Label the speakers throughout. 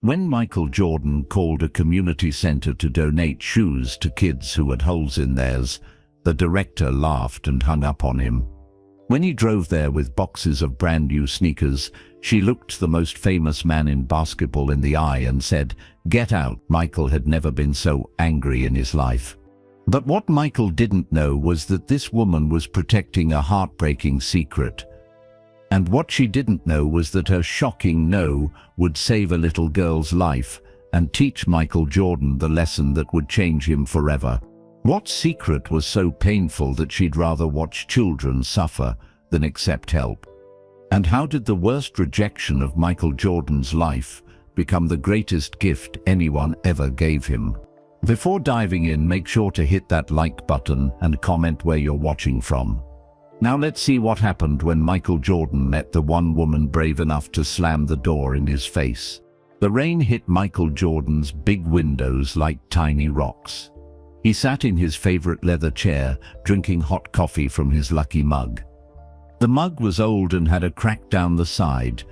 Speaker 1: When Michael Jordan called a community center to donate shoes to kids who had holes in theirs, the director laughed and hung up on him. When he drove there with boxes of brand new sneakers, she looked the most famous man in basketball in the eye and said, "Get out." Michael had never been so angry in his life. But what Michael didn't know was that this woman was protecting a heartbreaking secret. And what she didn't know was that her shocking no would save a little girl's life and teach Michael Jordan the lesson that would change him forever. What secret was so painful that she'd rather watch children suffer than accept help? And how did the worst rejection of Michael Jordan's life become the greatest gift anyone ever gave him? Before diving in, make sure to hit that like button and comment where you're watching from. Now let's see what happened when Michael Jordan met the one woman brave enough to slam the door in his face. The rain hit Michael Jordan's big windows like tiny rocks. He sat in his favorite leather chair, drinking hot coffee from his lucky mug. The mug was old and had a crack down the side,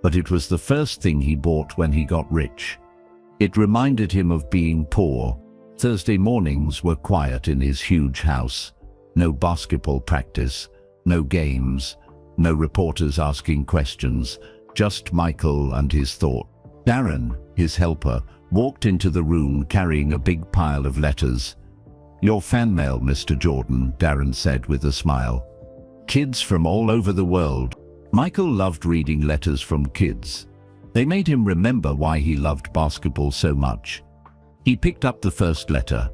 Speaker 1: but it was the first thing he bought when he got rich. It reminded him of being poor. Thursday mornings were quiet in his huge house. No basketball practice, no games, no reporters asking questions, just Michael and his thought. Darren, his helper, walked into the room carrying a big pile of letters. "Your fan mail, Mr. Jordan," Darren said with a smile. "Kids from all over the world." Michael loved reading letters from kids. They made him remember why he loved basketball so much. He picked up the first letter.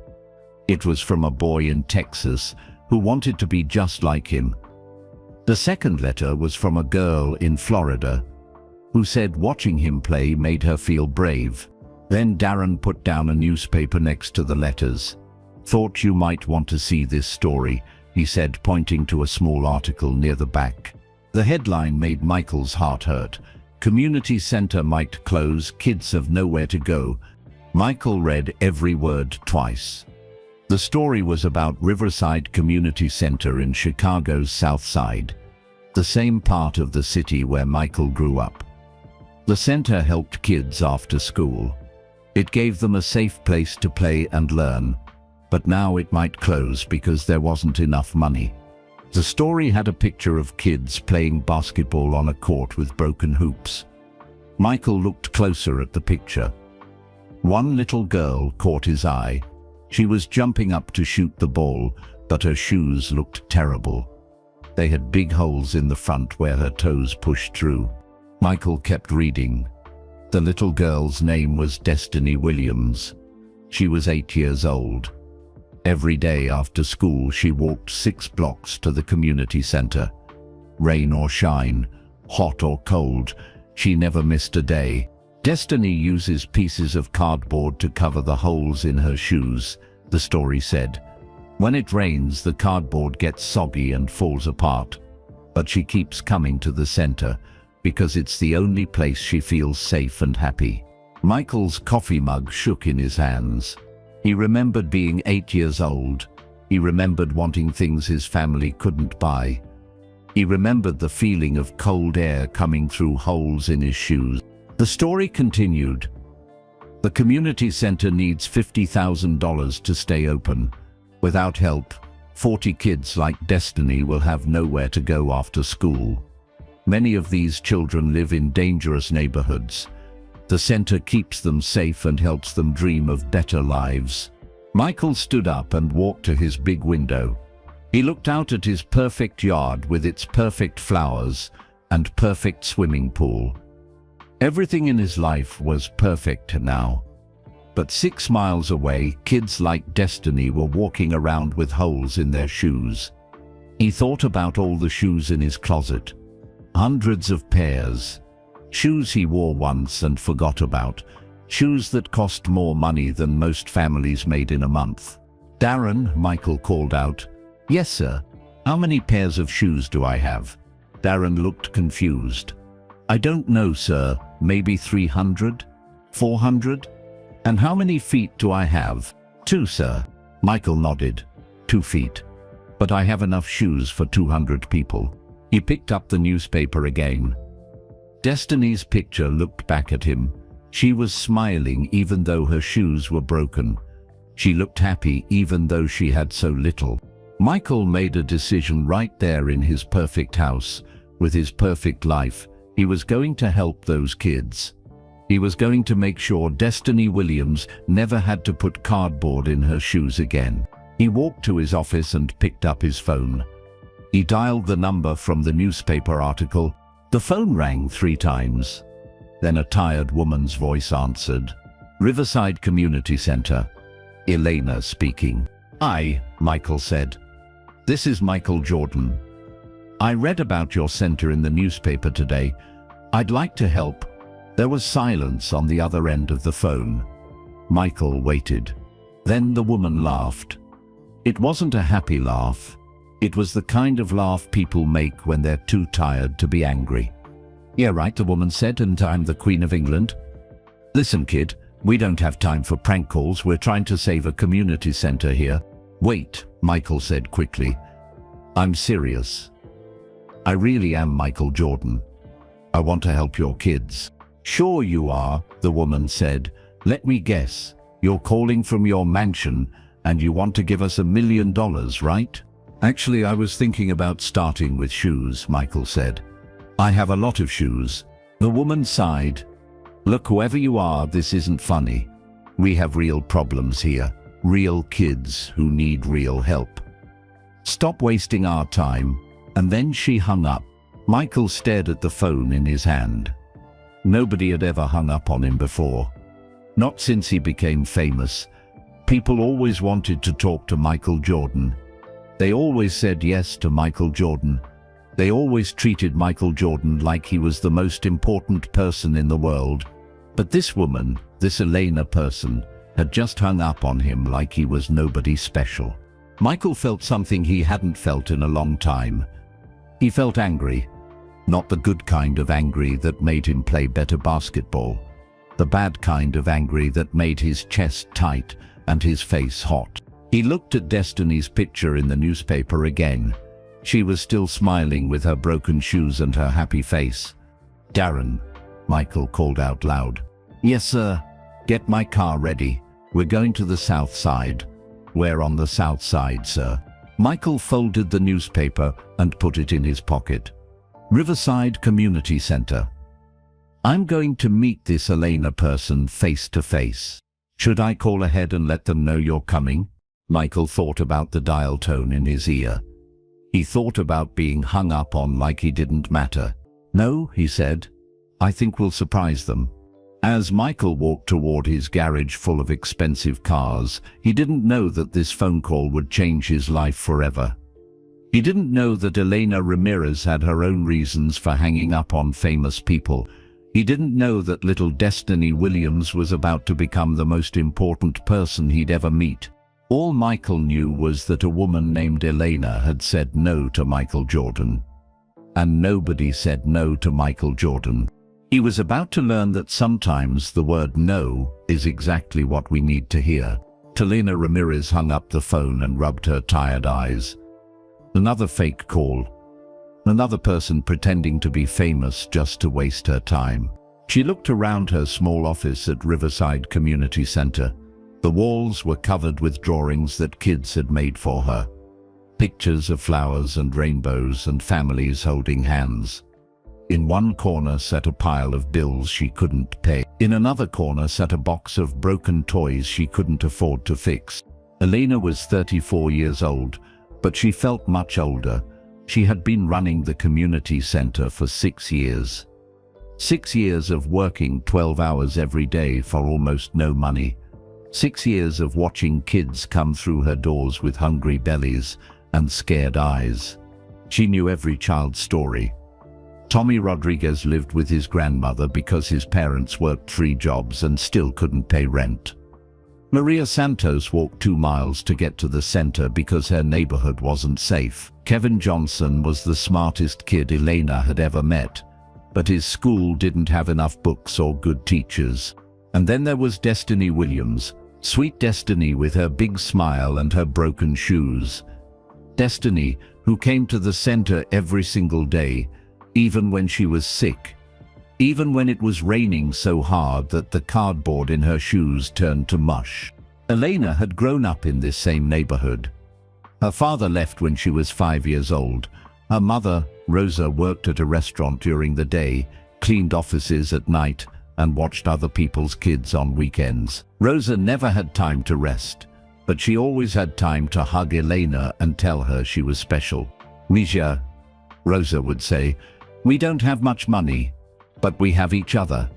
Speaker 1: It was from a boy in Texas who wanted to be just like him. The second letter was from a girl in Florida who said watching him play made her feel brave. Then Darren put down a newspaper next to the letters. "Thought you might want to see this story," he said, pointing to a small article near the back. The headline made Michael's heart hurt. "Community center might close, kids have nowhere to go." Michael read every word twice. The story was about Riverside Community Center in Chicago's South Side, the same part of the city where Michael grew up. The center helped kids after school. It gave them a safe place to play and learn, but now it might close because there wasn't enough money. The story had a picture of kids playing basketball on a court with broken hoops. Michael looked closer at the picture. One little girl caught his eye. She was jumping up to shoot the ball, but her shoes looked terrible. They had big holes in the front where her toes pushed through. Michael kept reading. The little girl's name was Destiny Williams. She was 8 years old. Every day after school, she walked 6 blocks to the community center. Rain or shine, hot or cold, she never missed a day. Destiny uses pieces of cardboard to cover the holes in her shoes, the story said. When it rains, the cardboard gets soggy and falls apart. But she keeps coming to the center because it's the only place she feels safe and happy. Michael's coffee mug shook in his hands. He remembered being 8 years old. He remembered wanting things his family couldn't buy. He remembered the feeling of cold air coming through holes in his shoes. The story continued. The community center needs $50,000 to stay open. Without help, 40 kids like Destiny will have nowhere to go after school. Many of these children live in dangerous neighborhoods. The center keeps them safe and helps them dream of better lives. Michael stood up and walked to his big window. He looked out at his perfect yard with its perfect flowers and perfect swimming pool. Everything in his life was perfect now. But 6 miles away, kids like Destiny were walking around with holes in their shoes. He thought about all the shoes in his closet. Hundreds of pairs. Shoes he wore once and forgot about. Shoes that cost more money than most families made in a month. "Darren," Michael called out. "Yes, sir. How many pairs of shoes do I have?" Darren looked confused. "I don't know, sir. Maybe 300? 400? And how many feet do I have?" "2, sir." Michael nodded. 2 feet. "But I have enough shoes for 200 people." He picked up the newspaper again. Destiny's picture looked back at him. She was smiling even though her shoes were broken. She looked happy even though she had so little. Michael made a decision right there in his perfect house, with his perfect life. He was going to help those kids. He was going to make sure Destiny Williams never had to put cardboard in her shoes again. He walked to his office and picked up his phone. He dialed the number from the newspaper article. The phone rang 3 times. Then a tired woman's voice answered. Riverside Community Center. Elena speaking. Hi, Michael said. This is Michael Jordan. I read about your center in the newspaper today. I'd like to help. There was silence on the other end of the phone. Michael waited. Then the woman laughed. It wasn't a happy laugh. It was the kind of laugh people make when they're too tired to be angry. Yeah, right, the woman said, and I'm the Queen of England. Listen, kid, we don't have time for prank calls. We're trying to save a community center here. Wait, Michael said quickly. I'm serious. I really am Michael Jordan. I want to help your kids. Sure you are, the woman said. Let me guess. You're calling from your mansion and you want to give us $1 million, right? Actually, I was thinking about starting with shoes, Michael said. I have a lot of shoes. The woman sighed. Look, whoever you are, this isn't funny. We have real problems here. Real kids who need real help. Stop wasting our time. And then she hung up. Michael stared at the phone in his hand. Nobody had ever hung up on him before. Not since he became famous. People always wanted to talk to Michael Jordan. They always said yes to Michael Jordan. They always treated Michael Jordan like he was the most important person in the world. But this woman, this Elena person, had just hung up on him like he was nobody special. Michael felt something he hadn't felt in a long time. He felt angry. Not the good kind of angry that made him play better basketball. The bad kind of angry that made his chest tight and his face hot. He looked at Destiny's picture in the newspaper again. She was still smiling with her broken shoes and her happy face. Darren, Michael called out loud. Yes, sir. Get my car ready. We're going to the south side. We're on the south side, sir. Michael folded the newspaper and put it in his pocket. Riverside Community Center. I'm going to meet this Elena person face to face. Should I call ahead and let them know you're coming? Michael thought about the dial tone in his ear. He thought about being hung up on like he didn't matter. No, he said. I think we'll surprise them. As Michael walked toward his garage full of expensive cars, he didn't know that this phone call would change his life forever. He didn't know that Elena Ramirez had her own reasons for hanging up on famous people. He didn't know that little Destiny Williams was about to become the most important person he'd ever meet. All Michael knew was that a woman named Elena had said no to Michael Jordan. And nobody said no to Michael Jordan. He was about to learn that sometimes the word no is exactly what we need to hear. Elena Ramirez hung up the phone and rubbed her tired eyes. Another fake call. Another person pretending to be famous just to waste her time. She looked around her small office at Riverside Community Center. The walls were covered with drawings that kids had made for her. Pictures of flowers and rainbows and families holding hands. In one corner sat a pile of bills she couldn't pay. In another corner sat a box of broken toys she couldn't afford to fix. Elena was 34 years old, but she felt much older. She had been running the community center for 6 years. 6 years of working 12 hours every day for almost no money. 6 years of watching kids come through her doors with hungry bellies and scared eyes. She knew every child's story. Tommy Rodriguez lived with his grandmother because his parents worked 3 jobs and still couldn't pay rent. Maria Santos walked 2 miles to get to the center because her neighborhood wasn't safe. Kevin Johnson was the smartest kid Elena had ever met, but his school didn't have enough books or good teachers. And then there was Destiny Williams, sweet Destiny with her big smile and her broken shoes. Destiny, who came to the center every single day, even when she was sick. even when it was raining so hard that the cardboard in her shoes turned to mush. Elena had grown up in this same neighborhood. Her father left when she was 5 years old. Her mother, Rosa, worked at a restaurant during the day, cleaned offices at night, and watched other people's kids on weekends. Rosa never had time to rest, but she always had time to hug Elena and tell her she was special. "Misha," Rosa would say, "we don't have much money, but we have each other,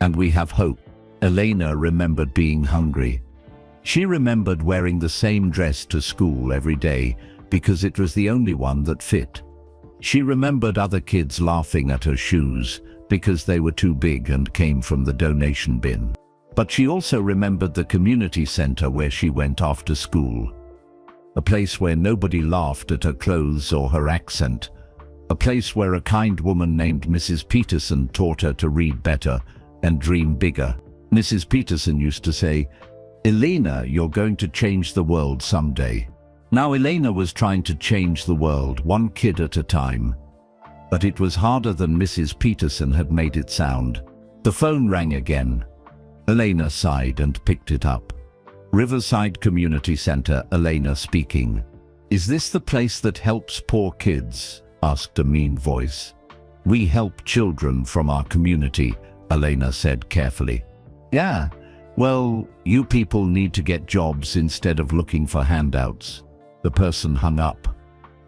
Speaker 1: and we have hope." Elena remembered being hungry. She remembered wearing the same dress to school every day because it was the only one that fit. She remembered other kids laughing at her shoes because they were too big and came from the donation bin. But she also remembered the community center where she went after school. A place where nobody laughed at her clothes or her accent. A place where a kind woman named Mrs. Peterson taught her to read better and dream bigger. Mrs. Peterson used to say, "Elena, you're going to change the world someday." Now Elena was trying to change the world, one kid at a time. But it was harder than Mrs. Peterson had made it sound. The phone rang again. Elena sighed and picked it up. "Riverside Community Center," Elena speaking. "Is this the place that helps poor kids?" asked a mean voice. "We help children from our community," Elena said carefully. "Yeah, well, you people need to get jobs instead of looking for handouts." The person hung up.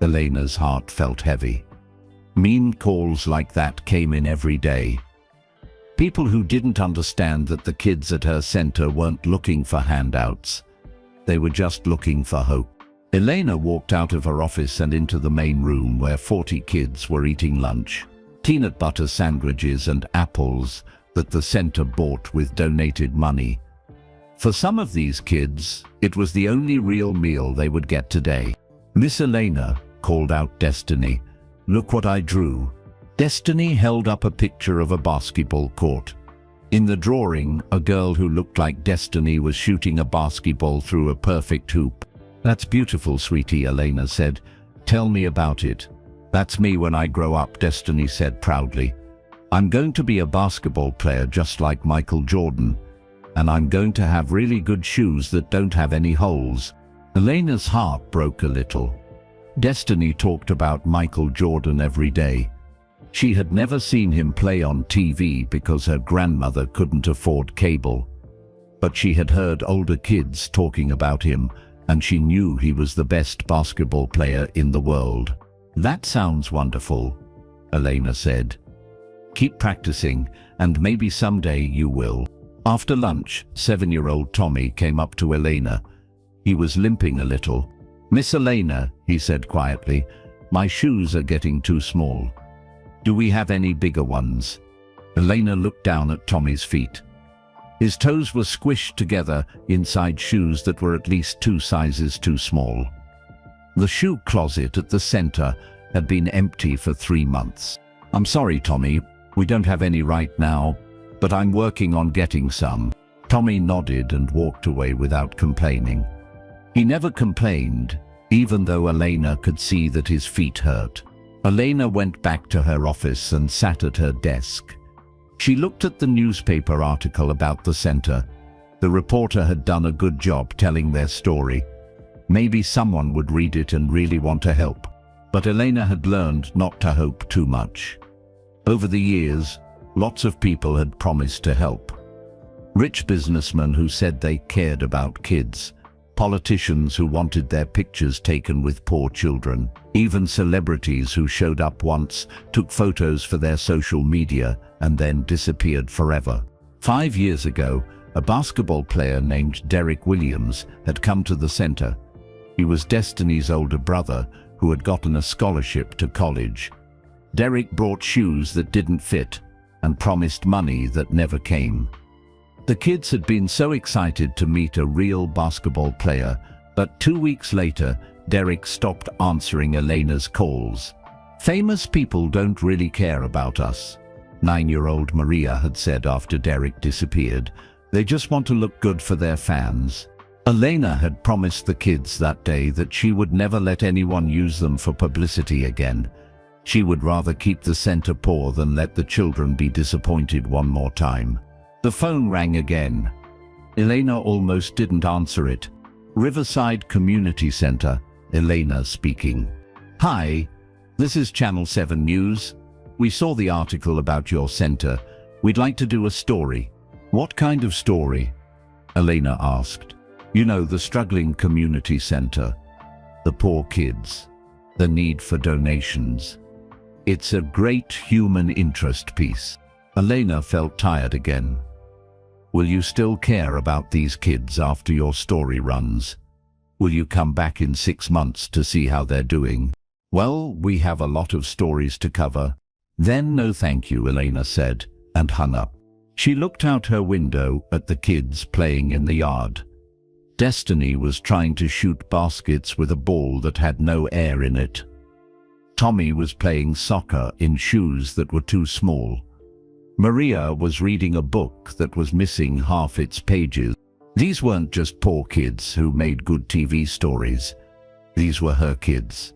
Speaker 1: Elena's heart felt heavy. Mean calls like that came in every day. People who didn't understand that the kids at her center weren't looking for handouts. They were just looking for hope. Elena walked out of her office and into the main room where 40 kids were eating lunch. Peanut butter sandwiches and apples that the center bought with donated money. For some of these kids, it was the only real meal they would get today. "Miss Elena," called out Destiny, "look what I drew." Destiny held up a picture of a basketball court. In the drawing, a girl who looked like Destiny was shooting a basketball through a perfect hoop. "That's beautiful, sweetie," Elena said. "Tell me about it." "That's me when I grow up," Destiny said proudly. "I'm going to be a basketball player just like Michael Jordan. And I'm going to have really good shoes that don't have any holes." Elena's heart broke a little. Destiny talked about Michael Jordan every day. She had never seen him play on TV because her grandmother couldn't afford cable. But she had heard older kids talking about him, and she knew he was the best basketball player in the world. "That sounds wonderful," Elena said. "Keep practicing, and maybe someday you will." After lunch, 7-year-old Tommy came up to Elena. He was limping a little. "Miss Elena," he said quietly, "my shoes are getting too small. Do we have any bigger ones?" Elena looked down at Tommy's feet. His toes were squished together inside shoes that were at least 2 sizes too small. The shoe closet at the center had been empty for 3 months. "I'm sorry, Tommy, we don't have any right now, but I'm working on getting some." Tommy nodded and walked away without complaining. He never complained, even though Elena could see that his feet hurt. Elena went back to her office and sat at her desk. She looked at the newspaper article about the center. The reporter had done a good job telling their story. Maybe someone would read it and really want to help. But Elena had learned not to hope too much. Over the years, lots of people had promised to help. Rich businessmen who said they cared about kids. Politicians who wanted their pictures taken with poor children. Even celebrities who showed up once, took photos for their social media, and then disappeared forever. 5 years ago, a basketball player named Derek Williams had come to the center. He was Destiny's older brother who had gotten a scholarship to college. Derek brought shoes that didn't fit and promised money that never came. The kids had been so excited to meet a real basketball player, but 2 weeks later, Derek stopped answering Elena's calls. "Famous people don't really care about us," 9-year-old Maria had said after Derek disappeared. "They just want to look good for their fans." Elena had promised the kids that day that she would never let anyone use them for publicity again. She would rather keep the center poor than let the children be disappointed one more time. The phone rang again. Elena almost didn't answer it. Riverside Community Center, Elena speaking. Hi, this is Channel 7 News. We saw the article about your center. We'd like to do a story. What kind of story? Elena asked. You know, the struggling community center, the poor kids, the need for donations. It's a great human interest piece. Elena felt tired again. Will you still care about these kids after your story runs? Will you come back in 6 months to see how they're doing? Well, we have a lot of stories to cover. Then no thank you, Elena said, and hung up. She looked out her window at the kids playing in the yard. Destiny was trying to shoot baskets with a ball that had no air in it. Tommy was playing soccer in shoes that were too small. Maria was reading a book that was missing half its pages. These weren't just poor kids who made good TV stories. These were her kids.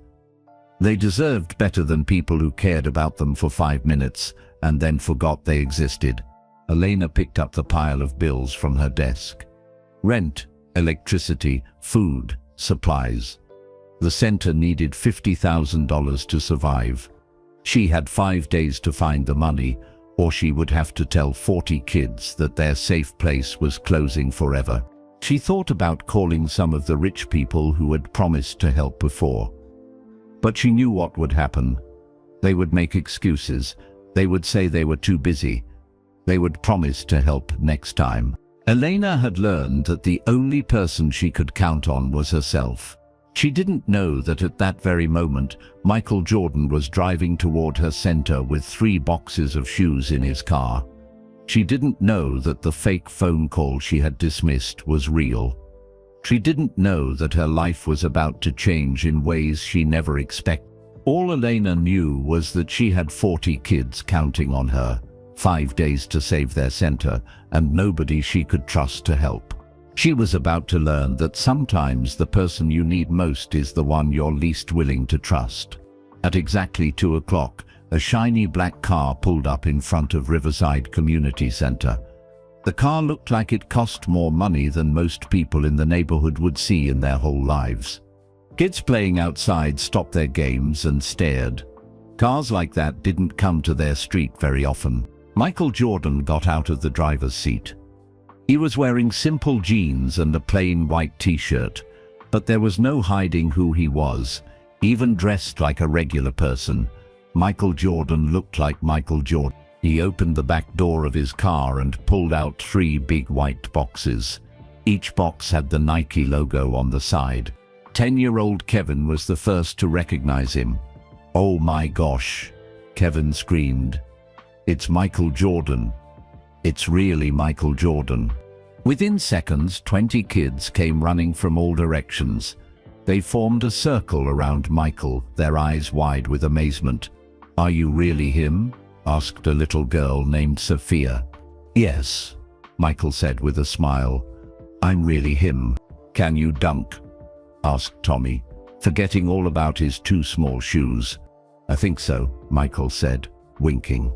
Speaker 1: They deserved better than people who cared about them for 5 minutes and then forgot they existed. Elena picked up the pile of bills from her desk. Rent, electricity, food, supplies. The center needed $50,000 to survive. She had 5 days to find the money, or she would have to tell 40 kids that their safe place was closing forever. She thought about calling some of the rich people who had promised to help before. But she knew what would happen. They would make excuses. They would say they were too busy. They would promise to help next time. Elena had learned that the only person she could count on was herself. She didn't know that at that very moment, Michael Jordan was driving toward her center with 3 boxes of shoes in his car. She didn't know that the fake phone call she had dismissed was real. She didn't know that her life was about to change in ways she never expected. All Elena knew was that she had 40 kids counting on her, 5 days to save their center, and nobody she could trust to help. She was about to learn that sometimes the person you need most is the one you're least willing to trust. At exactly 2 o'clock, a shiny black car pulled up in front of Riverside Community Center. The car looked like it cost more money than most people in the neighborhood would see in their whole lives. Kids playing outside stopped their games and stared. Cars like that didn't come to their street very often. Michael Jordan got out of the driver's seat. He was wearing simple jeans and a plain white t-shirt, but there was no hiding who he was. Even dressed like a regular person, Michael Jordan looked like Michael Jordan. He opened the back door of his car and pulled out 3 big white boxes. Each box had the Nike logo on the side. 10-year-old Kevin was the first to recognize him. "Oh my gosh," Kevin screamed. "It's Michael Jordan. It's really Michael Jordan." Within seconds, 20 kids came running from all directions. They formed a circle around Michael, their eyes wide with amazement. "Are you really him?" asked a little girl named Sophia. "Yes," Michael said with a smile. "I'm really him." "Can you dunk?" asked Tommy, forgetting all about his 2 small shoes. "I think so," Michael said, winking.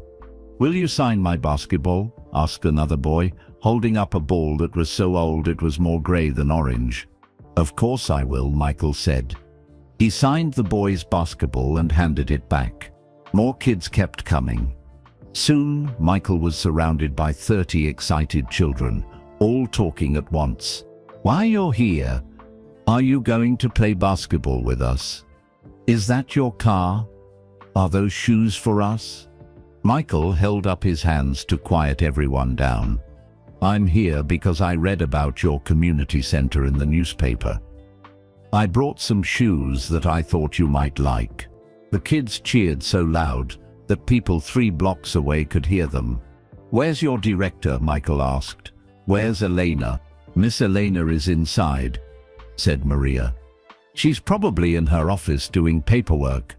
Speaker 1: "Will you sign my basketball?" asked another boy, holding up a ball that was so old it was more gray than orange. "Of course I will," Michael said. He signed the boy's basketball and handed it back. More kids kept coming. Soon, Michael was surrounded by 30 excited children, all talking at once. "Why you're here? Are you going to play basketball with us? Is that your car? Are those shoes for us?" Michael held up his hands to quiet everyone down. "I'm here because I read about your community center in the newspaper. I brought some shoes that I thought you might like." The kids cheered so loud that people 3 blocks away could hear them. "Where's your director?" Michael asked. "Where's Elena?" "Miss Elena is inside," said Maria. "She's probably in her office doing paperwork.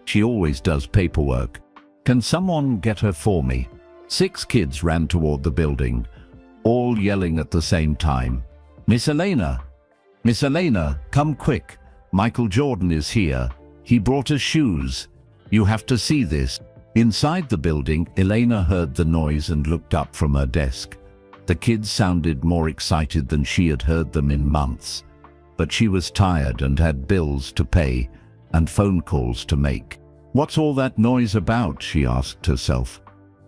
Speaker 1: She always does paperwork. Can someone get her for me?" 6 kids ran toward the building, all yelling at the same time. "Miss Elena! Miss Elena, come quick! Michael Jordan is here. He brought us shoes. You have to see this. Inside the building, Elena heard the noise and looked up from her desk. The kids sounded more excited than she had heard them in months. But she was tired and had bills to pay and phone calls to make. What's all that noise about? She asked herself.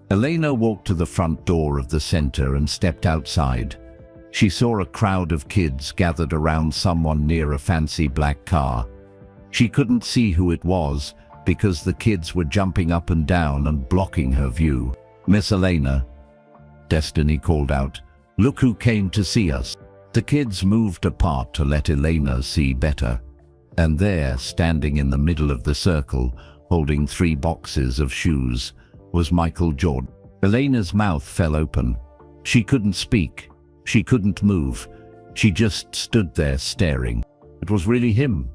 Speaker 1: Elena walked to the front door of the center and stepped outside. She saw a crowd of kids gathered around someone near a fancy black car. She couldn't see who it was because the kids were jumping up and down and blocking her view. "Miss Elena," Destiny called out, "look who came to see us." The kids moved apart to let Elena see better. And there, standing in the middle of the circle, holding 3 boxes of shoes, was Michael Jordan. Elena's mouth fell open. She couldn't speak. She couldn't move. She just stood there staring. It was really him.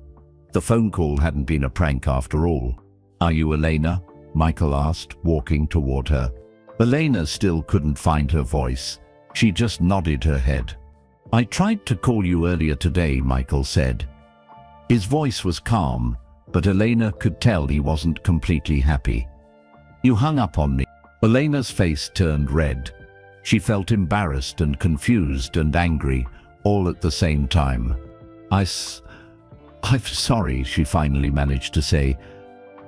Speaker 1: The phone call hadn't been a prank after all. "Are you Elena?" Michael asked, walking toward her. Elena still couldn't find her voice. She just nodded her head. "I tried to call you earlier today," Michael said. His voice was calm, but Elena could tell he wasn't completely happy. "You hung up on me." Elena's face turned red. She felt embarrassed and confused and angry, all at the same time. I'm sorry," she finally managed to say.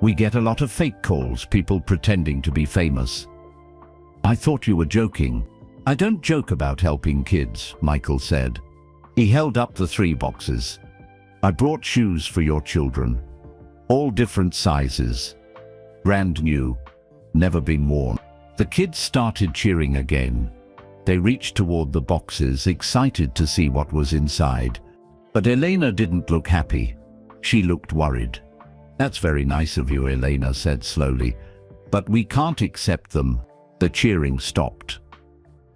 Speaker 1: "We get a lot of fake calls, people pretending to be famous." "I thought you were joking." "I don't joke about helping kids," Michael said. He held up the 3 boxes. "I brought shoes for your children. All different sizes. Brand new. Never been worn." The kids started cheering again. They reached toward the boxes, excited to see what was inside. But Elena didn't look happy. She looked worried. "That's very nice of you," Elena said slowly. "But we can't accept them." The cheering stopped.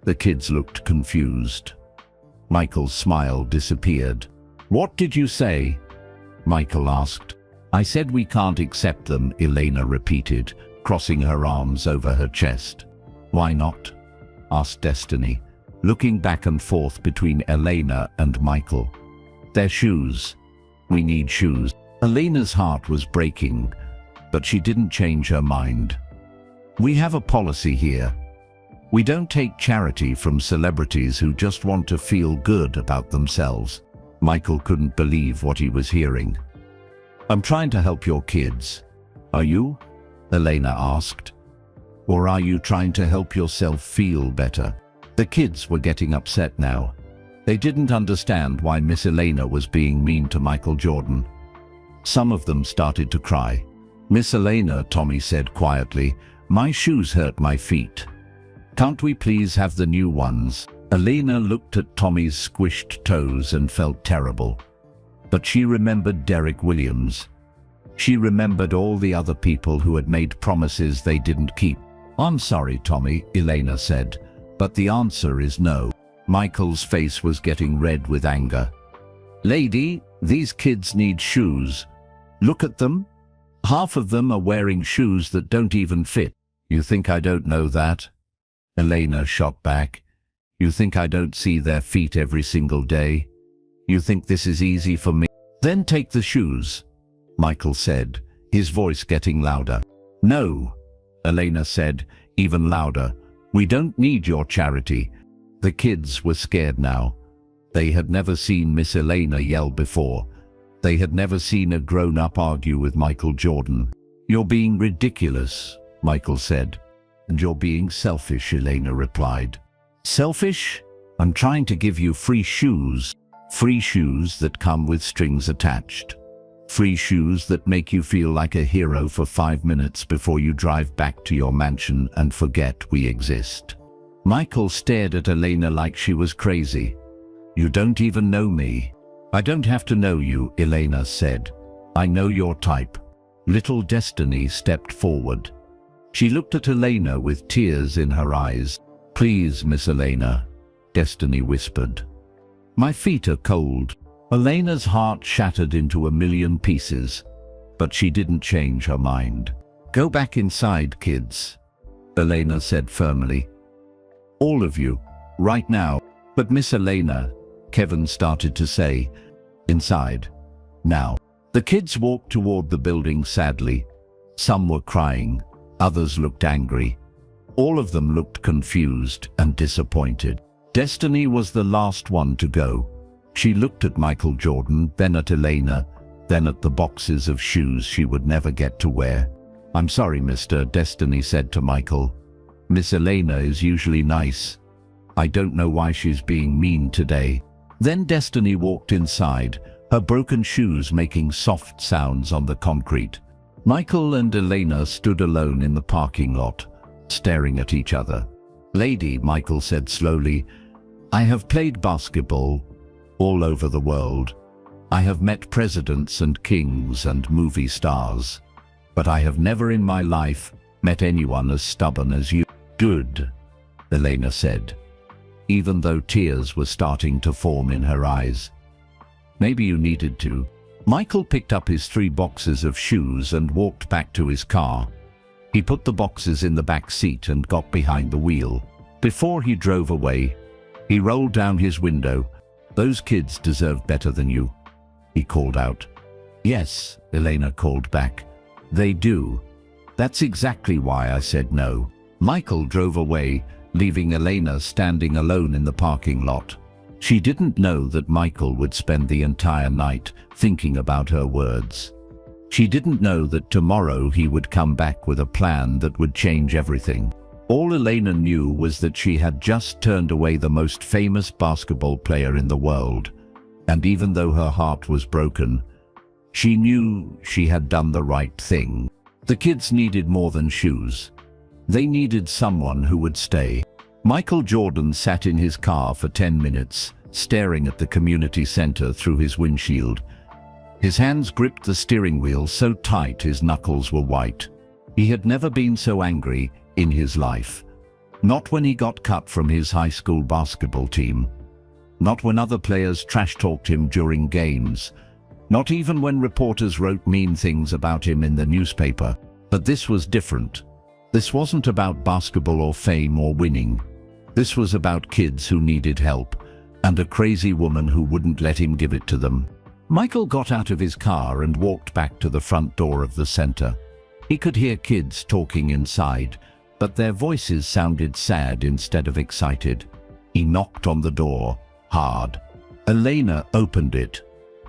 Speaker 1: The kids looked confused. Michael's smile disappeared. "What did you say?" Michael asked. "I said we can't accept them," Elena repeated, crossing her arms over her chest. "Why not?" asked Destiny, looking back and forth between Elena and Michael. "They're shoes. We need shoes." Elena's heart was breaking, but she didn't change her mind. "We have a policy here. We don't take charity from celebrities who just want to feel good about themselves." Michael couldn't believe what he was hearing. "I'm trying to help your kids." "Are you?" Elena asked. "Or are you trying to help yourself feel better?" The kids were getting upset now. They didn't understand why Miss Elena was being mean to Michael Jordan. Some of them started to cry. "Miss Elena," Tommy said quietly, "my shoes hurt my feet. Can't we please have the new ones?" Elena looked at Tommy's squished toes and felt terrible. But she remembered Derek Williams. She remembered all the other people who had made promises they didn't keep. "I'm sorry, Tommy," Elena said, "but the answer is no." Michael's face was getting red with anger. "Lady, these kids need shoes. Look at them. Half of them are wearing shoes that don't even fit." "You think I don't know that?" Elena shot back. "You think I don't see their feet every single day? You think this is easy for me?" "Then take the shoes," Michael said, his voice getting louder. "No," Elena said, even louder. "We don't need your charity." The kids were scared now. They had never seen Miss Elena yell before. They had never seen a grown-up argue with Michael Jordan. "You're being ridiculous," Michael said. "And you're being selfish," Elena replied. "Selfish? I'm trying to give you free shoes. Free shoes that come with strings attached. Free shoes that make you feel like a hero for 5 minutes before you drive back to your mansion and forget we exist." Michael stared at Elena like she was crazy. "You don't even know me." "I don't have to know you," Elena said. "I know your type." Little Destiny stepped forward. She looked at Elena with tears in her eyes. "Please, Miss Elena," Destiny whispered. "My feet are cold." Elena's heart shattered into a million pieces, but she didn't change her mind. "Go back inside, kids," Elena said firmly. "All of you, right now." "But Miss Elena," Kevin started to say. "Inside. Now." The kids walked toward the building sadly. Some were crying, others looked angry. All of them looked confused and disappointed. Destiny was the last one to go. She looked at Michael Jordan, then at Elena, then at the boxes of shoes she would never get to wear. "I'm sorry, mister," Destiny said to Michael. "Miss Elena is usually nice. I don't know why she's being mean today." Then Destiny walked inside, her broken shoes making soft sounds on the concrete. Michael and Elena stood alone in the parking lot, staring at each other. "Lady," Michael said slowly, "I have played basketball all over the world. I have met presidents and kings and movie stars. But I have never in my life met anyone as stubborn as you." "Good," Elena said, even though tears were starting to form in her eyes. "Maybe you needed to." Michael picked up his 3 boxes of shoes and walked back to his car. He put the boxes in the back seat and got behind the wheel. Before he drove away, he rolled down his window. "Those kids deserve better than you," he called out. "Yes," Elena called back. "They do. That's exactly why I said no." Michael drove away, leaving Elena standing alone in the parking lot. She didn't know that Michael would spend the entire night thinking about her words. She didn't know that tomorrow he would come back with a plan that would change everything. All Elena knew was that she had just turned away the most famous basketball player in the world, and even though her heart was broken, she knew she had done the right thing. The kids needed more than shoes. They needed someone who would stay. Michael Jordan sat in his car for 10 minutes, staring at the community center through his windshield. His hands gripped the steering wheel so tight his knuckles were white. He had never been so angry in his life. Not when he got cut from his high school basketball team. Not when other players trash-talked him during games. Not even when reporters wrote mean things about him in the newspaper. But this was different. This wasn't about basketball or fame or winning. This was about kids who needed help, and a crazy woman who wouldn't let him give it to them. Michael got out of his car and walked back to the front door of the center. He could hear kids talking inside, but their voices sounded sad instead of excited. He knocked on the door, hard. Elena opened it.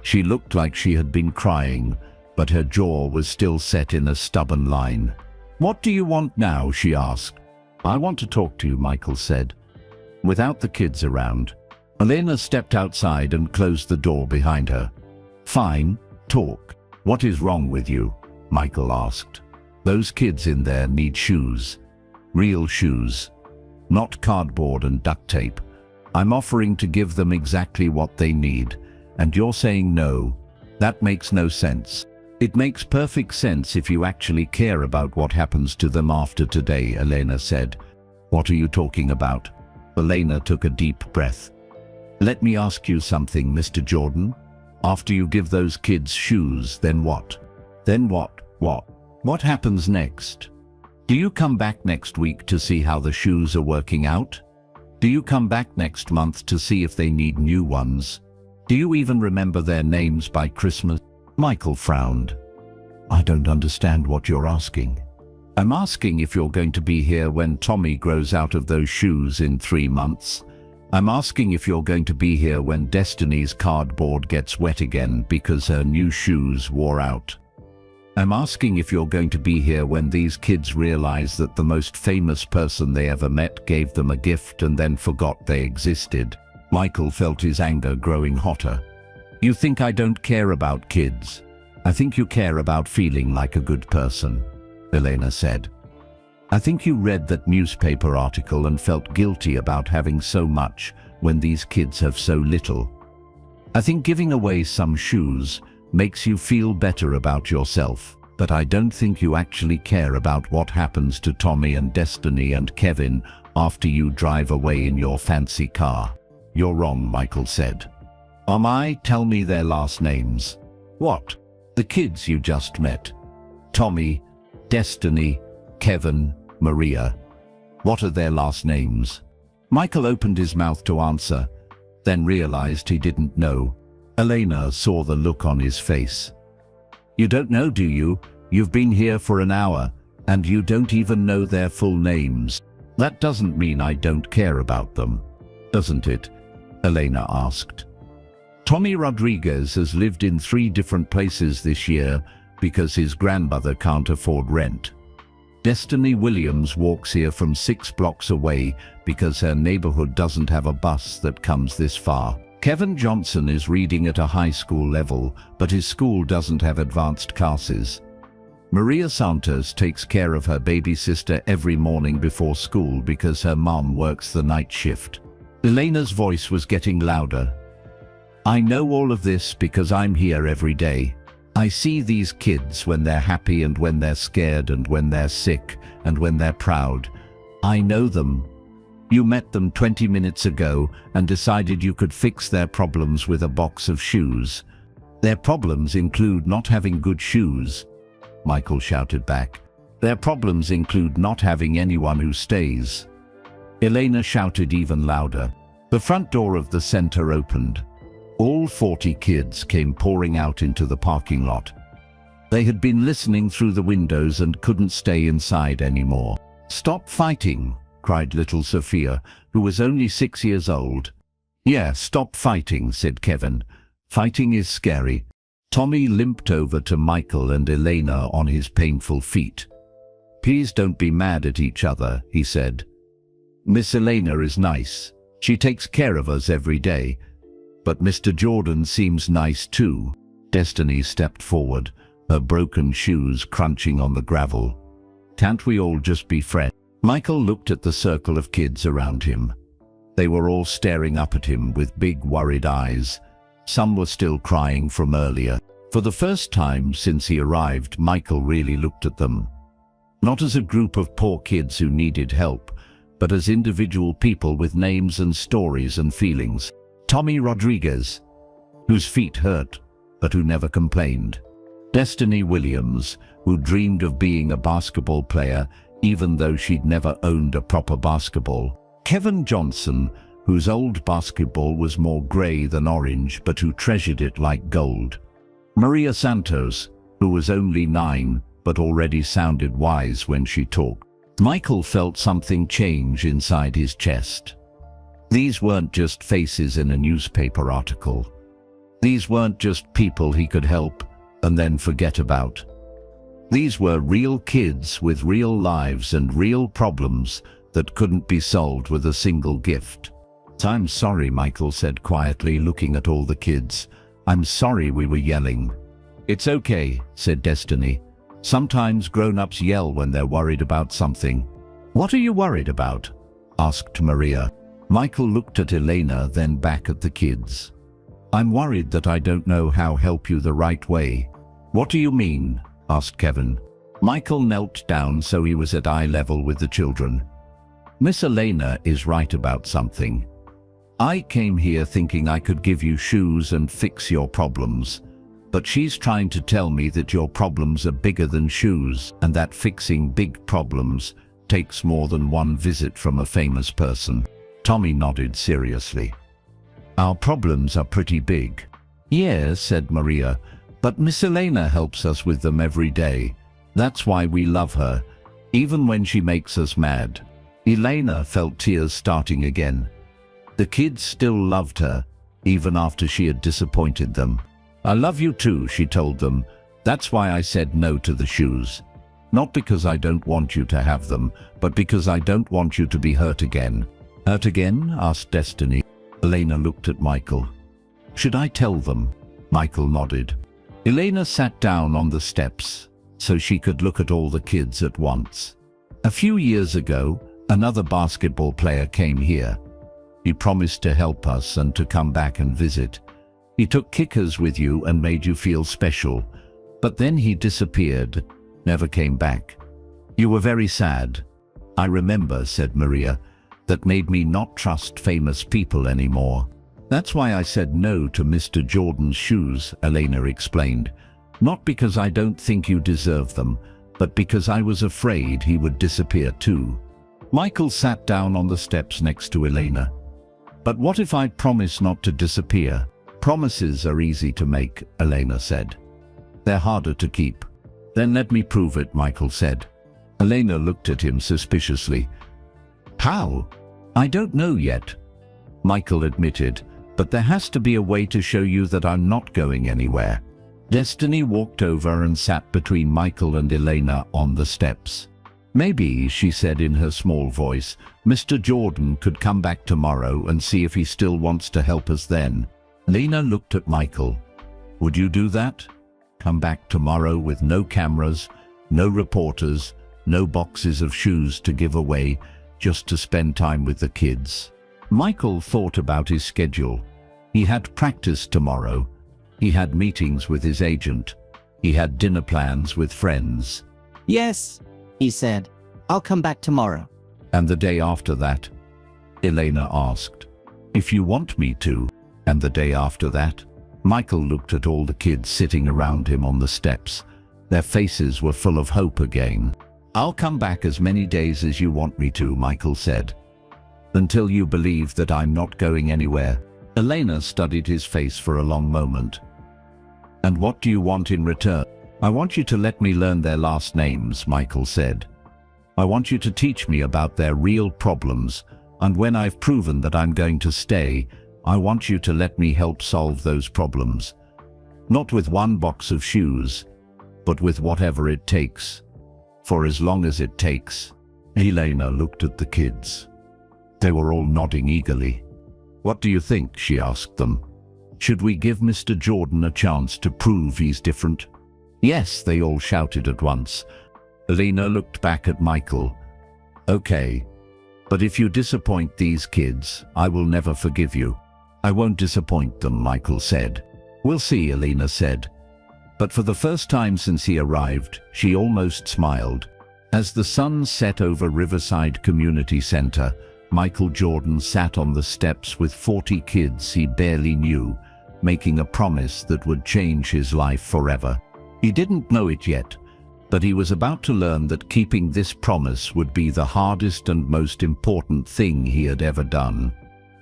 Speaker 1: She looked like she had been crying, but her jaw was still set in a stubborn line. "What do you want now?" she asked. "I want to talk to you," Michael said, without the kids around. Elena stepped outside and closed the door behind her. "Fine, talk. What is wrong with you?" Michael asked. "Those kids in there need shoes. Real shoes. Not cardboard and duct tape. I'm offering to give them exactly what they need, and you're saying no. That makes no sense." "It makes perfect sense if you actually care about what happens to them after today," Elena said. "What are you talking about?" Elena took a deep breath. "Let me ask you something, Mr. Jordan. After you give those kids shoes, then what? Then what? What happens next? Do you come back next week to see how the shoes are working out? Do you come back next month to see if they need new ones? Do you even remember their names by Christmas?" Michael frowned. "I don't understand what you're asking." "I'm asking if you're going to be here when Tommy grows out of those shoes in 3 months. I'm asking if you're going to be here when Destiny's cardboard gets wet again because her new shoes wore out. I'm asking if you're going to be here when these kids realize that the most famous person they ever met gave them a gift and then forgot they existed." Michael felt his anger growing hotter. "You think I don't care about kids? I think you care about feeling like a good person," Elena said. "I think you read that newspaper article and felt guilty about having so much when these kids have so little. I think giving away some shoes makes you feel better about yourself, but I don't think you actually care about what happens to Tommy and Destiny and Kevin after you drive away in your fancy car." "You're wrong," Michael said. Tell me their last names." "What?" "The kids you just met. Tommy, Destiny, Kevin, Maria. What are their last names?" Michael opened his mouth to answer, then realized he didn't know. Elena saw the look on his face. "You don't know, do you? You've been here for an hour, and you don't even know their full names. That doesn't mean I don't care about them, doesn't it? Elena asked. Tommy Rodriguez has lived in 3 different places this year because his grandmother can't afford rent. Destiny Williams walks here from 6 blocks away because her neighborhood doesn't have a bus that comes this far. Kevin Johnson is reading at a high school level, but his school doesn't have advanced classes. Maria Santos takes care of her baby sister every morning before school because her mom works the night shift. Elena's voice was getting louder. I know all of this because I'm here every day. I see these kids when they're happy and when they're scared and when they're sick and when they're proud. I know them. You met them 20 minutes ago and decided you could fix their problems with a box of shoes. Their problems include not having good shoes, Michael shouted back. Their problems include not having anyone who stays. Elena shouted even louder. The front door of the center opened. All 40 kids came pouring out into the parking lot. They had been listening through the windows and couldn't stay inside anymore. Stop fighting, cried little Sophia, who was only 6 years old. Yeah, stop fighting, said Kevin. Fighting is scary. Tommy limped over to Michael and Elena on his painful feet. Please don't be mad at each other, he said. Miss Elena is nice. She takes care of us every day. But Mr. Jordan seems nice too. Destiny stepped forward, her broken shoes crunching on the gravel. Can't we all just be friends? Michael looked at the circle of kids around him. They were all staring up at him with big worried eyes. Some were still crying from earlier. For the first time since he arrived, Michael really looked at them. Not as a group of poor kids who needed help, but as individual people with names and stories and feelings. Tommy Rodriguez, whose feet hurt, but who never complained. Destiny Williams, who dreamed of being a basketball player even though she'd never owned a proper basketball. Kevin Johnson, whose old basketball was more gray than orange, but who treasured it like gold. Maria Santos, who was only 9, but already sounded wise when she talked. Michael felt something change inside his chest. These weren't just faces in a newspaper article. These weren't just people he could help and then forget about. These were real kids with real lives and real problems that couldn't be solved with a single gift. I'm sorry, Michael said quietly, looking at all the kids. I'm sorry we were yelling. It's okay, said Destiny. Sometimes grown-ups yell when they're worried about something. What are you worried about? Asked Maria. Michael looked at Elena, then back at the kids. I'm worried that I don't know how to help you the right way. What do you mean? Asked Kevin. Michael knelt down so he was at eye level with the children. Miss Elena is right about something. I came here thinking I could give you shoes and fix your problems. But she's trying to tell me that your problems are bigger than shoes and that fixing big problems takes more than one visit from a famous person. Tommy nodded seriously. Our problems are pretty big. Yes, said Maria, but Miss Elena helps us with them every day. That's why we love her, even when she makes us mad. Elena felt tears starting again. The kids still loved her, even after she had disappointed them. I love you too, she told them. That's why I said no to the shoes. Not because I don't want you to have them, but because I don't want you to be hurt again. Hurt again? Asked Destiny. Elena looked at Michael. Should I tell them? Michael nodded. Elena sat down on the steps so she could look at all the kids at once. A few years ago, another basketball player came here. He promised to help us and to come back and visit. He took kickers with you and made you feel special. But then he disappeared, never came back. You were very sad. I remember, said Maria. That made me not trust famous people anymore. That's why I said no to Mr. Jordan's shoes, Elena explained. Not because I don't think you deserve them, but because I was afraid he would disappear too. Michael sat down on the steps next to Elena. But what if I promise not to disappear? Promises are easy to make, Elena said. They're harder to keep. Then let me prove it, Michael said. Elena looked at him suspiciously. How? I don't know yet, Michael admitted, but there has to be a way to show you that I'm not going anywhere. Destiny walked over and sat between Michael and Elena on the steps. Maybe, she said in her small voice, Mr. Jordan could come back tomorrow and see if he still wants to help us then. Elena looked at Michael. Would you do that? Come back tomorrow with no cameras, no reporters, no boxes of shoes to give away, just to spend time with the kids? Michael thought about his schedule. He had practice tomorrow. He had meetings with his agent. He had dinner plans with friends.
Speaker 2: Yes, he said. I'll come back tomorrow.
Speaker 1: And the day after that? Elena asked. If you want me to. And the day after that? Michael looked at all the kids sitting around him on the steps. Their faces were full of hope again. I'll come back as many days as you want me to, Michael said. Until you believe that I'm not going anywhere. Elena studied his face for a long moment. And what do you want in return? I want you to let me learn their last names, Michael said. I want you to teach me about their real problems, and when I've proven that I'm going to stay, I want you to let me help solve those problems. Not with one box of shoes, but with whatever it takes. For as long as it takes. Elena looked at the kids. They were all nodding eagerly. What do you think? She asked them. Should we give Mr. Jordan a chance to prove he's different? Yes, they all shouted at once. Elena looked back at Michael. Okay, but if you disappoint these kids, I will never forgive you. I won't disappoint them, Michael said. We'll see, Elena said. But for the first time since he arrived, she almost smiled. As the sun set over Riverside Community Center, Michael Jordan sat on the steps with 40 kids he barely knew, making a promise that would change his life forever. He didn't know it yet, but he was about to learn that keeping this promise would be the hardest and most important thing he had ever done.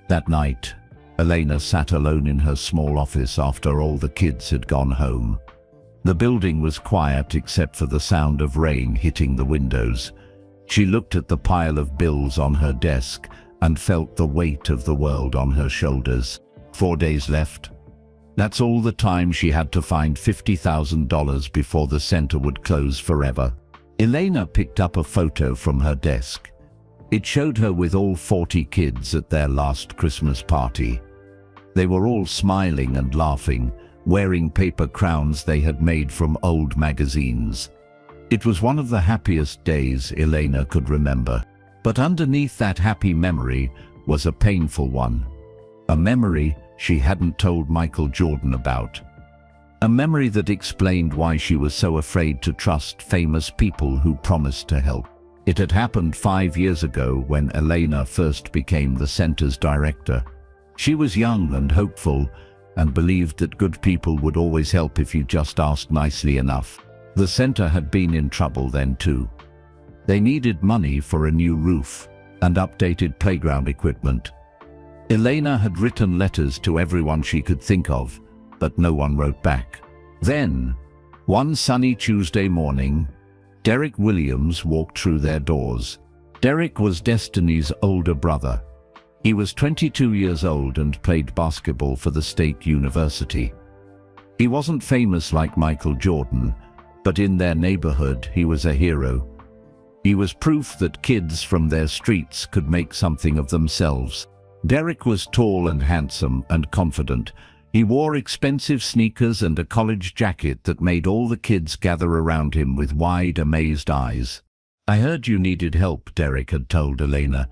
Speaker 1: That night, Elena sat alone in her small office after all the kids had gone home. The building was quiet except for the sound of rain hitting the windows. She looked at the pile of bills on her desk and felt the weight of the world on her shoulders. 4 days left. That's all the time she had to find $50,000 before the center would close forever. Elena picked up a photo from her desk. It showed her with all 40 kids at their last Christmas party. They were all smiling and laughing, wearing paper crowns they had made from old magazines. It was one of the happiest days Elena could remember. But underneath that happy memory was a painful one. A memory she hadn't told Michael Jordan about. A memory that explained why she was so afraid to trust famous people who promised to help. It had happened 5 years ago when Elena first became the center's director. She was young and hopeful and believed that good people would always help if you just asked nicely enough. The center had been in trouble then too. They needed money for a new roof and updated playground equipment. Elena had written letters to everyone she could think of, but no one wrote back. Then, one sunny Tuesday morning, Derek Williams walked through their doors. Derek was Destiny's older brother. He was 22 years old and played basketball for the state university. He wasn't famous like Michael Jordan, but in their neighborhood he was a hero. He was proof that kids from their streets could make something of themselves. Derek was tall and handsome and confident. He wore expensive sneakers and a college jacket that made all the kids gather around him with wide, amazed eyes. I heard you needed help, Derek had told Elena.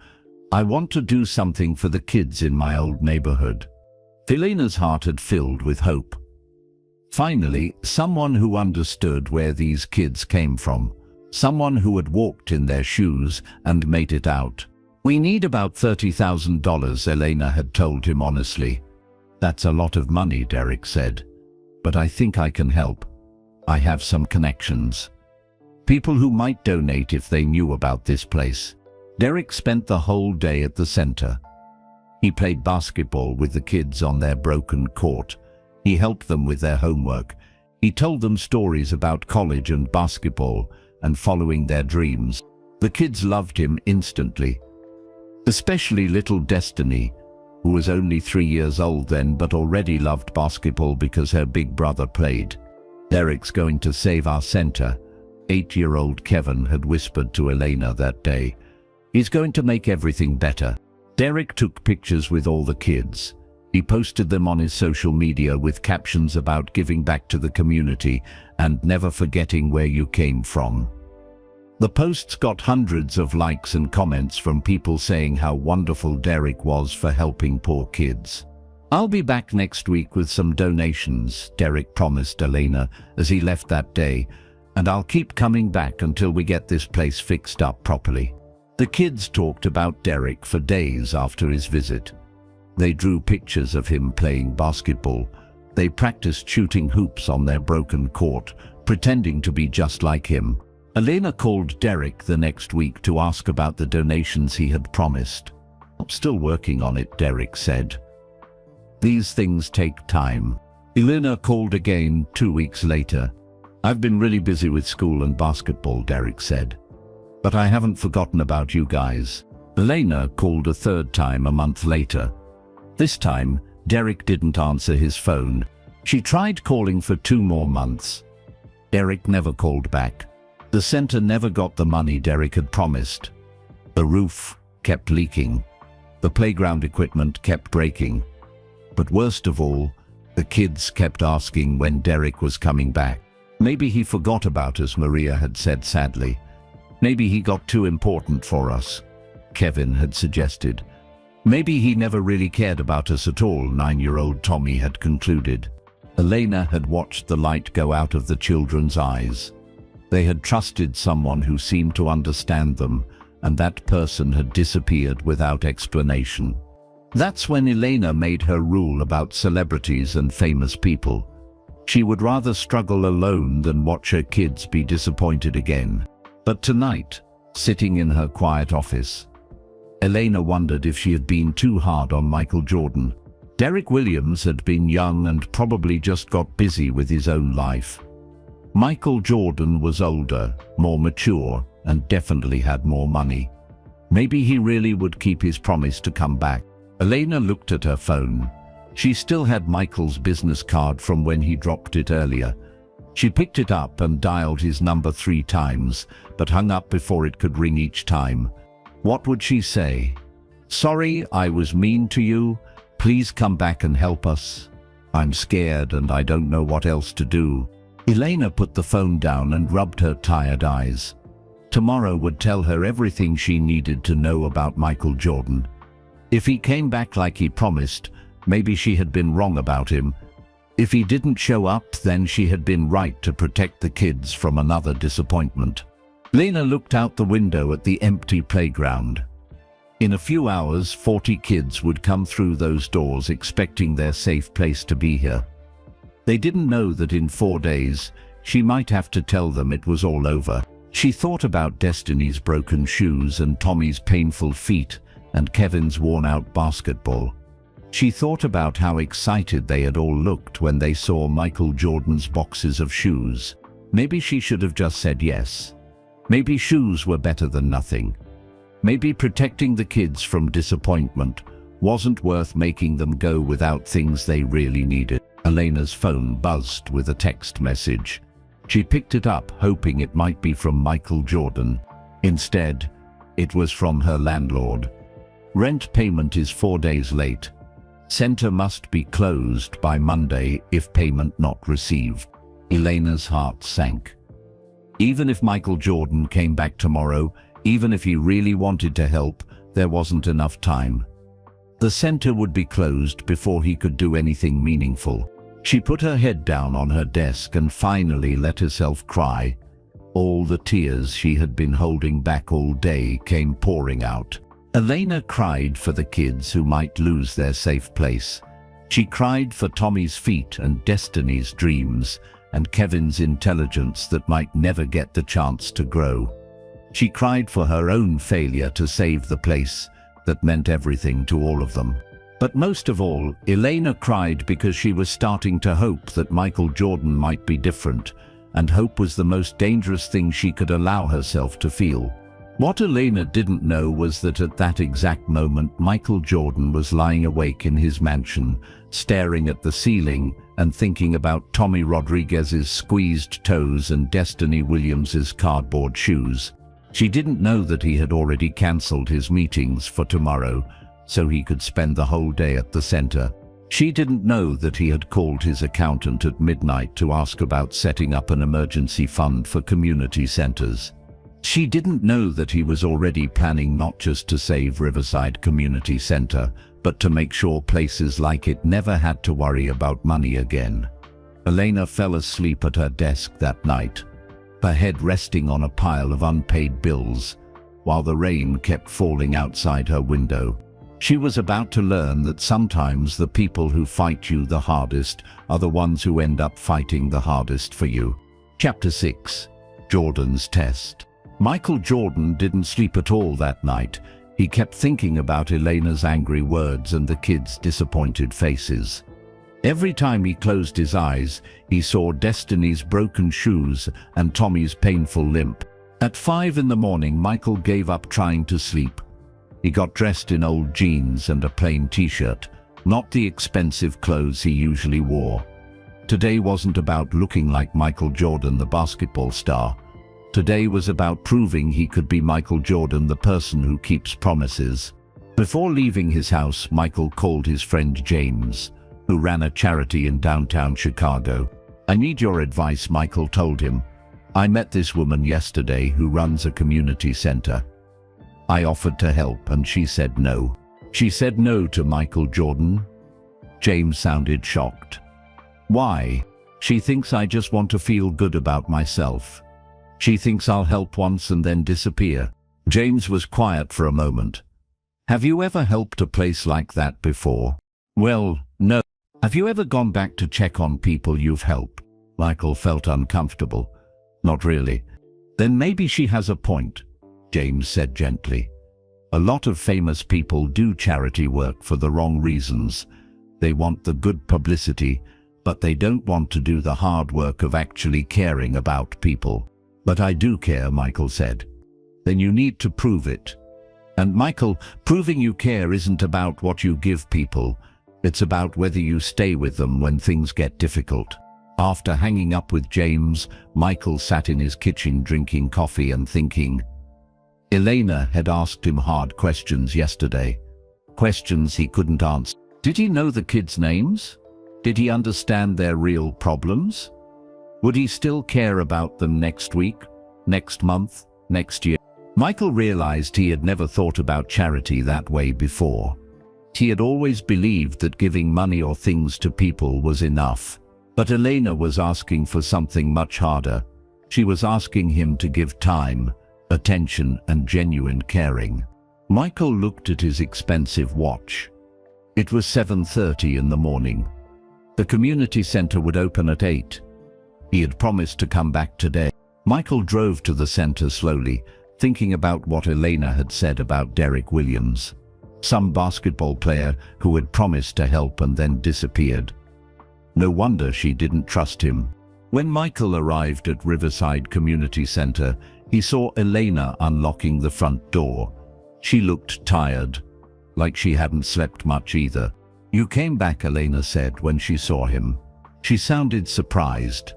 Speaker 1: I want to do something for the kids in my old neighborhood. Elena's heart had filled with hope. Finally, someone who understood where these kids came from. Someone who had walked in their shoes and made it out. We need about $30,000, Elena had told him honestly. That's a lot of money, Derek said. But I think I can help. I have some connections. People who might donate if they knew about this place. Derek spent the whole day at the center. He played basketball with the kids on their broken court. He helped them with their homework. He told them stories about college and basketball and following their dreams. The kids loved him instantly, especially little Destiny, who was only 3 years old then but already loved basketball because her big brother played. "Derek's going to save our center," 8-year-old Kevin had whispered to Elena that day. "He's going to make everything better." Derek took pictures with all the kids. He posted them on his social media with captions about giving back to the community and never forgetting where you came from. The posts got hundreds of likes and comments from people saying how wonderful Derek was for helping poor kids. "I'll be back next week with some donations," Derek promised Elena as he left that day, "and I'll keep coming back until we get this place fixed up properly." The kids talked about Derek for days after his visit. They drew pictures of him playing basketball. They practiced shooting hoops on their broken court, pretending to be just like him. Elena called Derek the next week to ask about the donations he had promised. "I'm still working on it," Derek said. "These things take time." Elena called again 2 weeks later. "I've been really busy with school and basketball," Derek said. "But I haven't forgotten about you guys." Elena called a third time a month later. This time, Derek didn't answer his phone. She tried calling for 2 more months. Derek never called back. The center never got the money Derek had promised. The roof kept leaking. The playground equipment kept breaking. But worst of all, the kids kept asking when Derek was coming back. "Maybe he forgot about us," Maria had said sadly. "Maybe he got too important for us," Kevin had suggested. "Maybe he never really cared about us at all," 9-year-old Tommy had concluded. Elena had watched the light go out of the children's eyes. They had trusted someone who seemed to understand them, and that person had disappeared without explanation. That's when Elena made her rule about celebrities and famous people. She would rather struggle alone than watch her kids be disappointed again. But tonight, sitting in her quiet office, Elena wondered if she had been too hard on Michael Jordan. Derek Williams had been young and probably just got busy with his own life. Michael Jordan was older, more mature, and definitely had more money. Maybe he really would keep his promise to come back. Elena looked at her phone. She still had Michael's business card from when he dropped it earlier. She picked it up and dialed his number 3 times, but hung up before it could ring each time. What would she say? "Sorry, I was mean to you. Please come back and help us. I'm scared and I don't know what else to do." Elena put the phone down and rubbed her tired eyes. Tomorrow would tell her everything she needed to know about Michael Jordan. If he came back like he promised, maybe she had been wrong about him. If he didn't show up, then she had been right to protect the kids from another disappointment. Lena looked out the window at the empty playground. In a few hours, 40 kids would come through those doors expecting their safe place to be here. They didn't know that in 4 days, she might have to tell them it was all over. She thought about Destiny's broken shoes and Tommy's painful feet and Kevin's worn-out basketball. She thought about how excited they had all looked when they saw Michael Jordan's boxes of shoes. Maybe she should have just said yes. Maybe shoes were better than nothing. Maybe protecting the kids from disappointment wasn't worth making them go without things they really needed. Elena's phone buzzed with a text message. She picked it up, hoping it might be from Michael Jordan. Instead, it was from her landlord. "Rent payment is 4 days late. Center must be closed by Monday if payment not received." Elena's heart sank. Even if Michael Jordan came back tomorrow, even if he really wanted to help, there wasn't enough time. The center would be closed before he could do anything meaningful. She put her head down on her desk and finally let herself cry. All the tears she had been holding back all day came pouring out. Elena cried for the kids who might lose their safe place. She cried for Tommy's feet and Destiny's dreams, and Kevin's intelligence that might never get the chance to grow. She cried for her own failure to save the place that meant everything to all of them. But most of all, Elena cried because she was starting to hope that Michael Jordan might be different, and hope was the most dangerous thing she could allow herself to feel. What Elena didn't know was that at that exact moment Michael Jordan was lying awake in his mansion, staring at the ceiling and thinking about Tommy Rodriguez's squeezed toes and Destiny Williams's cardboard shoes. She didn't know that he had already cancelled his meetings for tomorrow, so he could spend the whole day at the center. She didn't know that he had called his accountant at midnight to ask about setting up an emergency fund for community centers. She didn't know that he was already planning not just to save Riverside Community Center, but to make sure places like it never had to worry about money again. Elena fell asleep at her desk that night, her head resting on a pile of unpaid bills, while the rain kept falling outside her window. She was about to learn that sometimes the people who fight you the hardest are the ones who end up fighting the hardest for you. Chapter 6. Jordan's Test. Michael Jordan didn't sleep at all that night. He kept thinking about Elena's angry words and the kids' disappointed faces. Every time he closed his eyes, he saw Destiny's broken shoes and Tommy's painful limp. At 5 in the morning, Michael gave up trying to sleep. He got dressed in old jeans and a plain t-shirt, not the expensive clothes he usually wore. Today wasn't about looking like Michael Jordan, the basketball star. Today was about proving he could be Michael Jordan, the person who keeps promises. Before leaving his house, Michael called his friend James, who ran a charity in downtown Chicago. "I need your advice," Michael told him. "I met this woman yesterday who runs a community center. I offered to help and she said no." "She said no to Michael Jordan?" James sounded shocked. "Why?" "She thinks I just want to feel good about myself. She thinks I'll help once and then disappear." James was quiet for a moment. "Have you ever helped a place like that before?" "Well, no." "Have you ever gone back to check on people you've helped?" Michael felt uncomfortable. "Not really." "Then maybe she has a point," James said gently. "A lot of famous people do charity work for the wrong reasons. They want the good publicity, but they don't want to do the hard work of actually caring about people." "But I do care," Michael said. "Then you need to prove it." "And Michael, proving you care isn't about what you give people. It's about whether you stay with them when things get difficult." After hanging up with James, Michael sat in his kitchen drinking coffee and thinking. Elena had asked him hard questions yesterday. Questions he couldn't answer. Did he know the kids' names? Did he understand their real problems? Would he still care about them next week, next month, next year? Michael realized he had never thought about charity that way before. He had always believed that giving money or things to people was enough. But Elena was asking for something much harder. She was asking him to give time, attention, and genuine caring. Michael looked at his expensive watch. It was 7:30 in the morning. The community center would open at 8. He had promised to come back today. Michael drove to the center slowly, thinking about what Elena had said about Derek Williams, some basketball player who had promised to help and then disappeared. No wonder she didn't trust him. When Michael arrived at Riverside Community Center, he saw Elena unlocking the front door. She looked tired, like she hadn't slept much either. "You came back," Elena said when she saw him. She sounded surprised.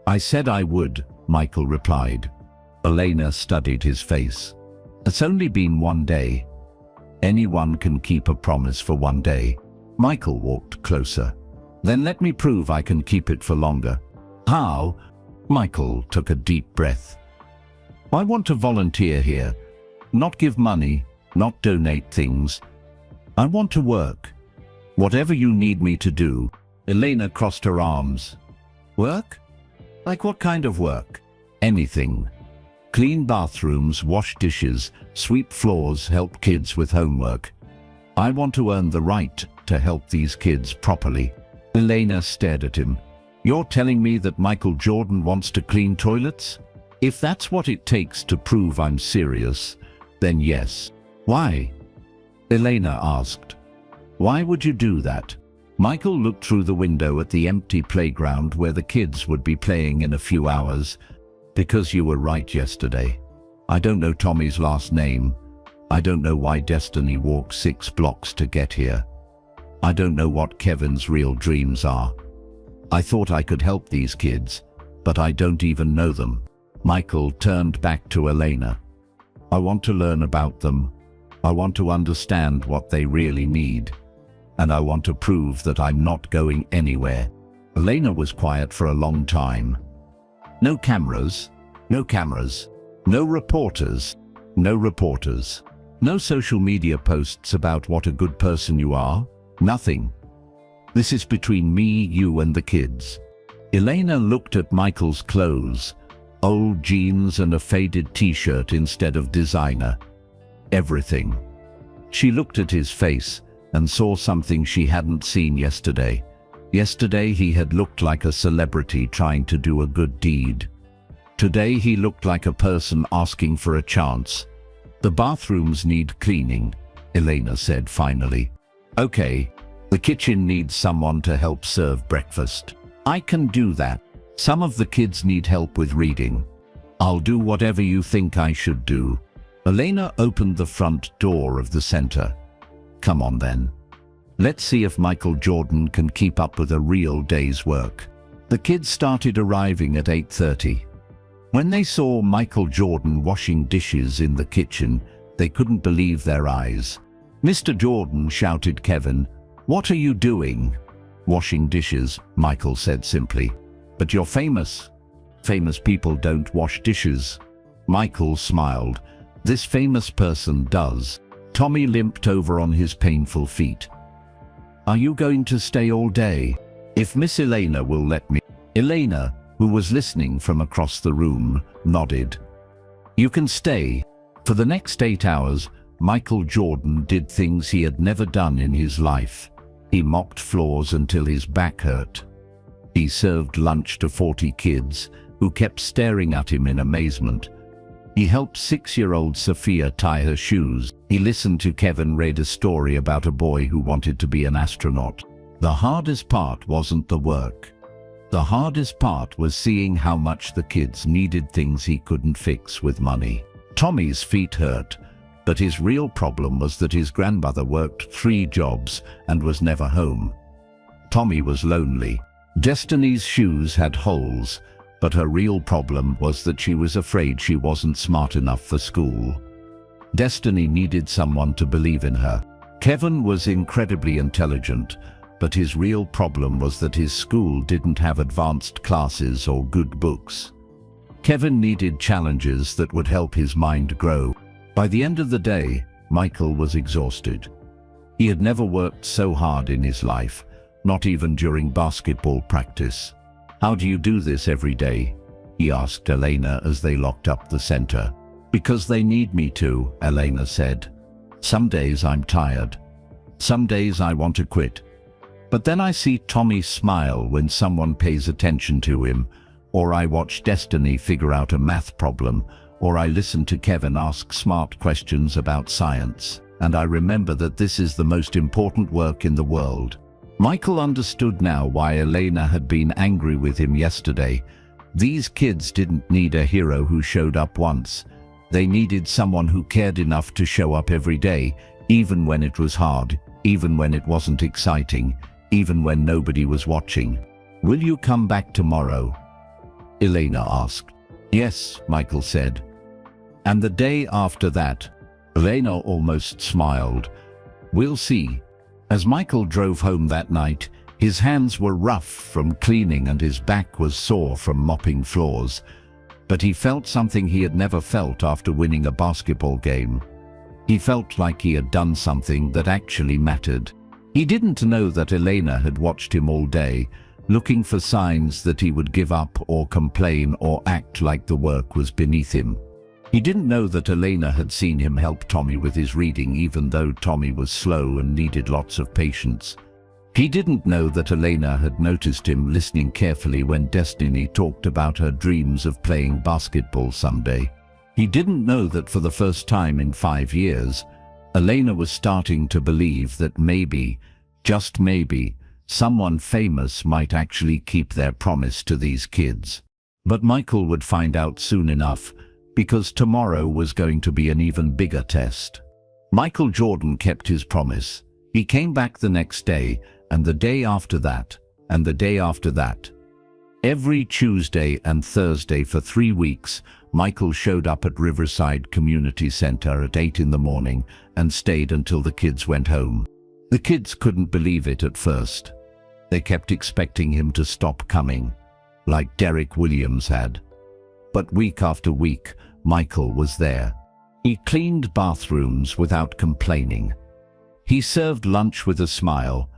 Speaker 1: "I said I would," Michael replied. Elena studied his face. "It's only been 1 day. Anyone can keep a promise for 1 day." Michael walked closer. "Then let me prove I can keep it for longer." "How?" Michael took a deep breath. "I want to volunteer here. Not give money, not donate things. I want to work. Whatever you need me to do." Elena crossed her arms. "Work? Like what kind of work?" "Anything. Clean bathrooms, wash dishes, sweep floors, help kids with homework. I want to earn the right to help these kids properly." Elena stared at him. "You're telling me that Michael Jordan wants to clean toilets? If that's what it takes to prove I'm serious, then yes." "Why?" Elena asked. Why would you do that? Michael looked through the window at the empty playground where the kids would be playing in a few hours. Because you were right yesterday. I don't know Tommy's last name. I don't know why Destiny walked 6 blocks to get here. I don't know what Kevin's real dreams are. I thought I could help these kids, but I don't even know them. Michael turned back to Elena. I want to learn about them. I want to understand what they really need. And I want to prove that I'm not going anywhere. Elena was quiet for a long time. No cameras, no cameras, no reporters, no reporters, no social media posts about what a good person you are, nothing. This is between me, you and the kids. Elena looked at Michael's clothes, old jeans and a faded t-shirt instead of designer. Everything. She looked at his face and saw something she hadn't seen yesterday. Yesterday he had looked like a celebrity trying to do a good deed. Today he looked like a person asking for a chance. The bathrooms need cleaning, Elena said finally. Okay, the kitchen needs someone to help serve breakfast. I can do that. Some of the kids need help with reading. I'll do whatever you think I should do. Elena opened the front door of the center. Come on then. Let's see if Michael Jordan can keep up with a real day's work. The kids started arriving at 8:30. When they saw Michael Jordan washing dishes in the kitchen, they couldn't believe their eyes. Mr. Jordan, shouted Kevin. What are you doing? Washing dishes, Michael said simply. But you're famous. Famous people don't wash dishes. Michael smiled. This famous person does. Tommy limped over on his painful feet. Are you going to stay all day? If Miss Elena will let me. Elena, who was listening from across the room, nodded. You can stay. For the next 8 hours, Michael Jordan did things he had never done in his life. He mopped floors until his back hurt. He served lunch to 40 kids who kept staring at him in amazement. He helped 6-year-old Sophia tie her shoes. He listened to Kevin read a story about a boy who wanted to be an astronaut. The hardest part wasn't the work. The hardest part was seeing how much the kids needed things he couldn't fix with money. Tommy's feet hurt, but his real problem was that his grandmother worked 3 jobs and was never home. Tommy was lonely. Destiny's shoes had holes, but her real problem was that she was afraid she wasn't smart enough for school. Destiny needed someone to believe in her. Kevin was incredibly intelligent, but his real problem was that his school didn't have advanced classes or good books. Kevin needed challenges that would help his mind grow. By the end of the day, Michael was exhausted. He had never worked so hard in his life, not even during basketball practice. How do you do this every day? He asked Elena as they locked up the center. Because they need me to, Elena said. Some days I'm tired. Some days I want to quit. But then I see Tommy smile when someone pays attention to him, or I watch Destiny figure out a math problem, or I listen to Kevin ask smart questions about science, and I remember that this is the most important work in the world. Michael understood now why Elena had been angry with him yesterday. These kids didn't need a hero who showed up once. They needed someone who cared enough to show up every day, even when it was hard, even when it wasn't exciting, even when nobody was watching. Will you come back tomorrow? Elena asked. Yes, Michael said. And the day after that, Elena almost smiled. We'll see. As Michael drove home that night, his hands were rough from cleaning and his back was sore from mopping floors. But he felt something he had never felt after winning a basketball game. He felt like he had done something that actually mattered. He didn't know that Elena had watched him all day, looking for signs that he would give up or complain or act like the work was beneath him. He didn't know that Elena had seen him help Tommy with his reading even though Tommy was slow and needed lots of patience. He didn't know that Elena had noticed him listening carefully when Destiny talked about her dreams of playing basketball someday. He didn't know that for the first time in 5 years, Elena was starting to believe that maybe, Just maybe, someone famous might actually keep their promise to these kids. But Michael would find out soon enough, because tomorrow was going to be an even bigger test. Michael Jordan kept his promise. He came back the next day, and the day after that, and the day after that. Every Tuesday and Thursday for 3 weeks, Michael showed up at Riverside Community Center at 8 in the morning and stayed until the kids went home. The kids couldn't believe it at first. They kept expecting him to stop coming, like Derek Williams had. But week after week, Michael was there. He cleaned bathrooms without complaining. He served lunch with a smile.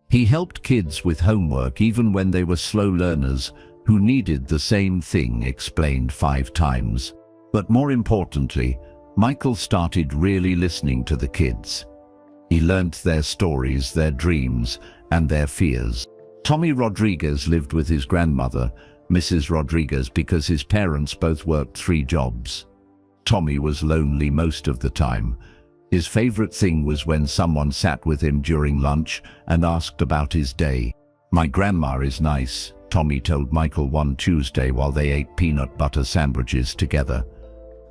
Speaker 1: He helped kids with homework even when they were slow learners who needed the same thing explained 5 times. But more importantly, Michael started really listening to the kids. He learnt their stories, their dreams, and their fears. Tommy Rodriguez lived with his grandmother, Mrs. Rodriguez, because his parents both worked 3 jobs. Tommy was lonely most of the time. His favorite thing was when someone sat with him during lunch and asked about his day. "My grandma is nice," Tommy told Michael one Tuesday while they ate peanut butter sandwiches together.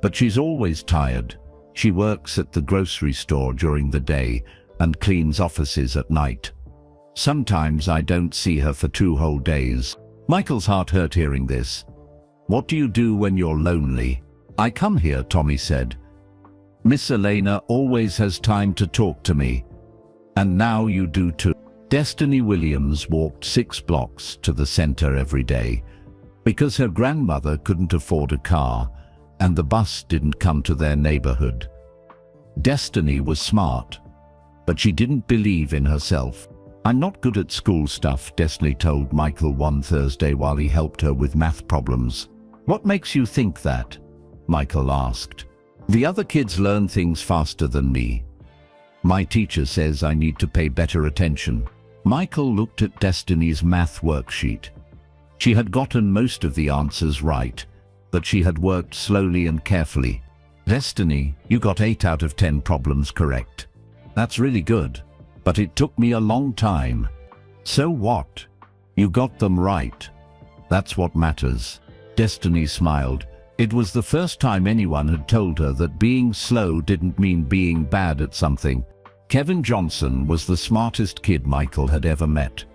Speaker 1: "But she's always tired. She works at the grocery store during the day and cleans offices at night. Sometimes I don't see her for 2 whole days." Michael's heart hurt hearing this. "What do you do when you're lonely?" "I come here," Tommy said. "Miss Elena always has time to talk to me. And now you do too." Destiny Williams walked 6 blocks to the center every day because her grandmother couldn't afford a car and the bus didn't come to their neighborhood. Destiny was smart, but she didn't believe in herself. "I'm not good at school stuff," Destiny told Michael one Thursday while he helped her with math problems. "What makes you think that?" Michael asked. "The other kids learn things faster than me. My teacher says I need to pay better attention." Michael looked at Destiny's math worksheet. She had gotten most of the answers right, but she had worked slowly and carefully. "Destiny, you got 8 out of 10 problems correct. That's really good, but it took me a long time." "So what? You got them right. That's what matters." Destiny smiled. It was the first time anyone had told her that being slow didn't mean being bad at something. Kevin Johnson was the smartest kid Michael had ever met.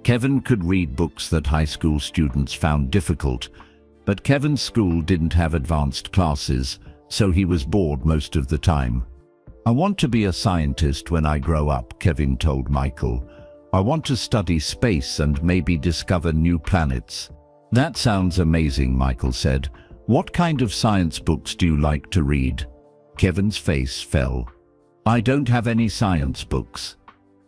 Speaker 1: Kevin could read books that high school students found difficult, but Kevin's school didn't have advanced classes, so he was bored most of the time. "I want to be a scientist when I grow up," Kevin told Michael. "I want to study space and maybe discover new planets." "That sounds amazing," Michael said. "What kind of science books do you like to read?" Kevin's face fell. "I don't have any science books.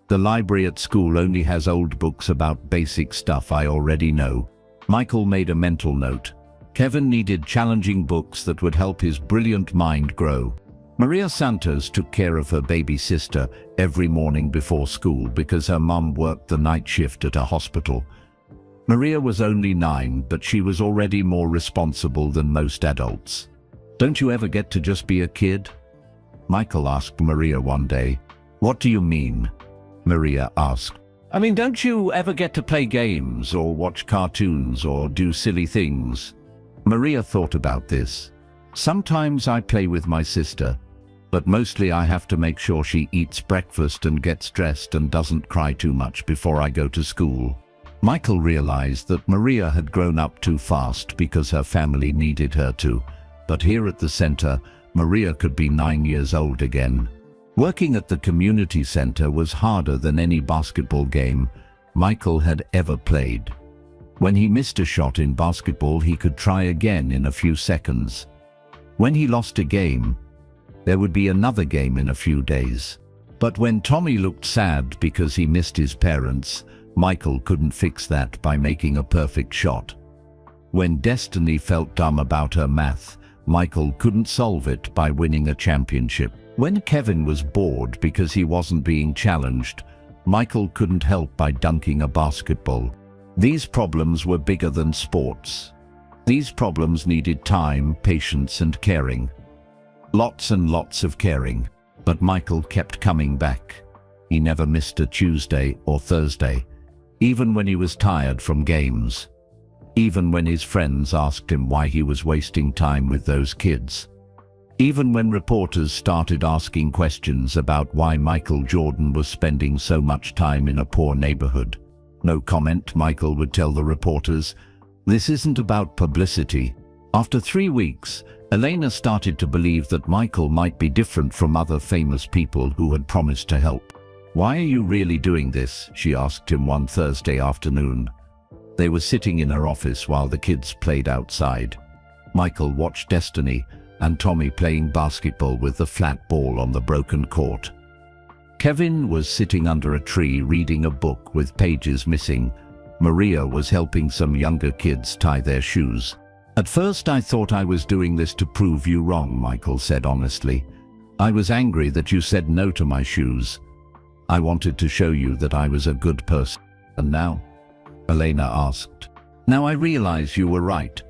Speaker 1: The library at school only has old books about basic stuff I already know." Michael made a mental note. Kevin needed challenging books that would help his brilliant mind grow. Maria Santos took care of her baby sister every morning before school because her mum worked the night shift at a hospital. Maria was only 9, but she was already more responsible than most adults. "Don't you ever get to just be a kid?" Michael asked Maria one day. "What do you mean?" Maria asked. "I mean, don't you ever get to play games or watch cartoons or do silly things?" Maria thought about this. "Sometimes I play with my sister, but mostly I have to make sure she eats breakfast and gets dressed and doesn't cry too much before I go to school." Michael realized that Maria had grown up too fast because her family needed her to, but here at the center, Maria could be 9 years old again. Working at the community center was harder than any basketball game Michael had ever played. When he missed a shot in basketball, he could try again in a few seconds. When he lost a game, there would be another game in a few days. But when Tommy looked sad because he missed his parents, Michael couldn't fix that by making a perfect shot. When Destiny felt dumb about her math, Michael couldn't solve it by winning a championship. When Kevin was bored because he wasn't being challenged, Michael couldn't help by dunking a basketball. These problems were bigger than sports. These problems needed time, patience, and caring. Lots and lots of caring. But Michael kept coming back. He never missed a Tuesday or Thursday, even when he was tired from games. Even when his friends asked him why he was wasting time with those kids. Even when reporters started asking questions about why Michael Jordan was spending so much time in a poor neighborhood. No comment, Michael would tell the reporters. This isn't about publicity. After 3 weeks, Elena started to believe that Michael might be different from other famous people who had promised to help. "Why are you really doing this?" she asked him one Thursday afternoon. They were sitting in her office while the kids played outside. Michael watched Destiny and Tommy playing basketball with the flat ball on the broken court. Kevin was sitting under a tree reading a book with pages missing. Maria was helping some younger kids tie their shoes. "At first I thought I was doing this to prove you wrong," Michael said honestly. "I was angry that you said no to my shoes. I wanted to show you that I was a good person." "And now?" Elena asked. "Now I realize you were right.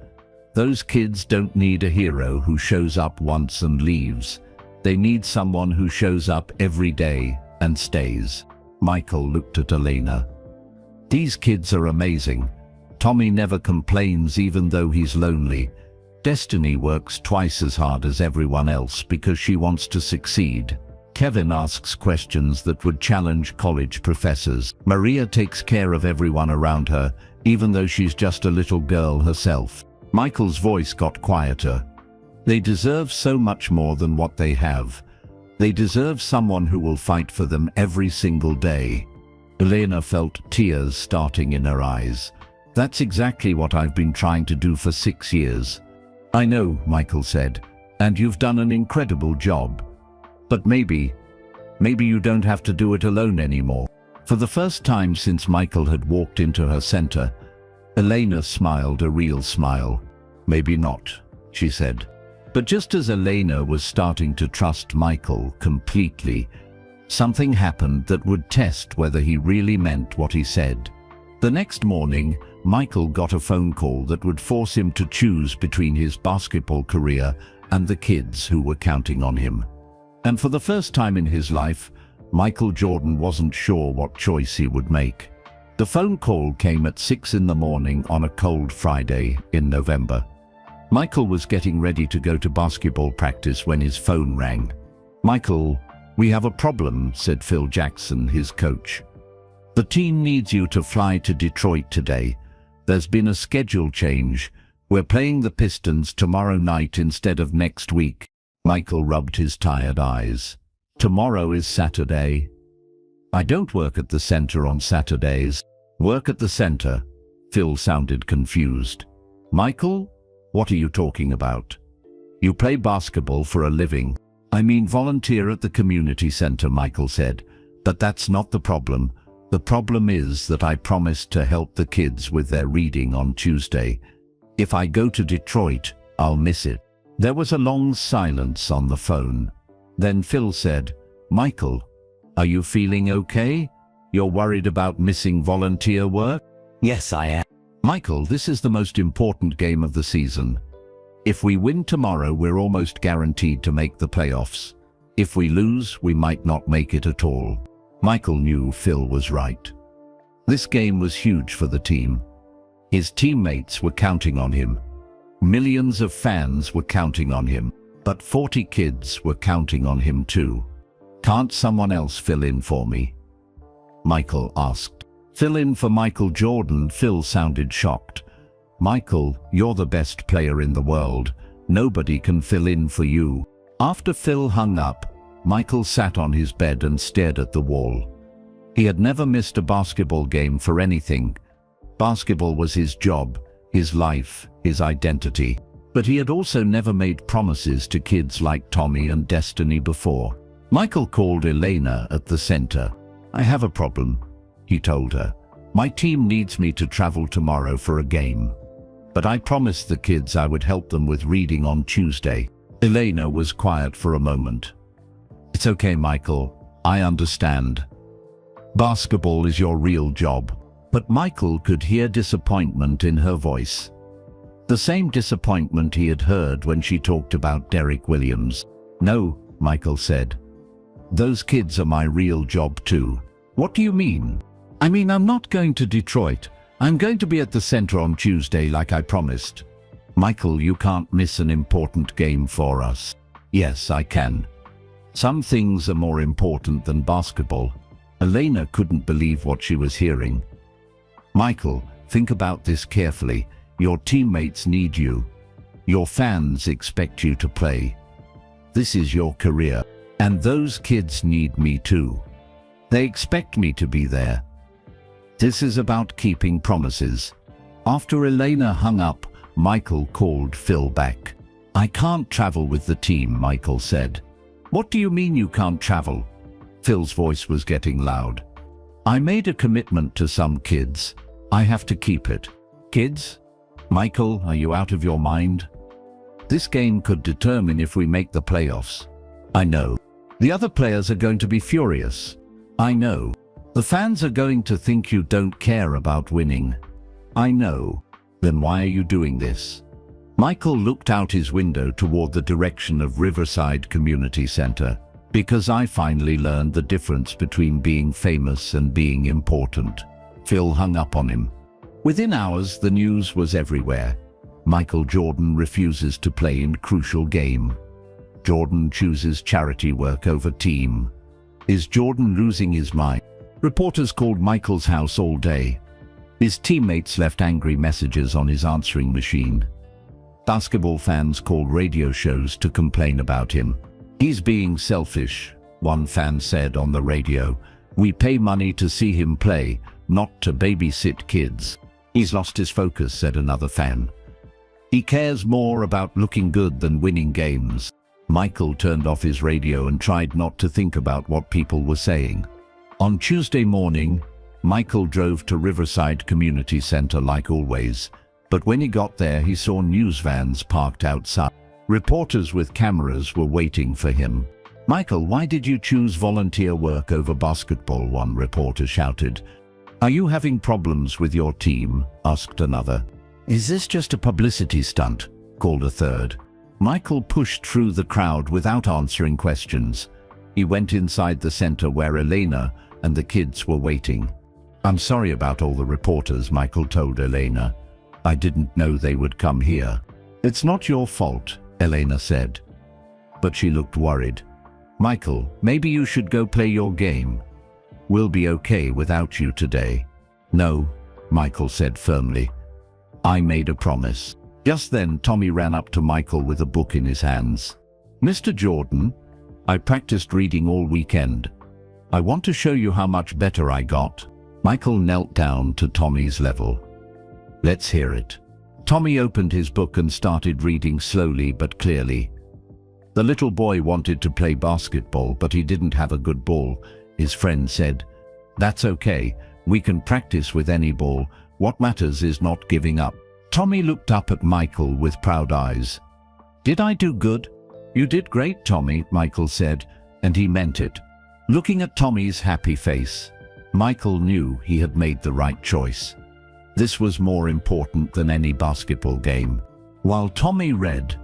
Speaker 1: Those kids don't need a hero who shows up once and leaves. They need someone who shows up every day and stays." Michael looked at Elena. "These kids are amazing. Tommy never complains even though he's lonely. Destiny works twice as hard as everyone else because she wants to succeed. Kevin asks questions that would challenge college professors. Maria takes care of everyone around her, even though she's just a little girl herself." Michael's voice got quieter. "They deserve so much more than what they have. They deserve someone who will fight for them every single day." Elena felt tears starting in her eyes. "That's exactly what I've been trying to do for 6 years." "I know," Michael said, "and you've done an incredible job. But maybe you don't have to do it alone anymore." For the first time since Michael had walked into her center, Elena smiled a real smile. "Maybe not," she said. But just as Elena was starting to trust Michael completely, something happened that would test whether he really meant what he said. The next morning, Michael got a phone call that would force him to choose between his basketball career and the kids who were counting on him. And for the first time in his life, Michael Jordan wasn't sure what choice he would make. The phone call came at 6 in the morning on a cold Friday in November. Michael was getting ready to go to basketball practice when his phone rang. "Michael, we have a problem," said Phil Jackson, his coach. "The team needs you to fly to Detroit today. There's been a schedule change. We're playing the Pistons tomorrow night instead of next week." Michael rubbed his tired eyes. "Tomorrow is Saturday." "I don't work at the center on Saturdays." "Work at the center?" Phil sounded confused. "Michael, what are you talking about? You play basketball for a living." "I mean volunteer at the community center," Michael said. "But that's not the problem. The problem is that I promised to help the kids with their reading on Tuesday. If I go to Detroit, I'll miss it." There was a long silence on the phone. Then Phil said, "Michael, are you feeling okay? You're worried about missing volunteer work?"
Speaker 2: "Yes, I am."
Speaker 1: "Michael, this is the most important game of the season. If we win tomorrow, we're almost guaranteed to make the playoffs. If we lose, we might not make it at all." Michael knew Phil was right. This game was huge for the team. His teammates were counting on him. Millions of fans were counting on him. But 40 kids were counting on him too. "Can't someone else fill in for me?" Michael asked. "Fill in for Michael Jordan?" Phil sounded shocked. "Michael, you're the best player in the world. Nobody can fill in for you." After Phil hung up, Michael sat on his bed and stared at the wall. He had never missed a basketball game for anything. Basketball was his job, his life, his identity. But he had also never made promises to kids like Tommy and Destiny before. Michael called Elena at the center. "I have a problem," he told her. "My team needs me to travel tomorrow for a game. But I promised the kids I would help them with reading on Tuesday." Elena was quiet for a moment. "It's okay, Michael. I understand. Basketball is your real job." But Michael could hear disappointment in her voice. The same disappointment he had heard when she talked about Derek Williams. "No," Michael said. Those kids are my real job too. What do you mean? I mean, I'm not going to Detroit. I'm going to be at the center on Tuesday like I promised. Michael, you can't miss an important game for us. Yes, I can. Some things are more important than basketball. Elena couldn't believe what she was hearing. Michael, think about this carefully. Your teammates need you. Your fans expect you to play. This is your career. And those kids need me too. They expect me to be there. This is about keeping promises. After Elena hung up, Michael called Phil back. I can't travel with the team, Michael said. What do you mean you can't travel? Phil's voice was getting loud. I made a commitment to some kids. I have to keep it. Kids? Michael, are you out of your mind? This game could determine if we make the playoffs. I know. The other players are going to be furious. I know. The fans are going to think you don't care about winning. I know. Then why are you doing this? Michael looked out his window toward the direction of Riverside Community Center. Because I finally learned the difference between being famous and being important. Phil hung up on him. Within hours, the news was everywhere. Michael Jordan refuses to play in crucial game. Jordan chooses charity work over team. Is Jordan losing his mind? Reporters called Michael's house all day. His teammates left angry messages on his answering machine. Basketball fans called radio shows to complain about him. He's being selfish, one fan said on the radio. We pay money to see him play, not to babysit kids. He's lost his focus, said another fan. He cares more about looking good than winning games. Michael turned off his radio and tried not to think about what people were saying. On Tuesday morning, Michael drove to Riverside Community Center like always, but when he got there he saw news vans parked outside. Reporters with cameras were waiting for him. Michael, why did you choose volunteer work over basketball? One reporter shouted. Are you having problems with your team? Asked another. Is this just a publicity stunt? Called a third. Michael pushed through the crowd without answering questions. He went inside the center where Elena and the kids were waiting. I'm sorry about all the reporters, Michael told Elena. I didn't know they would come here. It's not your fault, Elena said. But she looked worried. Michael, maybe you should go play your game. We'll be okay without you today. No, Michael said firmly. I made a promise. Just then, Tommy ran up to Michael with a book in his hands. Mr. Jordan, I practiced reading all weekend. I want to show you how much better I got. Michael knelt down to Tommy's level. Let's hear it. Tommy opened his book and started reading slowly but clearly. The little boy wanted to play basketball, but he didn't have a good ball. His friend said, That's okay. We can practice with any ball. What matters is not giving up. Tommy looked up at Michael with proud eyes. Did I do good? You did great, Tommy, Michael said, and he meant it. Looking at Tommy's happy face, Michael knew he had made the right choice. This was more important than any basketball game. While Tommy read,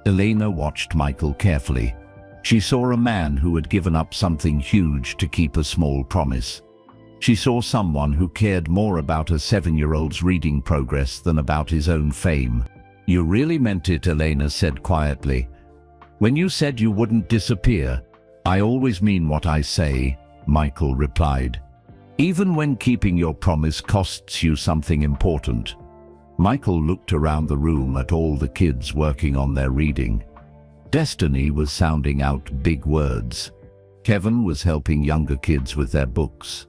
Speaker 1: Elena watched Michael carefully. She saw a man who had given up something huge to keep a small promise. She saw someone who cared more about a 7-year-old's reading progress than about his own fame. You really meant it, Elena said quietly. When you said you wouldn't disappear, I always mean what I say, Michael replied. Even when keeping your promise costs you something important. Michael looked around the room at all the kids working on their reading. Destiny was sounding out big words. Kevin was helping younger kids with their books.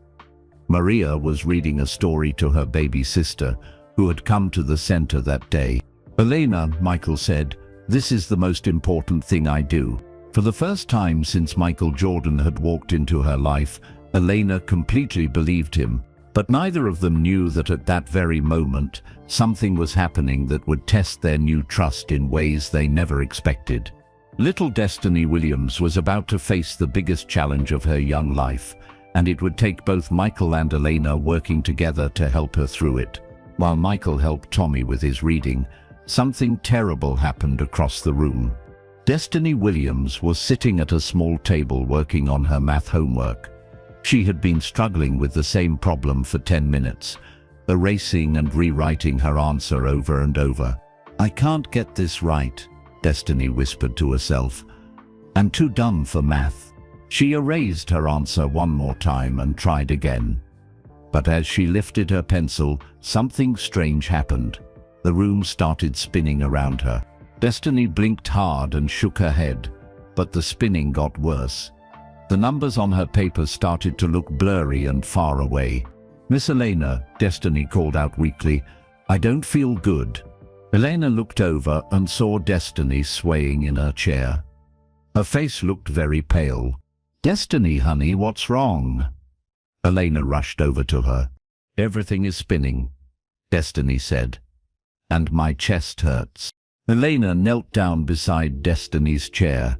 Speaker 1: Maria was reading a story to her baby sister, who had come to the center that day. Elena, Michael said, this is the most important thing I do. For the first time since Michael Jordan had walked into her life, Elena completely believed him. But neither of them knew that at that very moment, something was happening that would test their new trust in ways they never expected. Little Destiny Williams was about to face the biggest challenge of her young life, and it would take both Michael and Elena working together to help her through it. While Michael helped Tommy with his reading, something terrible happened across the room. Destiny Williams was sitting at a small table working on her math homework. She had been struggling with the same problem for 10 minutes, erasing and rewriting her answer over and over. "I can't get this right," Destiny whispered to herself. "I'm too dumb for math." She erased her answer one more time and tried again. But as she lifted her pencil, something strange happened. The room started spinning around her. Destiny blinked hard and shook her head, but the spinning got worse. The numbers on her paper started to look blurry and far away. "Miss Elena," Destiny called out weakly, "I don't feel good." Elena looked over and saw Destiny swaying in her chair. Her face looked very pale. "Destiny, honey, what's wrong?" Elena rushed over to her. "Everything is spinning," Destiny said, "and my chest hurts." Elena knelt down beside Destiny's chair.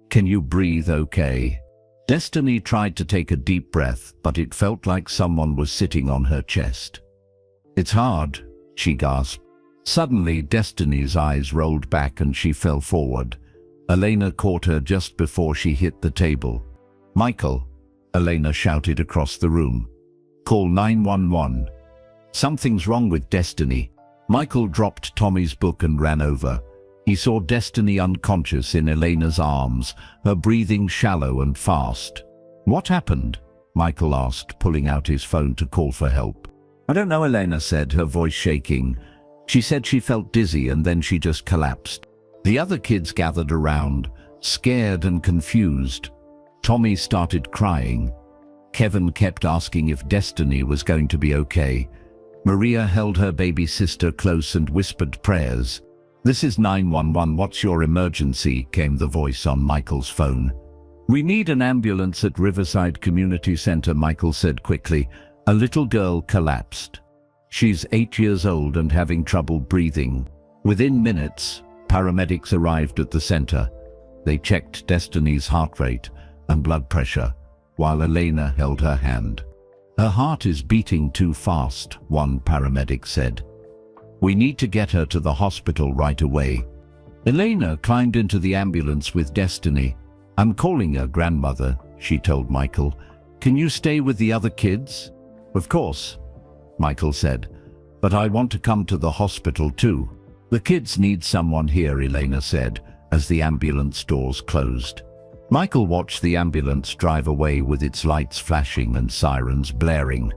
Speaker 1: "Can you breathe okay?" Destiny tried to take a deep breath, but it felt like someone was sitting on her chest. "It's hard," she gasped. Suddenly, Destiny's eyes rolled back and she fell forward. Elena caught her just before she hit the table. "Michael," Elena shouted across the room. "Call 911. Something's wrong with Destiny." Michael dropped Tommy's book and ran over. He saw Destiny unconscious in Elena's arms, her breathing shallow and fast. "What happened?" Michael asked, pulling out his phone to call for help. "I don't know," Elena said, her voice shaking. She said she felt dizzy and then she just collapsed. The other kids gathered around, scared and confused. Tommy started crying. Kevin kept asking if Destiny was going to be okay. Maria held her baby sister close and whispered prayers. "This is 911, what's your emergency?" came the voice on Michael's phone. "We need an ambulance at Riverside Community Center," Michael said quickly. "A little girl collapsed. She's 8 years old and having trouble breathing." Within minutes, paramedics arrived at the center. They checked Destiny's heart rate and blood pressure, while Elena held her hand. "Her heart is beating too fast," one paramedic said. "We need to get her to the hospital right away." Elena climbed into the ambulance with Destiny. "I'm calling her grandmother," she told Michael. "Can you stay with the other kids?" "Of course," Michael said, "but I want to come to the hospital too." "The kids need someone here," Elena said, as the ambulance doors closed. Michael watched the ambulance drive away with its lights flashing and sirens blaring.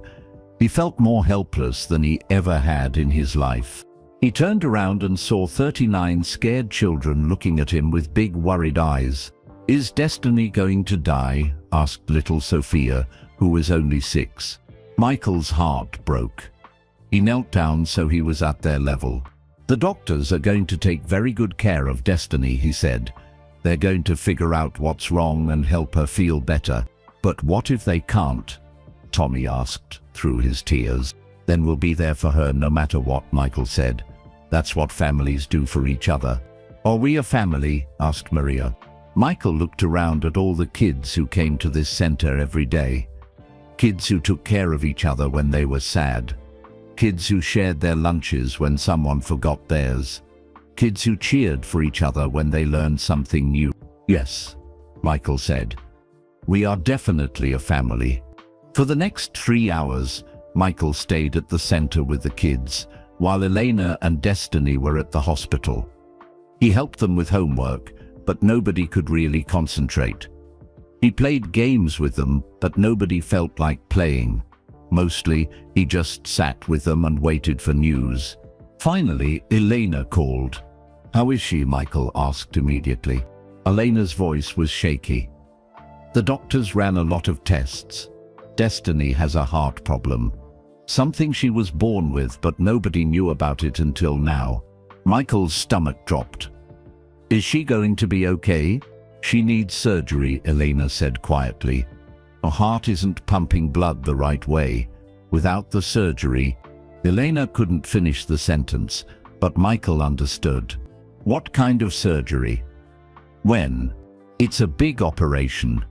Speaker 1: He felt more helpless than he ever had in his life. He turned around and saw 39 scared children looking at him with big worried eyes. "Is Destiny going to die?" asked little Sophia, who was only 6. Michael's heart broke. He knelt down so he was at their level. "The doctors are going to take very good care of Destiny," he said. "They're going to figure out what's wrong and help her feel better." "But what if they can't?" Tommy asked through his tears. "Then we'll be there for her no matter what," Michael said. "That's what families do for each other." "Are we a family?" asked Maria. Michael looked around at all the kids who came to this center every day. Kids who took care of each other when they were sad. Kids who shared their lunches when someone forgot theirs. Kids who cheered for each other when they learned something new. "Yes," Michael said. "We are definitely a family." For the next 3 hours, Michael stayed at the center with the kids, while Elena and Destiny were at the hospital. He helped them with homework, but nobody could really concentrate. He played games with them, but nobody felt like playing. Mostly, he just sat with them and waited for news. Finally, Elena called. "How is she?" Michael asked immediately. Elena's voice was shaky. "The doctors ran a lot of tests. Destiny has a heart problem. Something she was born with, but nobody knew about it until now." Michael's stomach dropped. "Is she going to be okay?" "She needs surgery," Elena said quietly. "Her heart isn't pumping blood the right way. Without the surgery..." Elena couldn't finish the sentence, but Michael understood. "What kind of surgery? When?" "It's a big operation.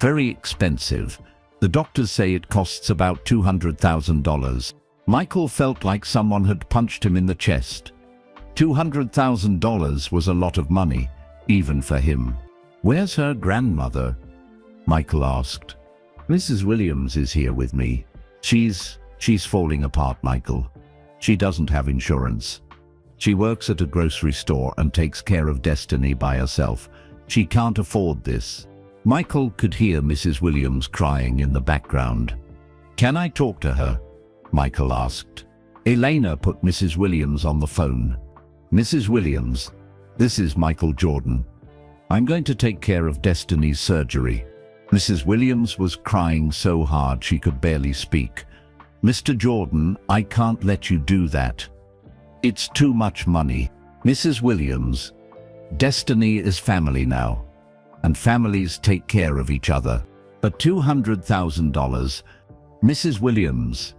Speaker 1: Very expensive. The doctors say it costs about $200,000. Michael felt like someone had punched him in the chest. $200,000 was a lot of money. even for him. "Where's her grandmother?" Michael asked. "Mrs. Williams is here with me. She's falling apart, Michael. She doesn't have insurance. She works at a grocery store and takes care of Destiny by herself. She can't afford this." Michael could hear Mrs. Williams crying in the background. "Can I talk to her?" Michael asked. Elena put Mrs. Williams on the phone. "Mrs. Williams, this is Michael Jordan. I'm going to take care of Destiny's surgery." Mrs. Williams was crying so hard she could barely speak. "Mr. Jordan, I can't let you do that. It's too much money." "Mrs. Williams, Destiny is family now, and families take care of each other. But $200,000, Mrs. Williams,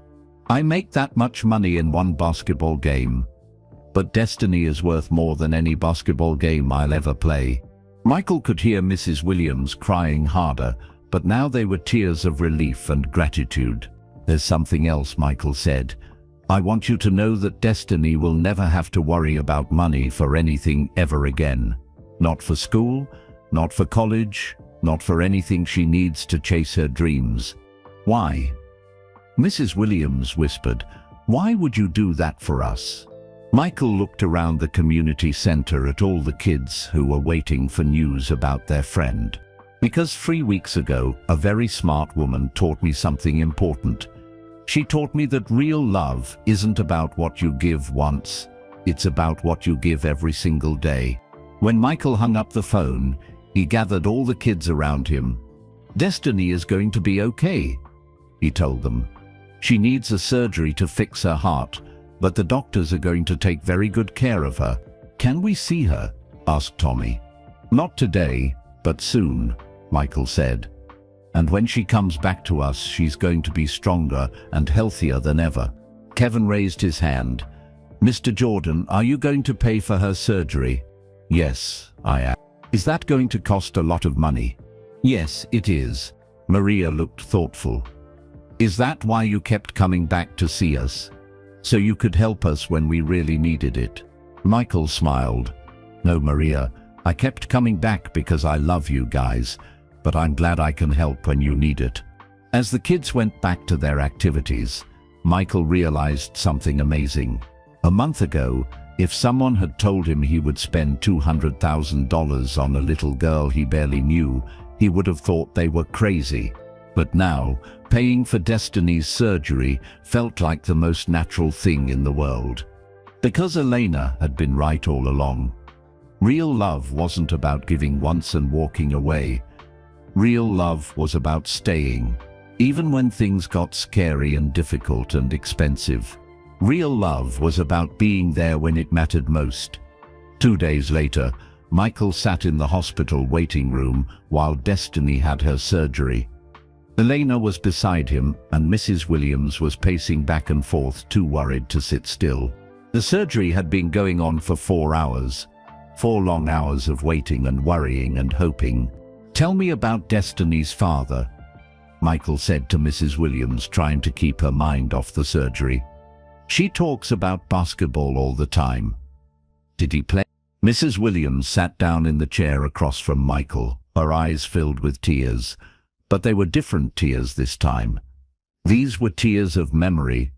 Speaker 1: I make that much money in one basketball game, but Destiny is worth more than any basketball game I'll ever play." Michael could hear Mrs. Williams crying harder, but now they were tears of relief and gratitude. "There's something else," Michael said. "I want you to know that Destiny will never have to worry about money for anything ever again. Not for school, not for college, not for anything she needs to chase her dreams." "Why?" Mrs. Williams whispered. "Why would you do that for us?" Michael looked around the community center at all the kids who were waiting for news about their friend. "Because 3 weeks ago, a very smart woman taught me something important. She taught me that real love isn't about what you give once, it's about what you give every single day." When Michael hung up the phone, he gathered all the kids around him. "Destiny is going to be okay," he told them. "She needs a surgery to fix her heart, but the doctors are going to take very good care of her." "Can we see her?" asked Tommy. "Not today, but soon," Michael said. "And when she comes back to us, she's going to be stronger and healthier than ever." Kevin raised his hand. "Mr. Jordan, are you going to pay for her surgery?" "Yes, I am." "Is that going to cost a lot of money?" "Yes, it is." Maria looked thoughtful. "Is that why you kept coming back to see us? So you could help us when we really needed it?" Michael smiled. "No, Maria, I kept coming back because I love you guys, but I'm glad I can help when you need it." As the kids went back to their activities, Michael realized something amazing. A month ago, if someone had told him he would spend $200,000 on a little girl he barely knew, he would have thought they were crazy. But now, paying for Destiny's surgery felt like the most natural thing in the world. Because Elena had been right all along. Real love wasn't about giving once and walking away. Real love was about staying, even when things got scary and difficult and expensive. Real love was about being there when it mattered most. 2 days later, Michael sat in the hospital waiting room while Destiny had her surgery. Elena was beside him, and Mrs. Williams was pacing back and forth, too worried to sit still. The surgery had been going on for 4 hours. 4 long hours of waiting and worrying and hoping. "Tell me about Destiny's father," Michael said to Mrs. Williams, trying to keep her mind off the surgery. "She talks about basketball all the time." "Did he play?" Mrs. Williams sat down in the chair across from Michael, her eyes filled with tears. But they were different tears this time. These were tears of memory,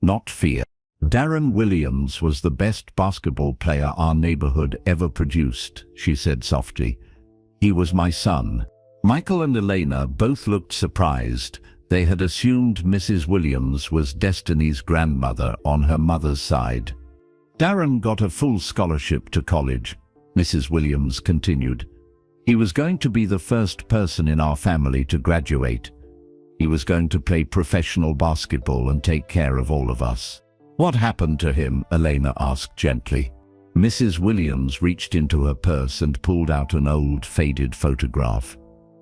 Speaker 1: not fear. "Darren Williams was the best basketball player our neighborhood ever produced," she said softly. "He was my son." Michael and Elena both looked surprised. They had assumed Mrs. Williams was Destiny's grandmother on her mother's side. "Darren got a full scholarship to college," Mrs. Williams continued. "He was going to be the first person in our family to graduate. He was going to play professional basketball and take care of all of us." "What happened to him?" Elena asked gently. Mrs. Williams reached into her purse and pulled out an old, faded photograph.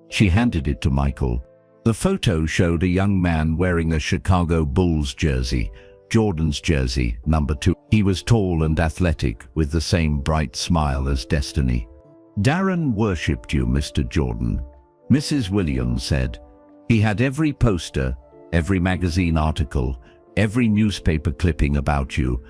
Speaker 1: She handed it to Michael. The photo showed a young man wearing a Chicago Bulls jersey, Jordan's jersey, number 2. He was tall and athletic, with the same bright smile as Destiny. "Darren worshipped you, Mr. Jordan," Mrs. Williams said. "He had every poster, every magazine article, every newspaper clipping about you.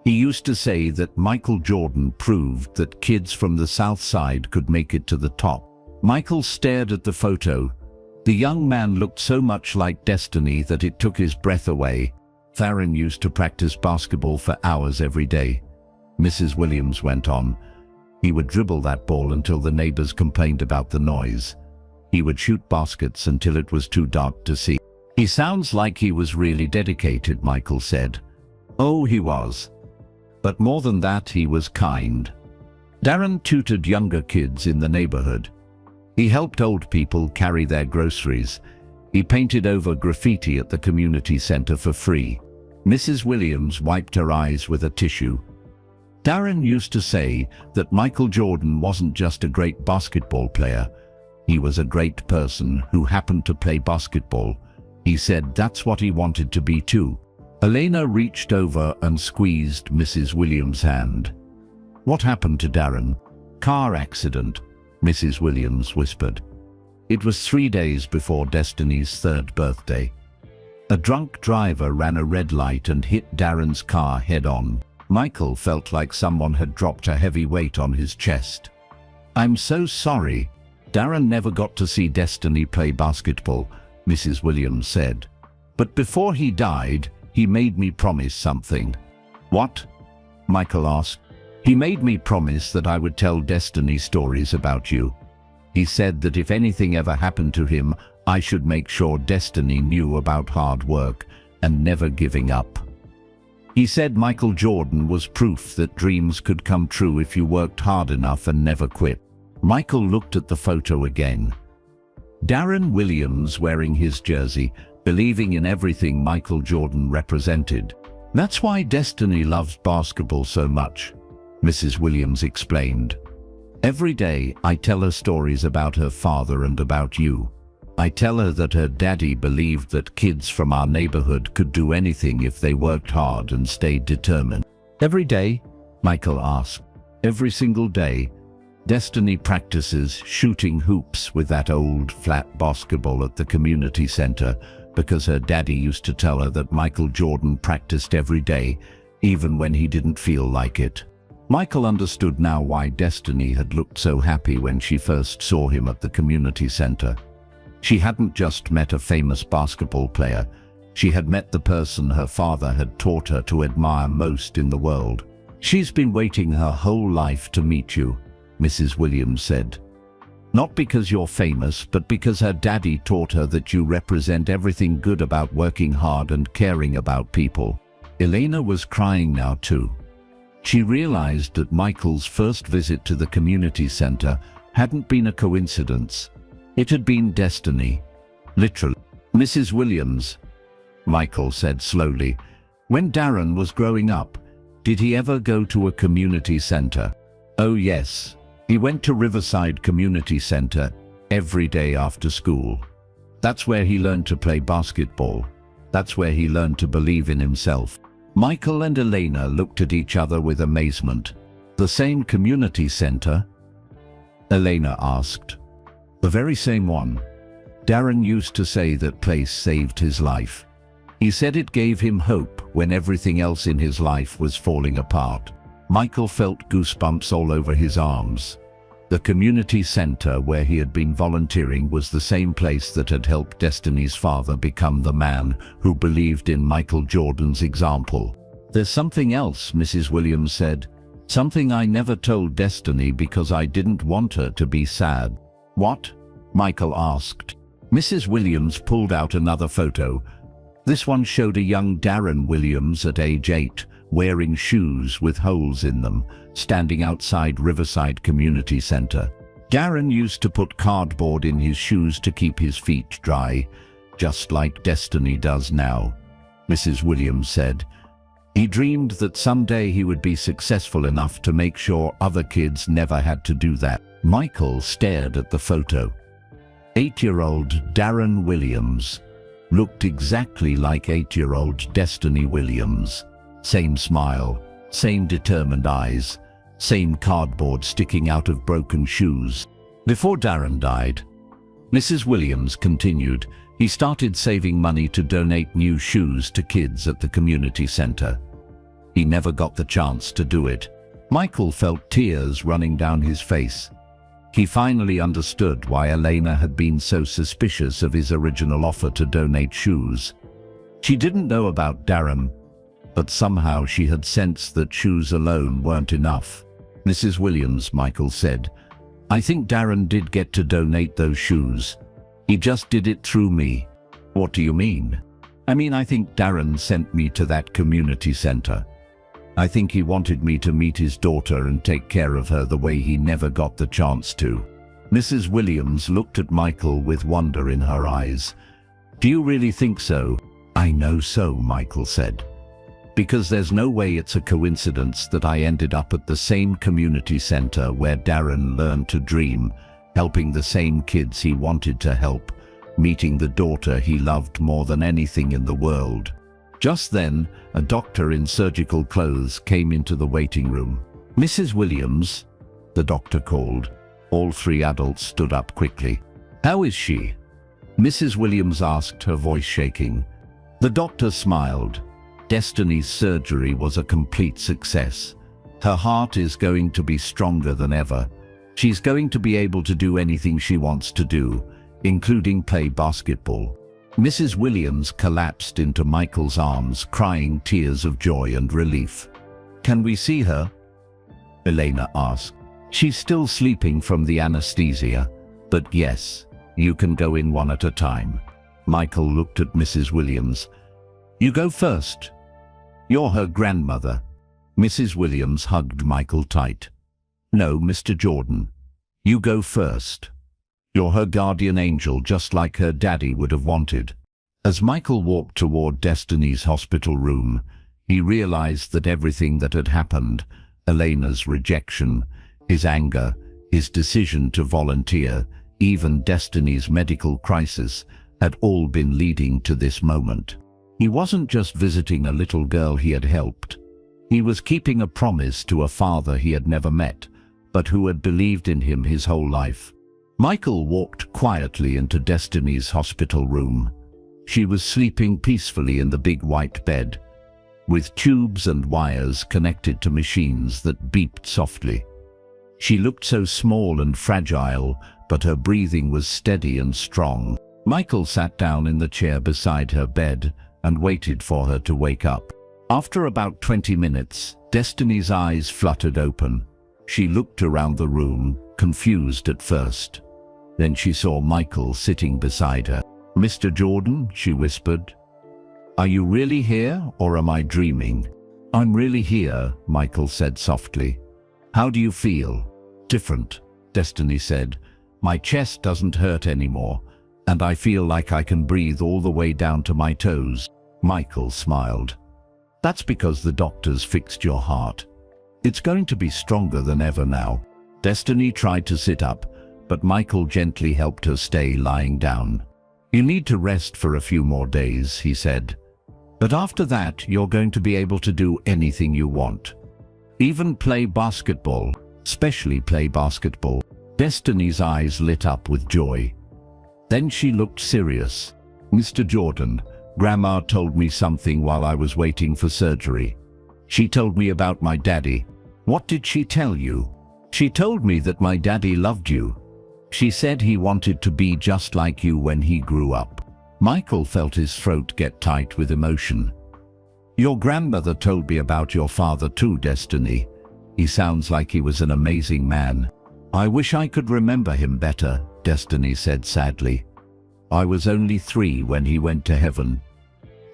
Speaker 1: He used to say that Michael Jordan proved that kids from the South Side could make it to the top. Michael stared at the photo. The young man looked so much like Destiny that it took his breath away. Darren used to practice basketball for hours every day. Mrs. Williams went on. He would dribble that ball until the neighbors complained about the noise. He would shoot baskets until it was too dark to see. He sounds like he was really dedicated, Michael said. Oh, he was. But more than that, he was kind. Darren tutored younger kids in the neighborhood. He helped old people carry their groceries. He painted over graffiti at the community center for free. Mrs. Williams wiped her eyes with a tissue. Darren used to say that Michael Jordan wasn't just a great basketball player. He was a great person who happened to play basketball. He said that's what he wanted to be too. Elena reached over and squeezed Mrs. Williams' hand. What happened to Darren? Car accident, Mrs. Williams whispered. It was 3 days before Destiny's 3rd birthday. A drunk driver ran a red light and hit Darren's car head-on. Michael felt like someone had dropped a heavy weight on his chest. I'm so sorry. Darren never got to see Destiny play basketball, Mrs. Williams said. But before he died, he made me promise something. What? Michael asked. He made me promise that I would tell Destiny stories about you. He said that if anything ever happened to him, I should make sure Destiny knew about hard work and never giving up. He said Michael Jordan was proof that dreams could come true if you worked hard enough and never quit. Michael looked at the photo again. Darren Williams wearing his jersey, believing in everything Michael Jordan represented. That's why Destiny loves basketball so much, Mrs. Williams explained. Every day I tell her stories about her father and about you. I tell her that her daddy believed that kids from our neighborhood could do anything if they worked hard and stayed determined. Every day? Michael asked. Every single day. Destiny practices shooting hoops with that old flat basketball at the community center because her daddy used to tell her that Michael Jordan practiced every day, even when he didn't feel like it. Michael understood now why Destiny had looked so happy when she first saw him at the community center. She hadn't just met a famous basketball player. She had met the person her father had taught her to admire most in the world. She's been waiting her whole life to meet you, Mrs. Williams said. Not because you're famous, but because her daddy taught her that you represent everything good about working hard and caring about people. Elena was crying now too. She realized that Michael's first visit to the community center hadn't been a coincidence. It had been destiny. Literally. Mrs. Williams, Michael said slowly, when Darren was growing up, did he ever go to a community center? Oh yes. He went to Riverside Community Center every day after school. That's where he learned to play basketball. That's where he learned to believe in himself. Michael and Elena looked at each other with amazement. The same community center? Elena asked. The very same one. Darren used to say that place saved his life. He said it gave him hope when everything else in his life was falling apart. Michael felt goosebumps all over his arms. The community center where he had been volunteering was the same place that had helped Destiny's father become the man who believed in Michael Jordan's example. There's something else, Mrs. Williams said. Something I never told Destiny because I didn't want her to be sad. What? Michael asked. Mrs. Williams pulled out another photo. This one showed a young Darren Williams at age 8, wearing shoes with holes in them, standing outside Riverside Community Center. Darren used to put cardboard in his shoes to keep his feet dry, just like Destiny does now, Mrs. Williams said. He dreamed that someday he would be successful enough to make sure other kids never had to do that. Michael stared at the photo. 8-year-old Darren Williams looked exactly like 8-year-old Destiny Williams. Same smile, same determined eyes, same cardboard sticking out of broken shoes. Before Darren died, Mrs. Williams continued, he started saving money to donate new shoes to kids at the community center. He never got the chance to do it. Michael felt tears running down his face. He finally understood why Elena had been so suspicious of his original offer to donate shoes. She didn't know about Darren, but somehow she had sensed that shoes alone weren't enough. "Mrs. Williams," Michael said, "I think Darren did get to donate those shoes. He just did it through me." "What do you mean?" "I mean, I think Darren sent me to that community center. I think he wanted me to meet his daughter and take care of her the way he never got the chance to." Mrs. Williams looked at Michael with wonder in her eyes. "Do you really think so?" "I know so," Michael said. "Because there's no way it's a coincidence that I ended up at the same community center where Darren learned to dream, helping the same kids he wanted to help, meeting the daughter he loved more than anything in the world." Just then, a doctor in surgical clothes came into the waiting room. "Mrs. Williams," the doctor called. All three adults stood up quickly. "How is she?" Mrs. Williams asked, her voice shaking. The doctor smiled. "Destiny's surgery was a complete success. Her heart is going to be stronger than ever. She's going to be able to do anything she wants to do, including play basketball." Mrs. Williams collapsed into Michael's arms, crying tears of joy and relief. "Can we see her?" Elena asked. "She's still sleeping from the anesthesia, but yes, you can go in one at a time." Michael looked at Mrs. Williams. "You go first. You're her grandmother." Mrs. Williams hugged Michael tight. "No, Mr. Jordan, you go first. You're her guardian angel, just like her daddy would have wanted." As Michael walked toward Destiny's hospital room, he realized that everything that had happened, Elena's rejection, his anger, his decision to volunteer, even Destiny's medical crisis, had all been leading to this moment. He wasn't just visiting a little girl he had helped. He was keeping a promise to a father he had never met, but who had believed in him his whole life. Michael walked quietly into Destiny's hospital room. She was sleeping peacefully in the big white bed, with tubes and wires connected to machines that beeped softly. She looked so small and fragile, but her breathing was steady and strong. Michael sat down in the chair beside her bed and waited for her to wake up. After about 20 minutes, Destiny's eyes fluttered open. She looked around the room, confused at first. Then she saw Michael sitting beside her. "Mr. Jordan," she whispered, "are you really here, or am I dreaming?" "I'm really here," Michael said softly. "How do you feel?" "Different," Destiny said. "My chest doesn't hurt anymore, and I feel like I can breathe all the way down to my toes." Michael smiled. "That's because the doctors fixed your heart. It's going to be stronger than ever now." Destiny tried to sit up, but Michael gently helped her stay lying down. "You need to rest for a few more days," he said. "But after that, you're going to be able to do anything you want. Even play basketball, especially play basketball." Destiny's eyes lit up with joy. Then she looked serious. "Mr. Jordan, Grandma told me something while I was waiting for surgery. She told me about my daddy." "What did she tell you?" "She told me that my daddy loved you. She said he wanted to be just like you when he grew up." Michael felt his throat get tight with emotion. "Your grandmother told me about your father too, Destiny. He sounds like he was an amazing man." "I wish I could remember him better," Destiny said sadly. "I was only 3 when he went to heaven.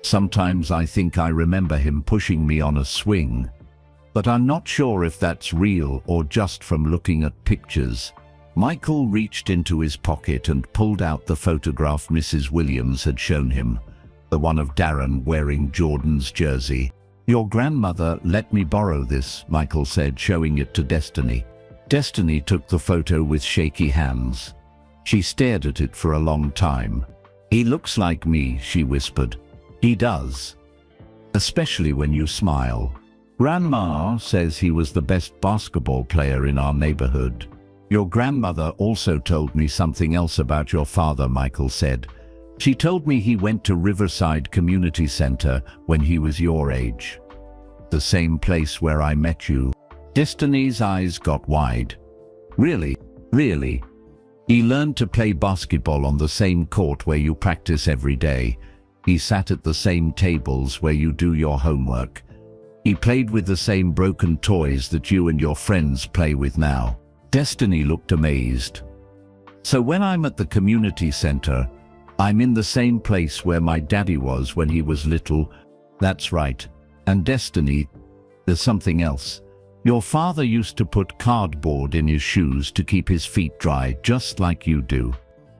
Speaker 1: Sometimes I think I remember him pushing me on a swing, but I'm not sure if that's real or just from looking at pictures." Michael reached into his pocket and pulled out the photograph Mrs. Williams had shown him, the one of Darren wearing Jordan's jersey. "Your grandmother let me borrow this," Michael said, showing it to Destiny. Destiny took the photo with shaky hands. She stared at it for a long time. "He looks like me," she whispered. "He does. Especially when you smile. Grandma says he was the best basketball player in our neighborhood." "Your grandmother also told me something else about your father," Michael said. "She told me he went to Riverside Community Center when he was your age." The same place where I met you. Destiny's eyes got wide. Really? Really? He learned to play basketball on the same court where you practice every day. He sat at the same tables where you do your homework. He played with the same broken toys that you and your friends play with now. Destiny looked amazed. So when I'm at the community center, I'm in the same place where my daddy was when he was little. That's right. And Destiny, there's something else. Your father used to put cardboard in his shoes to keep his feet dry, just like you do.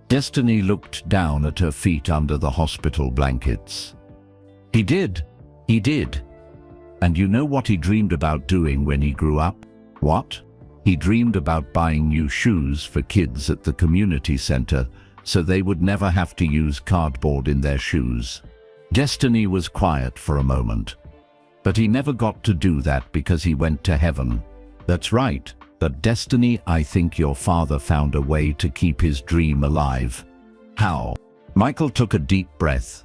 Speaker 1: Destiny looked down at her feet under the hospital blankets. He did. He did. And you know what he dreamed about doing when he grew up? What? He dreamed about buying new shoes for kids at the community center so they would never have to use cardboard in their shoes. Destiny was quiet for a moment. But he never got to do that because he went to heaven. That's right. But Destiny, I think your father found a way to keep his dream alive. How? Michael took a deep breath.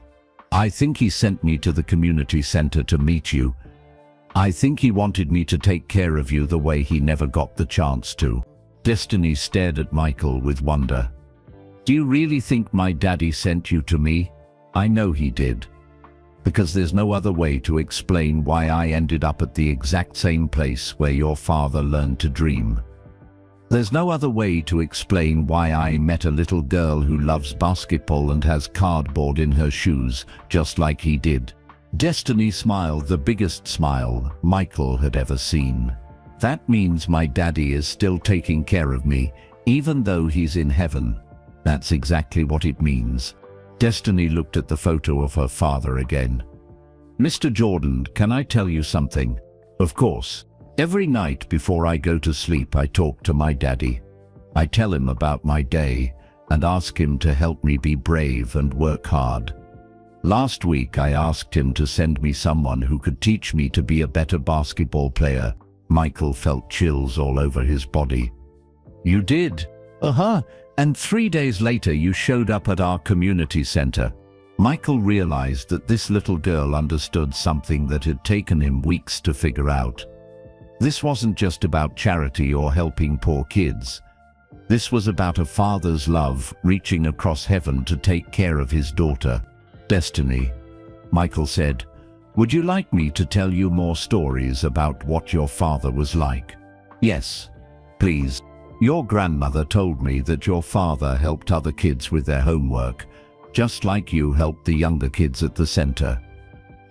Speaker 1: I think he sent me to the community center to meet you. I think he wanted me to take care of you the way he never got the chance to. Destiny stared at Michael with wonder. Do you really think my daddy sent you to me? I know he did. Because there's no other way to explain why I ended up at the exact same place where your father learned to dream. There's no other way to explain why I met a little girl who loves basketball and has cardboard in her shoes, just like he did. Destiny smiled the biggest smile Michael had ever seen. That means my daddy is still taking care of me, even though he's in heaven. That's exactly what it means. Destiny looked at the photo of her father again. Mr. Jordan, can I tell you something? Of course. Every night before I go to sleep, I talk to my daddy. I tell him about my day and ask him to help me be brave and work hard. Last week, I asked him to send me someone who could teach me to be a better basketball player. Michael felt chills all over his body. You did? And 3 days later, you showed up at our community center. Michael realized that this little girl understood something that had taken him weeks to figure out. This wasn't just about charity or helping poor kids. This was about a father's love reaching across heaven to take care of his daughter. Destiny, Michael said, would you like me to tell you more stories about what your father was like? Yes, please. Your grandmother told me that your father helped other kids with their homework, just like you helped the younger kids at the center.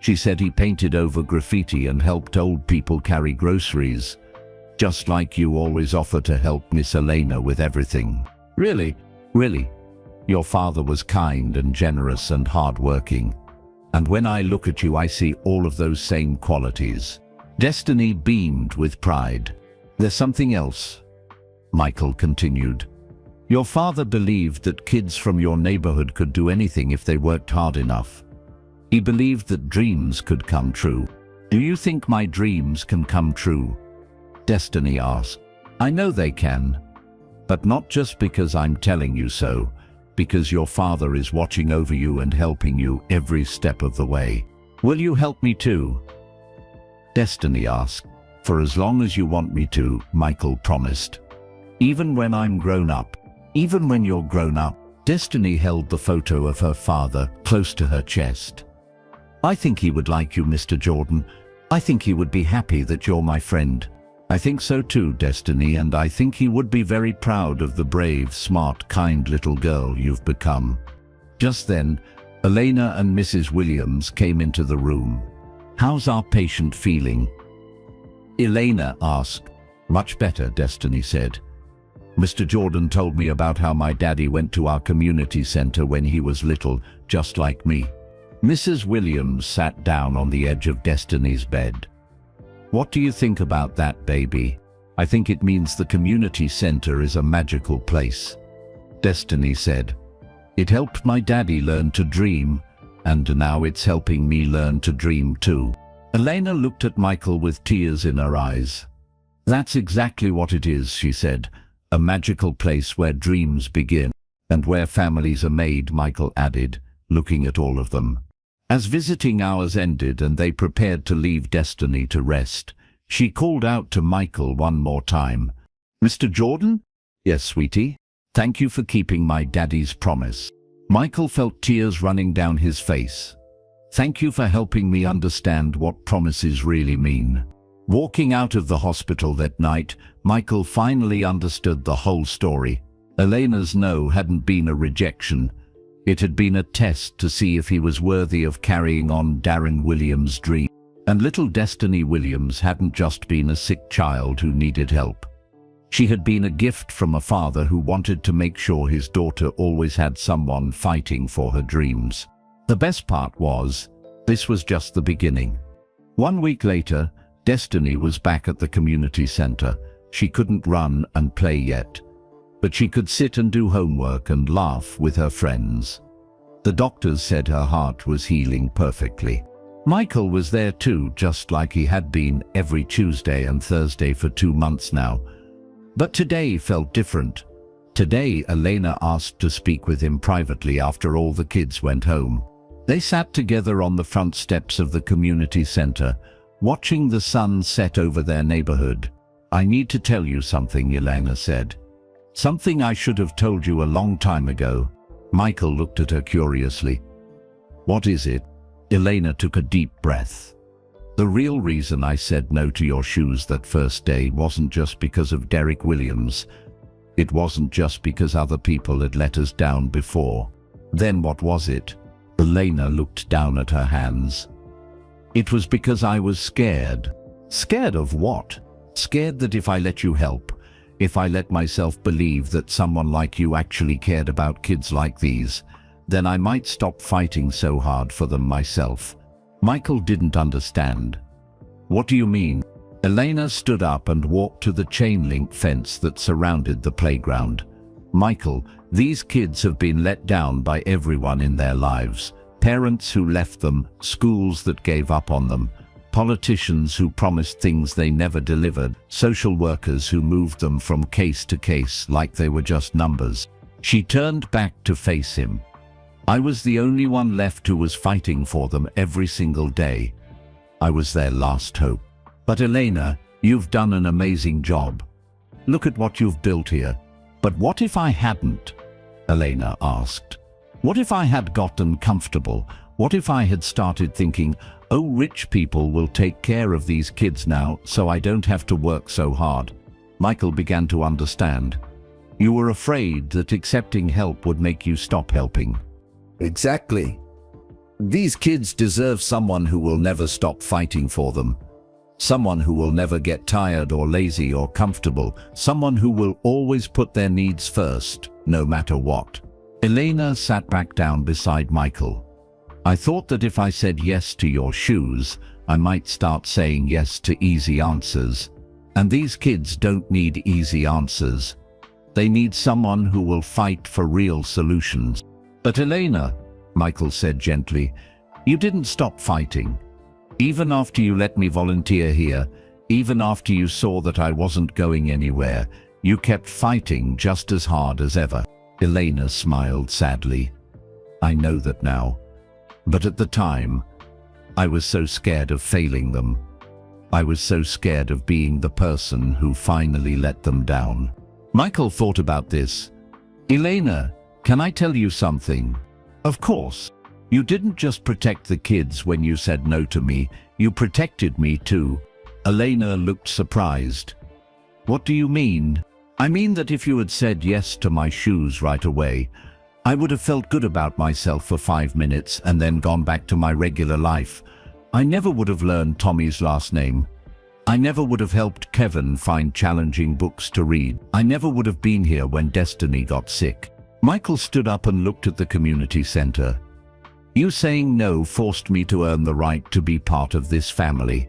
Speaker 1: She said he painted over graffiti and helped old people carry groceries, just like you always offer to help Miss Elena with everything. Really? Really? Your father was kind and generous and hardworking. And when I look at you, I see all of those same qualities. Destiny beamed with pride. There's something else, Michael continued. Your father believed that kids from your neighborhood could do anything if they worked hard enough. He believed that dreams could come true. Do you think my dreams can come true? Destiny asked. I know they can, but not just because I'm telling you so, because your father is watching over you and helping you every step of the way. Will you help me too? Destiny asked. For as long as you want me to, Michael promised. Even when I'm grown up. Even when you're grown up. Destiny held the photo of her father close to her chest. I think he would like you, Mr. Jordan. I think he would be happy that you're my friend. I think so too, Destiny, and I think he would be very proud of the brave, smart, kind little girl you've become. Just then, Elena and Mrs. Williams came into the room. How's our patient feeling? Elena asked. Much better, Destiny said. Mr. Jordan told me about how my daddy went to our community center when he was little, just like me. Mrs. Williams sat down on the edge of Destiny's bed. What do you think about that, baby? I think it means the community center is a magical place. Destiny said. It helped my daddy learn to dream, and now it's helping me learn to dream too. Elena looked at Michael with tears in her eyes. That's exactly what it is, she said. A magical place where dreams begin, and where families are made, Michael added, looking at all of them. As visiting hours ended and they prepared to leave Destiny to rest, she called out to Michael one more time. "Mr. Jordan?" "Yes, sweetie. Thank you for keeping my daddy's promise." Michael felt tears running down his face. "Thank you for helping me understand what promises really mean." Walking out of the hospital that night, Michael finally understood the whole story. Elena's no hadn't been a rejection. It had been a test to see if he was worthy of carrying on Darren Williams' dream. And little Destiny Williams hadn't just been a sick child who needed help. She had been a gift from a father who wanted to make sure his daughter always had someone fighting for her dreams. The best part was, this was just the beginning. 1 week later, Destiny was back at the community center. She couldn't run and play yet, but she could sit and do homework and laugh with her friends. The doctors said her heart was healing perfectly. Michael was there too, just like he had been every Tuesday and Thursday for 2 months now. But today felt different. Today, Elena asked to speak with him privately after all the kids went home. They sat together on the front steps of the community center, watching the sun set over their neighborhood. "I need to tell you something," Elena said. "Something I should have told you a long time ago." Michael looked at her curiously. "What is it?" Elena took a deep breath. "The real reason I said no to your shoes that first day wasn't just because of Derek Williams. It wasn't just because other people had let us down before. Then what was it?" Elena looked down at her hands. "It was because I was scared." "Scared of what?" "Scared that if I let you help, if I let myself believe that someone like you actually cared about kids like these, then I might stop fighting so hard for them myself." Michael didn't understand. "What do you mean?" Elena stood up and walked to the chain-link fence that surrounded the playground. "Michael, these kids have been let down by everyone in their lives. Parents who left them, schools that gave up on them, politicians who promised things they never delivered, social workers who moved them from case to case like they were just numbers." She turned back to face him. "I was the only one left who was fighting for them every single day. I was their last hope." "But Elena, you've done an amazing job. Look at what you've built here." "But what if I hadn't?" Elena asked. "What if I had gotten comfortable? What if I had started thinking, oh, rich people will take care of these kids now, so I don't have to work so hard?" Michael began to understand. "You were afraid that accepting help would make you stop helping." "Exactly. These kids deserve someone who will never stop fighting for them. Someone who will never get tired or lazy or comfortable. Someone who will always put their needs first, no matter what." Elena sat back down beside Michael. "I thought that if I said yes to your shoes, I might start saying yes to easy answers. And these kids don't need easy answers. They need someone who will fight for real solutions." "But Elena," Michael said gently, "you didn't stop fighting. Even after you let me volunteer here, even after you saw that I wasn't going anywhere, you kept fighting just as hard as ever." Elena smiled sadly. "I know that now. But at the time, I was so scared of failing them. I was so scared of being the person who finally let them down." Michael thought about this. "Elena, can I tell you something?" "Of course. You didn't just protect the kids when you said no to me, you protected me too." Elena looked surprised. "What do you mean?" "I mean that if you had said yes to my shoes right away, I would have felt good about myself for 5 minutes and then gone back to my regular life. I never would have learned Tommy's last name. I never would have helped Kevin find challenging books to read. I never would have been here when Destiny got sick." Michael stood up and looked at the community center. "You saying no forced me to earn the right to be part of this family.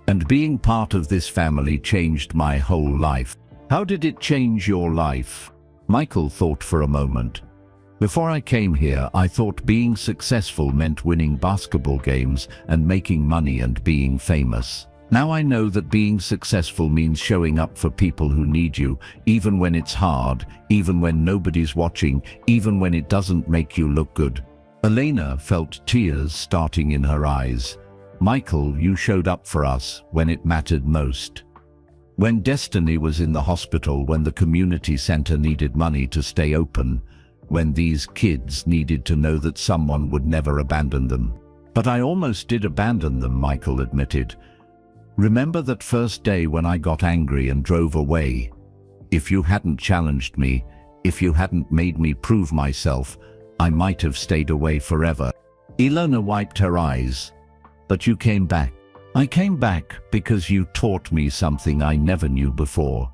Speaker 1: And being part of this family changed my whole life." "How did it change your life?" Michael thought for a moment. "Before I came here, I thought being successful meant winning basketball games and making money and being famous. Now I know that being successful means showing up for people who need you, even when it's hard, even when nobody's watching, even when it doesn't make you look good." Elena felt tears starting in her eyes. Michael, you showed up for us when it mattered most. When Destiny was in the hospital, when the community center needed money to stay open, when these kids needed to know that someone would never abandon them. But I almost did abandon them, Michael admitted. Remember that first day when I got angry and drove away? If you hadn't challenged me, if you hadn't made me prove myself, I might have stayed away forever. Elena wiped her eyes. But you came back. I came back because you taught me something I never knew before.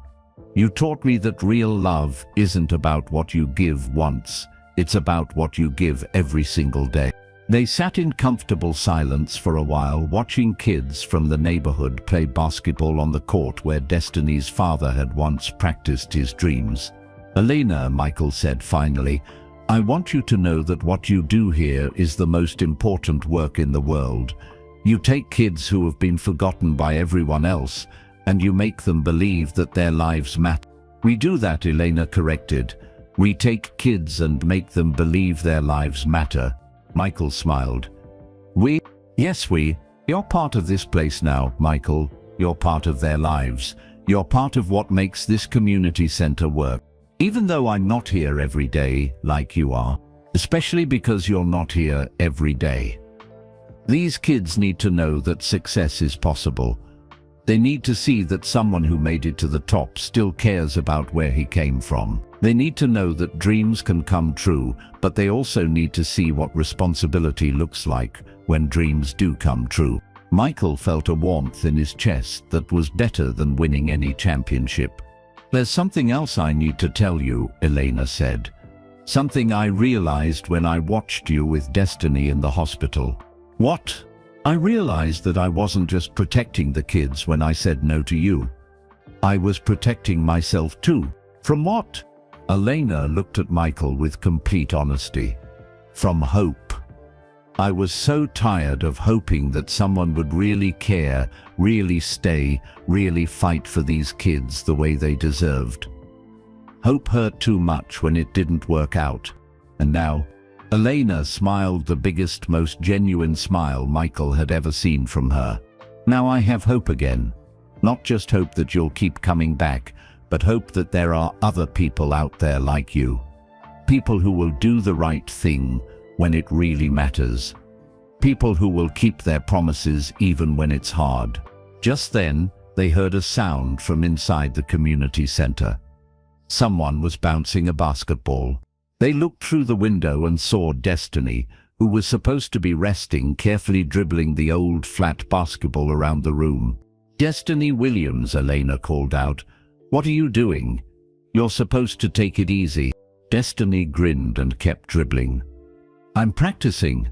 Speaker 1: You taught me that real love isn't about what you give once, it's about what you give every single day. They sat in comfortable silence for a while, watching kids from the neighborhood play basketball on the court where Destiny's father had once practiced his dreams. Elena, Michael said finally, I want you to know that what you do here is the most important work in the world. You take kids who have been forgotten by everyone else, and you make them believe that their lives matter. We do that, Elena corrected. We take kids and make them believe their lives matter. Michael smiled. We? Yes, we. You're part of this place now, Michael. You're part of their lives. You're part of what makes this community center work. Even though I'm not here every day like you are, especially because you're not here every day. These kids need to know that success is possible. They need to see that someone who made it to the top still cares about where he came from. They need to know that dreams can come true, but they also need to see what responsibility looks like when dreams do come true. Michael felt a warmth in his chest that was better than winning any championship. There's something else I need to tell you, Elena said. Something I realized when I watched you with Destiny in the hospital. What? I realized that I wasn't just protecting the kids when I said no to you. I was protecting myself too. From what? Elena looked at Michael with complete honesty. From hope. I was so tired of hoping that someone would really care, really stay, really fight for these kids the way they deserved. Hope hurt too much when it didn't work out. And now, Elena smiled the biggest, most genuine smile Michael had ever seen from her. Now I have hope again. Not just hope that you'll keep coming back, but hope that there are other people out there like you. People who will do the right thing when it really matters. People who will keep their promises even when it's hard. Just then, they heard a sound from inside the community center. Someone was bouncing a basketball. They looked through the window and saw Destiny, who was supposed to be resting, carefully dribbling the old flat basketball around the room. Destiny Williams, Elena called out. What are you doing? You're supposed to take it easy. Destiny grinned and kept dribbling. I'm practicing.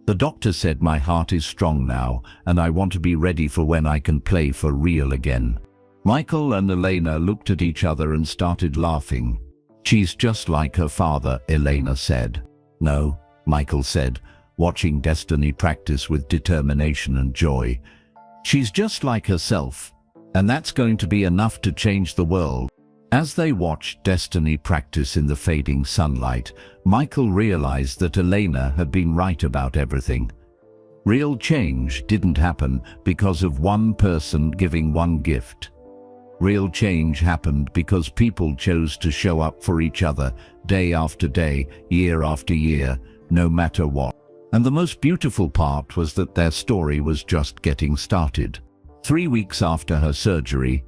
Speaker 1: The doctor said my heart is strong now, and I want to be ready for when I can play for real again. Michael and Elena looked at each other and started laughing. She's just like her father, Elena said. No, Michael said, watching Destiny practice with determination and joy. She's just like herself, and that's going to be enough to change the world. As they watched Destiny practice in the fading sunlight, Michael realized that Elena had been right about everything. Real change didn't happen because of one person giving one gift. Real change happened because people chose to show up for each other day after day, year after year, no matter what. And the most beautiful part was that their story was just getting started. 3 weeks after her surgery,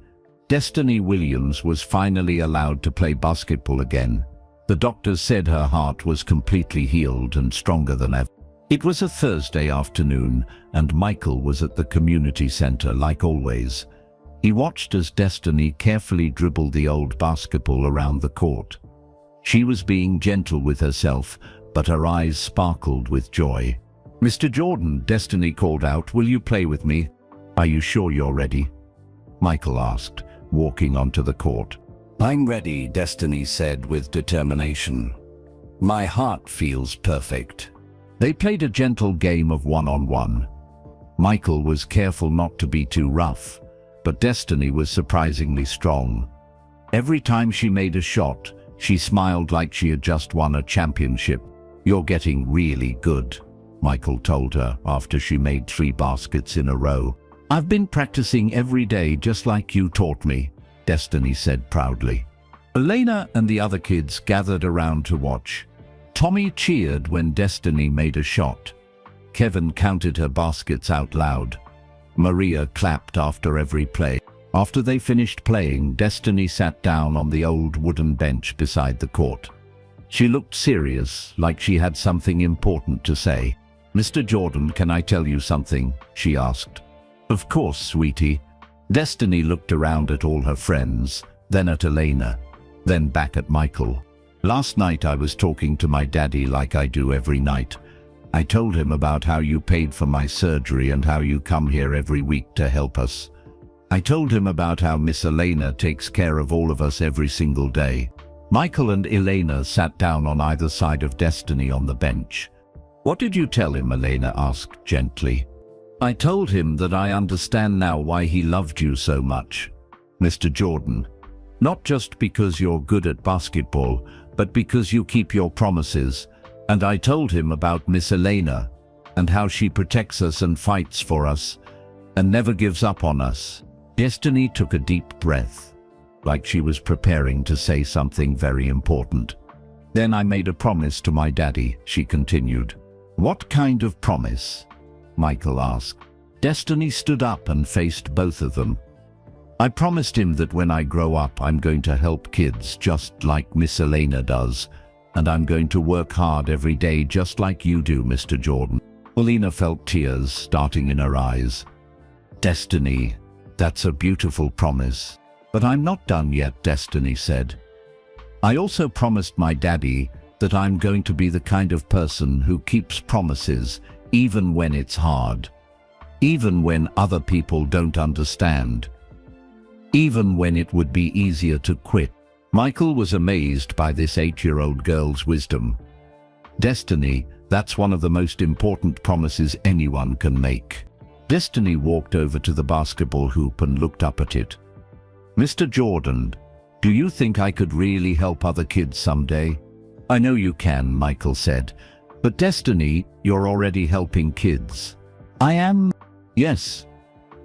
Speaker 1: Destiny Williams was finally allowed to play basketball again. The doctors said her heart was completely healed and stronger than ever. It was a Thursday afternoon, and Michael was at the community center like always. He watched as Destiny carefully dribbled the old basketball around the court. She was being gentle with herself, but her eyes sparkled with joy. Mr. Jordan, Destiny called out, will you play with me? Are you sure you're ready? Michael asked, walking onto the court. I'm ready, Destiny said with determination. My heart feels perfect. They played a gentle game of one-on-one. Michael was careful not to be too rough, but Destiny was surprisingly strong. Every time she made a shot, she smiled like she had just won a championship. You're getting really good, Michael told her after she made 3 baskets in a row. I've been practicing every day just like you taught me, Destiny said proudly. Elena and the other kids gathered around to watch. Tommy cheered when Destiny made a shot. Kevin counted her baskets out loud. Maria clapped after every play. After they finished playing, Destiny sat down on the old wooden bench beside the court. She looked serious, like she had something important to say. Mr. Jordan, can I tell you something? She asked. Of course, sweetie. Destiny looked around at all her friends, then at Elena, then back at Michael. Last night I was talking to my daddy like I do every night. I told him about how you paid for my surgery and how you come here every week to help us. I told him about how Miss Elena takes care of all of us every single day. Michael and Elena sat down on either side of Destiny on the bench. What did you tell him? Elena asked gently. I told him that I understand now why he loved you so much, Mr. Jordan. Not just because you're good at basketball, but because you keep your promises. And I told him about Miss Elena and how she protects us and fights for us and never gives up on us. Destiny took a deep breath, like she was preparing to say something very important. Then I made a promise to my daddy, she continued. What kind of promise? Michael asked. Destiny stood up and faced both of them. I promised him that when I grow up, I'm going to help kids just like Miss Elena does, and I'm going to work hard every day just like you do, Mr. Jordan. Elena felt tears starting in her eyes. Destiny, that's a beautiful promise. But I'm not done yet, Destiny said. I also promised my daddy that I'm going to be the kind of person who keeps promises even when it's hard, even when other people don't understand, even when it would be easier to quit. Michael was amazed by this 8-year-old girl's wisdom. Destiny, that's one of the most important promises anyone can make. Destiny walked over to the basketball hoop and looked up at it. Mr. Jordan, do you think I could really help other kids someday? I know you can, Michael said. But Destiny, you're already helping kids. I am? Yes.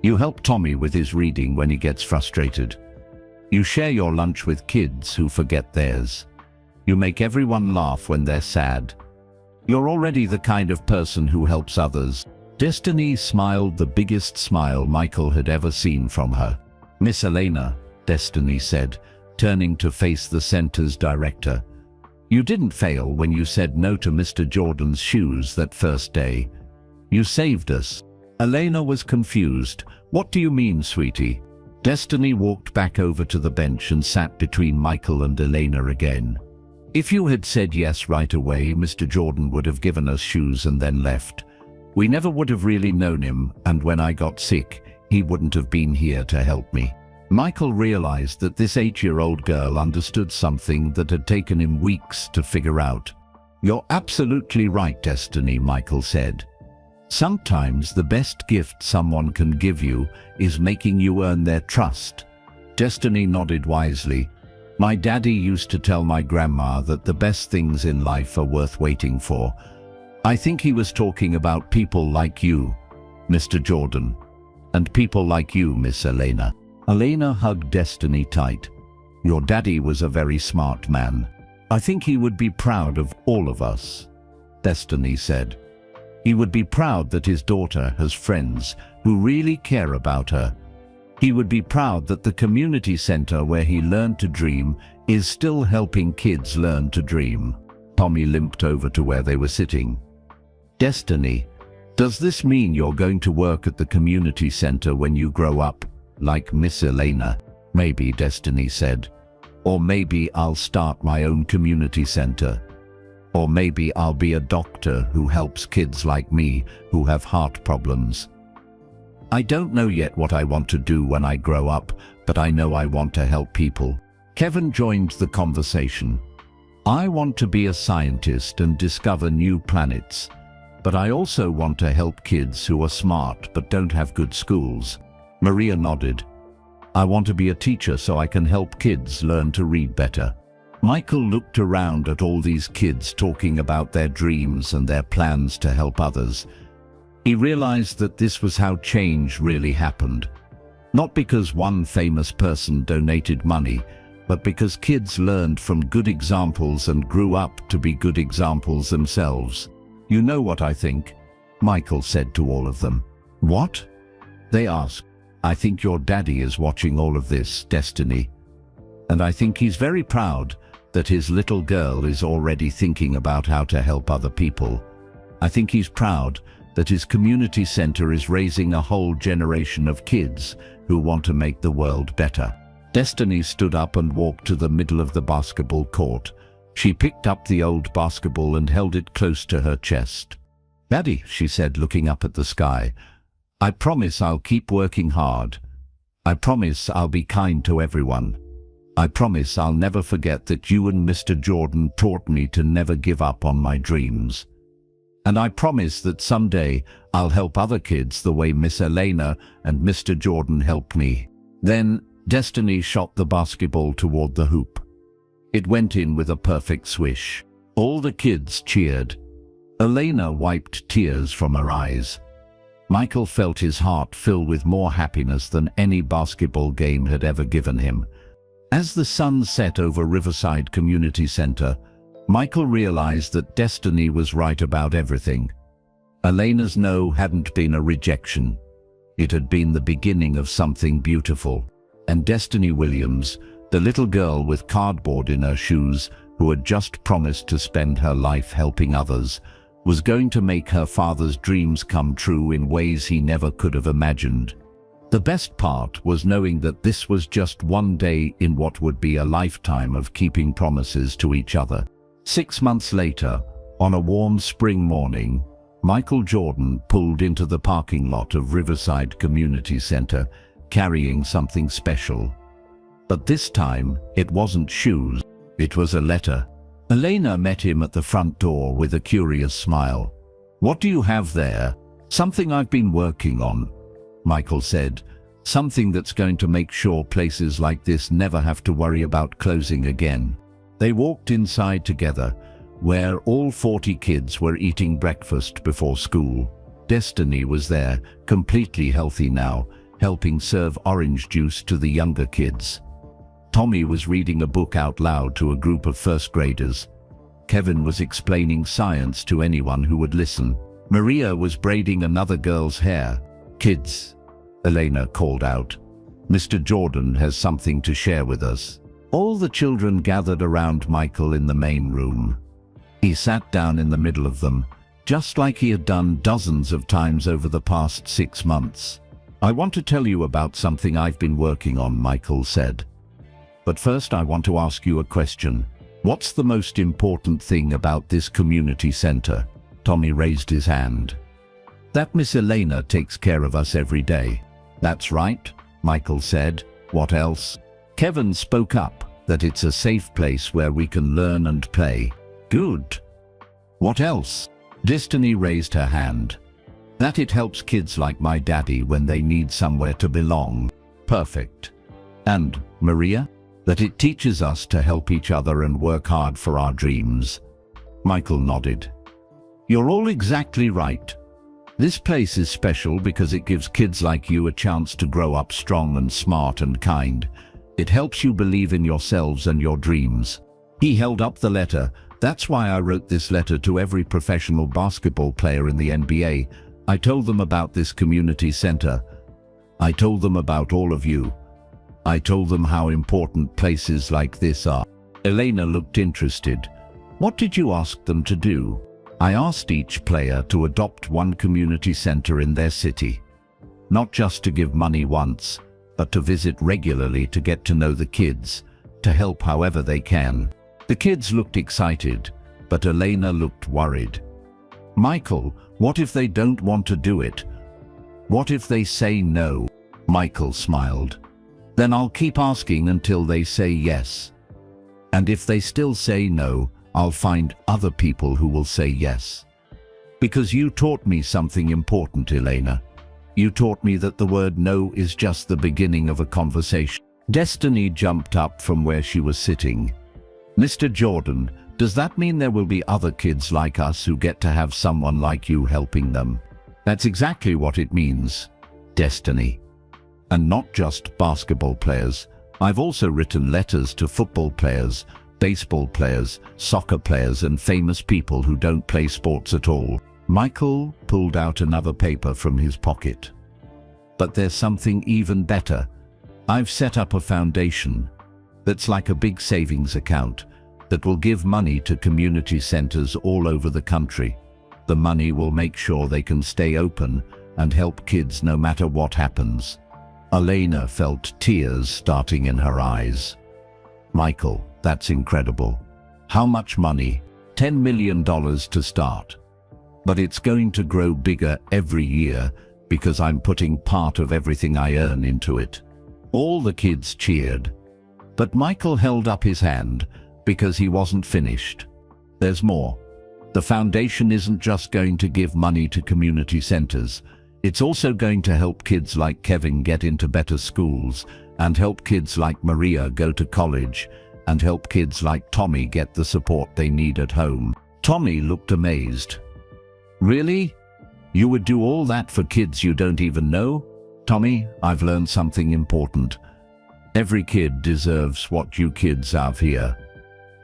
Speaker 1: You help Tommy with his reading when he gets frustrated. You share your lunch with kids who forget theirs. You make everyone laugh when they're sad. You're already the kind of person who helps others. Destiny smiled the biggest smile Michael had ever seen from her. Miss Elena, Destiny said, turning to face the center's director. You didn't fail when you said no to Mr. Jordan's shoes that first day. You saved us. Elena was confused. What do you mean, sweetie? Destiny walked back over to the bench and sat between Michael and Elena again. If you had said yes right away, Mr. Jordan would have given us shoes and then left. We never would have really known him, and when I got sick, he wouldn't have been here to help me. Michael realized that this 8-year-old girl understood something that had taken him weeks to figure out. You're absolutely right, Destiny, Michael said. Sometimes the best gift someone can give you is making you earn their trust. Destiny nodded wisely. My daddy used to tell my grandma that the best things in life are worth waiting for. I think he was talking about people like you, Mr. Jordan, and people like you, Miss Elena. Elena hugged Destiny tight. Your daddy was a very smart man. I think he would be proud of all of us, Destiny said. He would be proud that his daughter has friends who really care about her. He would be proud that the community center where he learned to dream is still helping kids learn to dream. Tommy limped over to where they were sitting. Destiny, does this mean you're going to work at the community center when you grow up, like Miss Elena? Maybe, Destiny said. Or maybe I'll start my own community center. Or maybe I'll be a doctor who helps kids like me who have heart problems. I don't know yet what I want to do when I grow up, but I know I want to help people. Kevin joined the conversation. I want to be a scientist and discover new planets, but I also want to help kids who are smart but don't have good schools. Maria nodded. I want to be a teacher so I can help kids learn to read better. Michael looked around at all these kids talking about their dreams and their plans to help others. He realized that this was how change really happened. Not because one famous person donated money, but because kids learned from good examples and grew up to be good examples themselves. "You know what I think?" Michael said to all of them. "What?" they asked. "I think your daddy is watching all of this, Destiny. And I think he's very proud that his little girl is already thinking about how to help other people. I think he's proud that his community center is raising a whole generation of kids who want to make the world better." Destiny stood up and walked to the middle of the basketball court. She picked up the old basketball and held it close to her chest. "Daddy," she said, looking up at the sky, "I promise I'll keep working hard. I promise I'll be kind to everyone. I promise I'll never forget that you and Mr. Jordan taught me to never give up on my dreams. And I promise that someday I'll help other kids the way Miss Elena and Mr. Jordan helped me." Then Destiny shot the basketball toward the hoop. It went in with a perfect swish. All the kids cheered. Elena wiped tears from her eyes. Michael felt his heart fill with more happiness than any basketball game had ever given him. As the sun set over Riverside Community Center, Michael realized that Destiny was right about everything. Elena's no hadn't been a rejection. It had been the beginning of something beautiful. And Destiny Williams, the little girl with cardboard in her shoes who had just promised to spend her life helping others, was going to make her father's dreams come true in ways he never could have imagined. The best part was knowing that this was just one day in what would be a lifetime of keeping promises to each other. 6 months later, on a warm spring morning, Michael Jordan pulled into the parking lot of Riverside Community Center, carrying something special. But this time, it wasn't shoes, it was a letter. Elena met him at the front door with a curious smile. "What do you have there?" "Something I've been working on," Michael said. "Something that's going to make sure places like this never have to worry about closing again." They walked inside together, where all 40 kids were eating breakfast before school. Destiny was there, completely healthy now, helping serve orange juice to the younger kids. Tommy was reading a book out loud to a group of first graders. Kevin was explaining science to anyone who would listen. Maria was braiding another girl's hair. "Kids," Elena called out, "Mr. Jordan has something to share with us." All the children gathered around Michael in the main room. He sat down in the middle of them, just like he had done dozens of times over the past 6 months. "I want to tell you about something I've been working on," Michael said. "But first I want to ask you a question. What's the most important thing about this community center?" Tommy raised his hand. "That Miss Elena takes care of us every day." "That's right," Michael said. "What else?" Kevin spoke up, "That it's a safe place where we can learn and play." "Good. What else?" Destiny raised her hand. "That it helps kids like my daddy when they need somewhere to belong." "Perfect. And, Maria?" "That it teaches us to help each other and work hard for our dreams." Michael nodded. "You're all exactly right. This place is special because it gives kids like you a chance to grow up strong and smart and kind. It helps you believe in yourselves and your dreams." He held up the letter. "That's why I wrote this letter to every professional basketball player in the NBA. I told them about this community center. I told them about all of you. I told them how important places like this are." Elena looked interested. "What did you ask them to do?" "I asked each player to adopt one community center in their city. Not just to give money once, but to visit regularly to get to know the kids, to help however they can." The kids looked excited, but Elena looked worried. "Michael, what if they don't want to do it? What if they say no?" Michael smiled. "Then I'll keep asking until they say yes. And if they still say no, I'll find other people who will say yes. Because you taught me something important, Elena. You taught me that the word no is just the beginning of a conversation." Destiny jumped up from where she was sitting. Mr. Jordan, does that mean there will be other kids like us who get to have someone like you helping them? That's exactly what it means, Destiny. And not just basketball players. I've also written letters to football players, baseball players, soccer players, and famous people who don't play sports at all. Michael pulled out another paper from his pocket. But there's something even better. I've set up a foundation that's like a big savings account that will give money to community centers all over the country. The money will make sure they can stay open and help kids no matter what happens. Elena felt tears starting in her eyes. Michael, that's incredible. How much money? $10 million to start. But it's going to grow bigger every year because I'm putting part of everything I earn into it. All the kids cheered. But Michael held up his hand because he wasn't finished. There's more. The foundation isn't just going to give money to community centers. It's also going to help kids like Kevin get into better schools, and help kids like Maria go to college, and help kids like Tommy get the support they need at home. Tommy looked amazed. Really? You would do all that for kids you don't even know? Tommy, I've learned something important. Every kid deserves what you kids have here.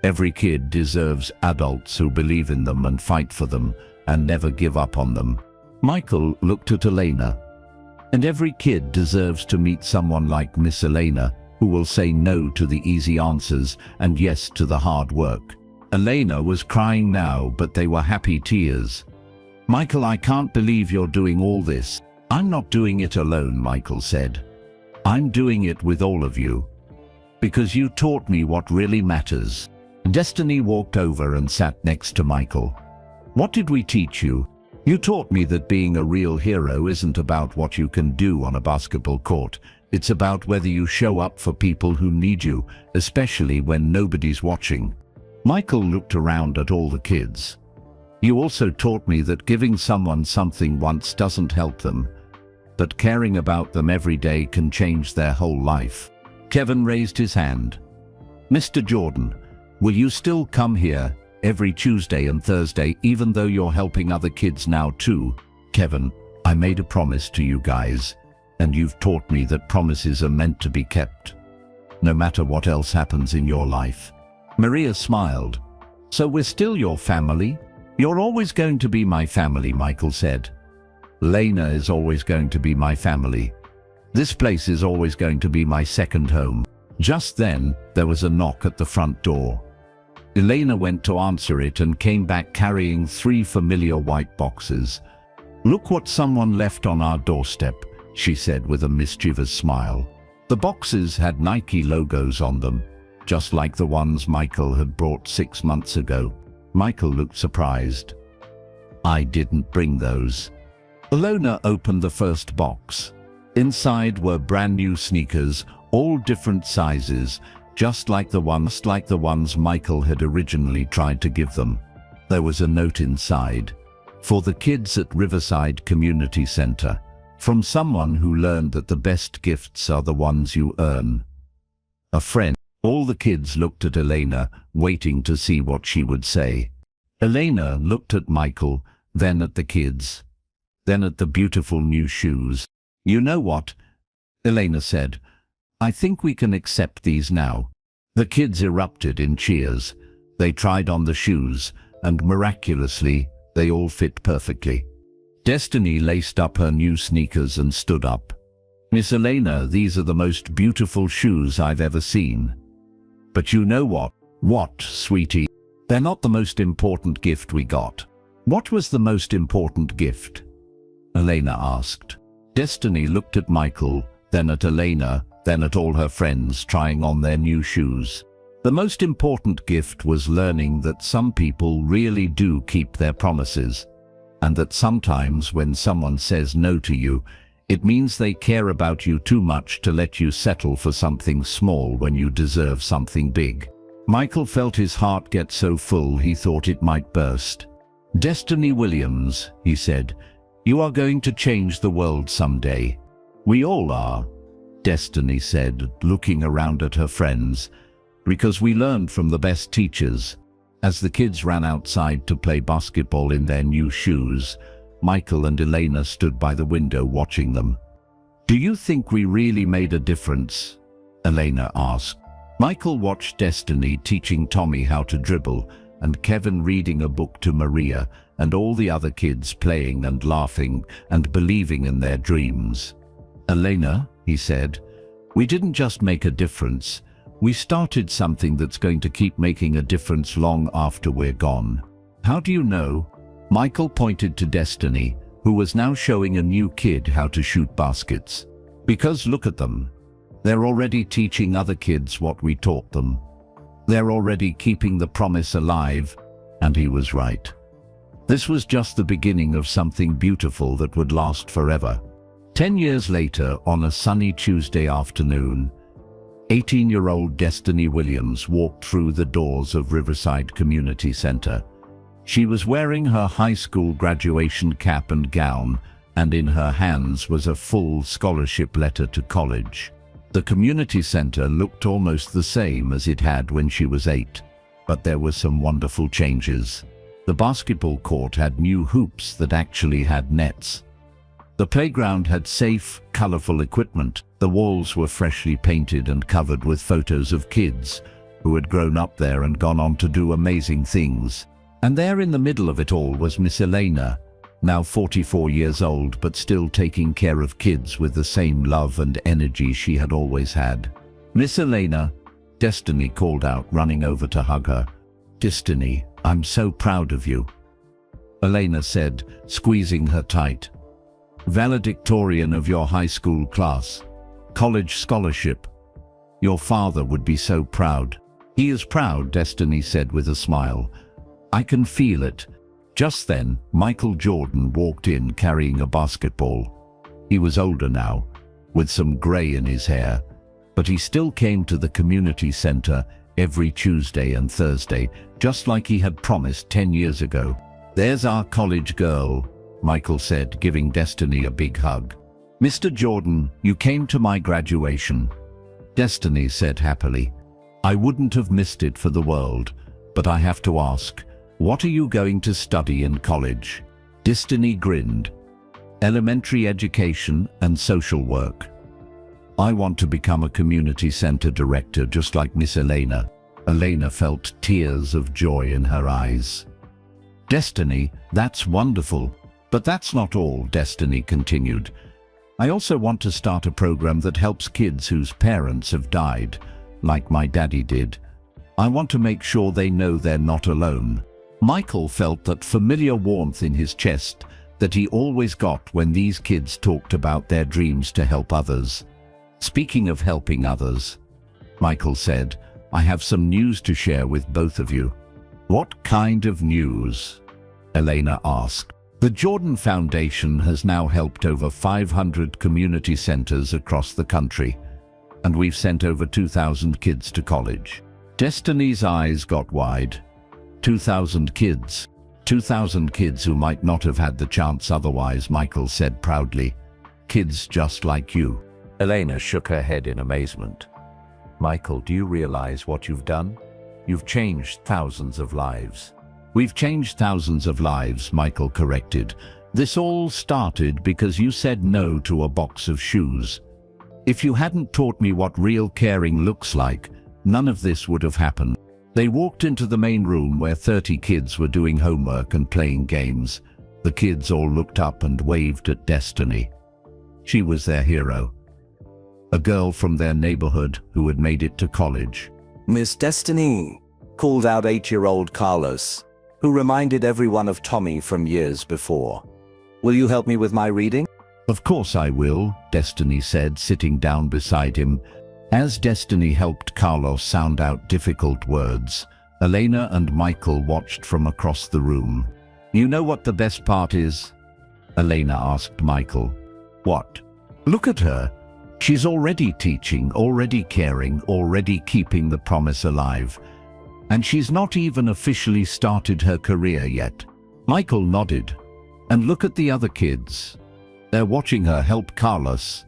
Speaker 1: Every kid deserves adults who believe in them and fight for them and never give up on them. Michael looked at Elena. And every kid deserves to meet someone like Miss Elena, who will say no to the easy answers and yes to the hard work. Elena was crying now, but they were happy tears. Michael, I can't believe you're doing all this. I'm not doing it alone, Michael said. I'm doing it with all of you. Because you taught me what really matters. Destiny walked over and sat next to Michael. What did we teach you? You taught me that being a real hero isn't about what you can do on a basketball court. It's about whether you show up for people who need you, especially when nobody's watching. Michael looked around at all the kids. You also taught me that giving someone something once doesn't help them, but caring about them every day can change their whole life. Kevin raised his hand. Mr. Jordan, will you still come here every Tuesday and Thursday, even though you're helping other kids now too? Kevin, I made a promise to you guys, and you've taught me that promises are meant to be kept, no matter what else happens in your life. Maria smiled. So we're still your family? You're always going to be my family, Michael said. Lena is always going to be my family. This place is always going to be my second home. Just then, there was a knock at the front door. Elena went to answer it and came back carrying 3 familiar white boxes. Look what someone left on our doorstep, she said with a mischievous smile. The boxes had Nike logos on them, just like the ones Michael had brought 6 months ago. Michael looked surprised. I didn't bring those. Elena opened the first box. Inside were brand new sneakers, all different sizes, just like the ones Michael had originally tried to give them. There was a note inside. For the kids at Riverside Community Center. From someone who learned that the best gifts are the ones you earn. A friend. All the kids looked at Elena, waiting to see what she would say. Elena looked at Michael, then at the kids, then at the beautiful new shoes. You know what? Elena said. I think we can accept these now. The kids erupted in cheers. They tried on the shoes, and miraculously, they all fit perfectly. Destiny laced up her new sneakers and stood up. Miss Elena, these are the most beautiful shoes I've ever seen. But you know what? What, sweetie? They're not the most important gift we got. What was the most important gift? Elena asked. Destiny looked at Michael, then at Elena, then at all her friends trying on their new shoes. The most important gift was learning that some people really do keep their promises, and that sometimes when someone says no to you, it means they care about you too much to let you settle for something small when you deserve something big. Michael felt his heart get so full he thought it might burst. Destiny Williams, he said, you are going to change the world someday. We all are, Destiny said, looking around at her friends. Because we learned from the best teachers. As the kids ran outside to play basketball in their new shoes, Michael and Elena stood by the window watching them. "Do you think we really made a difference?" Elena asked. Michael watched Destiny teaching Tommy how to dribble, and Kevin reading a book to Maria, and all the other kids playing and laughing and believing in their dreams. "Elena," he said, "we didn't just make a difference. We started something that's going to keep making a difference long after we're gone." "How do you know?" Michael pointed to Destiny, who was now showing a new kid how to shoot baskets. "Because look at them. They're already teaching other kids what we taught them. They're already keeping the promise alive." And he was right. This was just the beginning of something beautiful that would last forever. 10 years later, on a sunny Tuesday afternoon, 18-year-old Destiny Williams walked through the doors of Riverside Community Center. She was wearing her high school graduation cap and gown, and in her hands was a full scholarship letter to college. The community center looked almost the same as it had when she was 8, but there were some wonderful changes. The basketball court had new hoops that actually had nets. The playground had safe, colorful equipment. The walls were freshly painted and covered with photos of kids who had grown up there and gone on to do amazing things. And there in the middle of it all was Miss Elena, now 44 years old, but still taking care of kids with the same love and energy she had always had. "Miss Elena," Destiny called out, running over to hug her. "Destiny, I'm so proud of you," Elena said, squeezing her tight. "Valedictorian of your high school class. College scholarship. Your father would be so proud." "He is proud," Destiny said with a smile. "I can feel it." Just then, Michael Jordan walked in carrying a basketball. He was older now, with some gray in his hair, but he still came to the community center every Tuesday and Thursday, just like he had promised 10 years ago. "There's our college girl," Michael said, giving Destiny a big hug. "Mr. Jordan, you came to my graduation," Destiny said happily. "I wouldn't have missed it for the world, but I have to ask, what are you going to study in college?" Destiny grinned. "Elementary education and social work. I want to become a community center director just like Miss Elena." Elena felt tears of joy in her eyes. "Destiny, that's wonderful. But that's not all," Destiny continued. "I also want to start a program that helps kids whose parents have died, like my daddy did. I want to make sure they know they're not alone." Michael felt that familiar warmth in his chest that he always got when these kids talked about their dreams to help others. "Speaking of helping others," Michael said, "I have some news to share with both of you." "What kind of news?" Elena asked. "The Jordan Foundation has now helped over 500 community centers across the country, and we've sent over 2,000 kids to college." Destiny's eyes got wide. 2,000 kids. 2,000 kids who might not have had the chance otherwise, Michael said proudly. "Kids just like you." Elena shook her head in amazement. "Michael, do you realize what you've done? You've changed thousands of lives." "We've changed thousands of lives," Michael corrected. "This all started because you said no to a box of shoes. If you hadn't taught me what real caring looks like, none of this would have happened." They walked into the main room where 30 kids were doing homework and playing games. The kids all looked up and waved at Destiny. She was their hero. A girl from their neighborhood who had made it to college.
Speaker 3: "Miss Destiny," called out 8-year-old Carlos, who reminded everyone of Tommy from years before. "Will you help me with my reading?"
Speaker 1: "Of course I will," Destiny said, sitting down beside him. As Destiny helped Carlos sound out difficult words, Elena and Michael watched from across the room. "You know what the best part is?" Elena asked Michael. "What?" "Look at her. She's already teaching, already caring, already keeping the promise alive. And she's not even officially started her career yet." Michael nodded. "And look at the other kids. They're watching her help Carlos.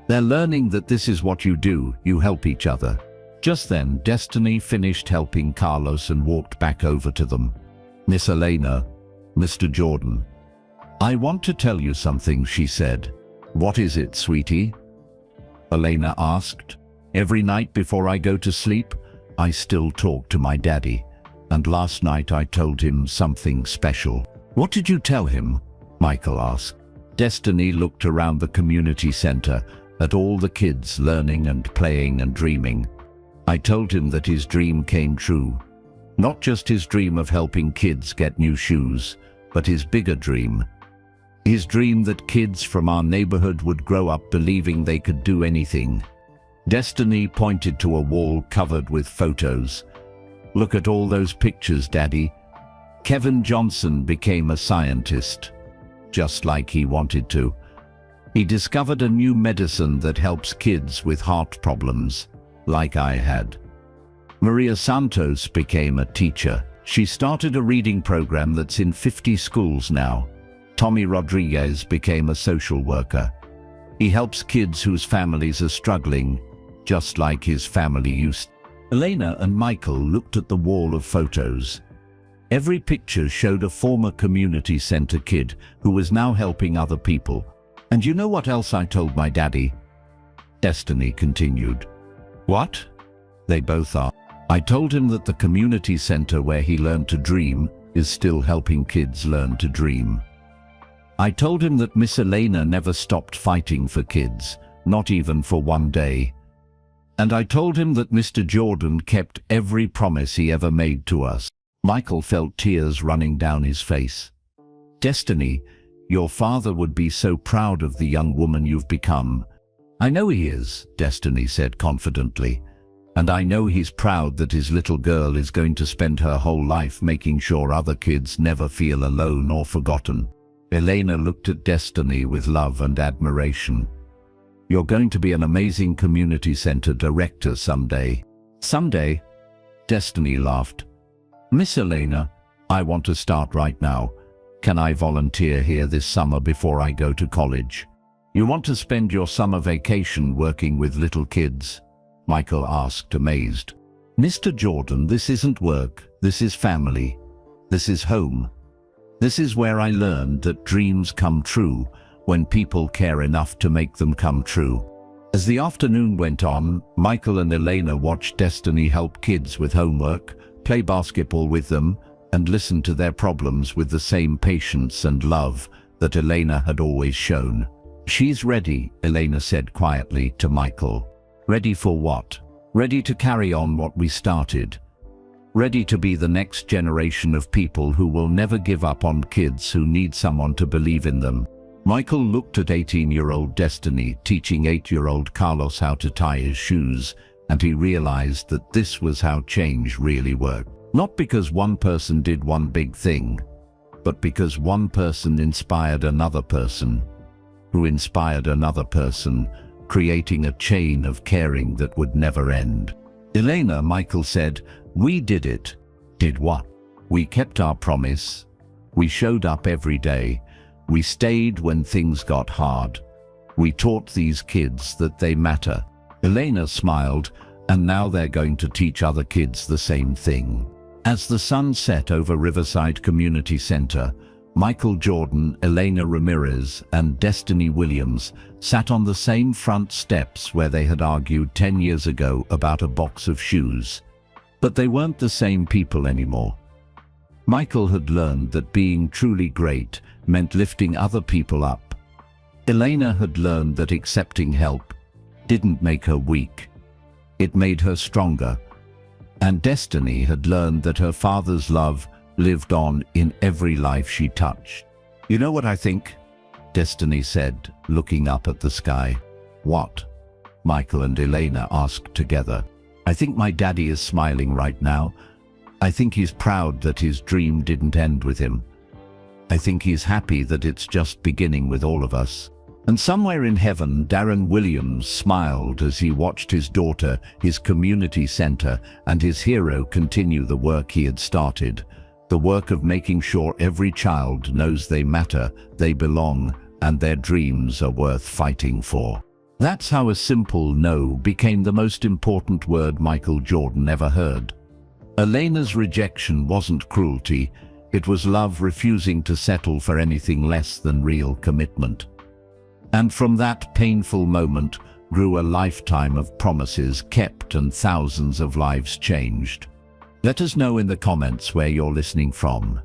Speaker 1: They're learning that this is what you do, you help each other." Just then, Destiny finished helping Carlos and walked back over to them. "Miss Elena, Mr. Jordan, I want to tell you something," she said. "What is it, sweetie?" Elena asked. "Every night before I go to sleep, I still talk to my daddy. And last night I told him something special." "What did you tell him?" Michael asked. Destiny looked around the community center at all the kids learning and playing and dreaming. "I told him that his dream came true. Not just his dream of helping kids get new shoes, but his bigger dream. His dream that kids from our neighborhood would grow up believing they could do anything." Destiny pointed to a wall covered with photos. "Look at all those pictures, Daddy. Kevin Johnson became a scientist, just like he wanted to. He discovered a new medicine that helps kids with heart problems, like I had. Maria Santos became a teacher. She started a reading program that's in 50 schools now. Tommy Rodriguez became a social worker. He helps kids whose families are struggling, just like his family used." Elena and Michael looked at the wall of photos. Every picture showed a former community center kid who was now helping other people. "And you know what else I told my daddy?" Destiny continued. "What?" they both asked. "I told him that the community center where he learned to dream is still helping kids learn to dream. I told him that Miss Elena never stopped fighting for kids, not even for one day. And I told him that Mr. Jordan kept every promise he ever made to us." Michael felt tears running down his face. "Destiny, your father would be so proud of the young woman you've become." "I know he is," Destiny said confidently. "And I know he's proud that his little girl is going to spend her whole life making sure other kids never feel alone or forgotten." Elena looked at Destiny with love and admiration. "You're going to be an amazing community center director someday." "Someday?" Destiny laughed. "Miss Elena, I want to start right now. Can I volunteer here this summer before I go to college?" "You want to spend your summer vacation working with little kids?" Michael asked, amazed. "Mr. Jordan, this isn't work. This is family. This is home. This is where I learned that dreams come true when people care enough to make them come true." As the afternoon went on, Michael and Elena watched Destiny help kids with homework, play basketball with them, and listen to their problems with the same patience and love that Elena had always shown. "She's ready," Elena said quietly to Michael. "Ready for what?" "Ready to carry on what we started. Ready to be the next generation of people who will never give up on kids who need someone to believe in them." Michael looked at 18-year-old Destiny teaching 8-year-old Carlos how to tie his shoes, and he realized that this was how change really worked. Not because one person did one big thing, but because one person inspired another person, who inspired another person, creating a chain of caring that would never end. "Elena," Michael said, "we did it." "Did what?" "We kept our promise. We showed up every day. We stayed when things got hard. We taught these kids that they matter." Elena smiled, "And now they're going to teach other kids the same thing." As the sun set over Riverside Community Center, Michael Jordan, Elena Ramirez, and Destiny Williams sat on the same front steps where they had argued 10 years ago about a box of shoes. But they weren't the same people anymore. Michael had learned that being truly great meant lifting other people up. Elena had learned that accepting help didn't make her weak. It made her stronger. And Destiny had learned that her father's love lived on in every life she touched. "You know what I think?" Destiny said, looking up at the sky. "What?" Michael and Elena asked together. "I think my daddy is smiling right now. I think he's proud that his dream didn't end with him. I think he's happy that it's just beginning with all of us." And somewhere in heaven, Darren Williams smiled as he watched his daughter, his community center, and his hero continue the work he had started. The work of making sure every child knows they matter, they belong, and their dreams are worth fighting for. That's how a simple no became the most important word Michael Jordan ever heard. Elena's rejection wasn't cruelty, it was love refusing to settle for anything less than real commitment. And from that painful moment grew a lifetime of promises kept and thousands of lives changed. Let us know in the comments where you're listening from.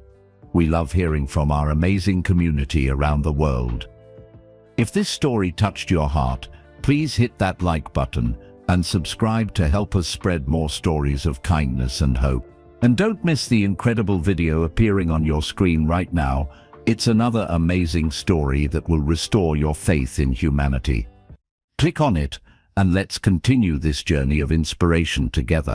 Speaker 1: We love hearing from our amazing community around the world. If this story touched your heart, please hit that like button and subscribe to help us spread more stories of kindness and hope. And don't miss the incredible video appearing on your screen right now. It's another amazing story that will restore your faith in humanity. Click on it and let's continue this journey of inspiration together.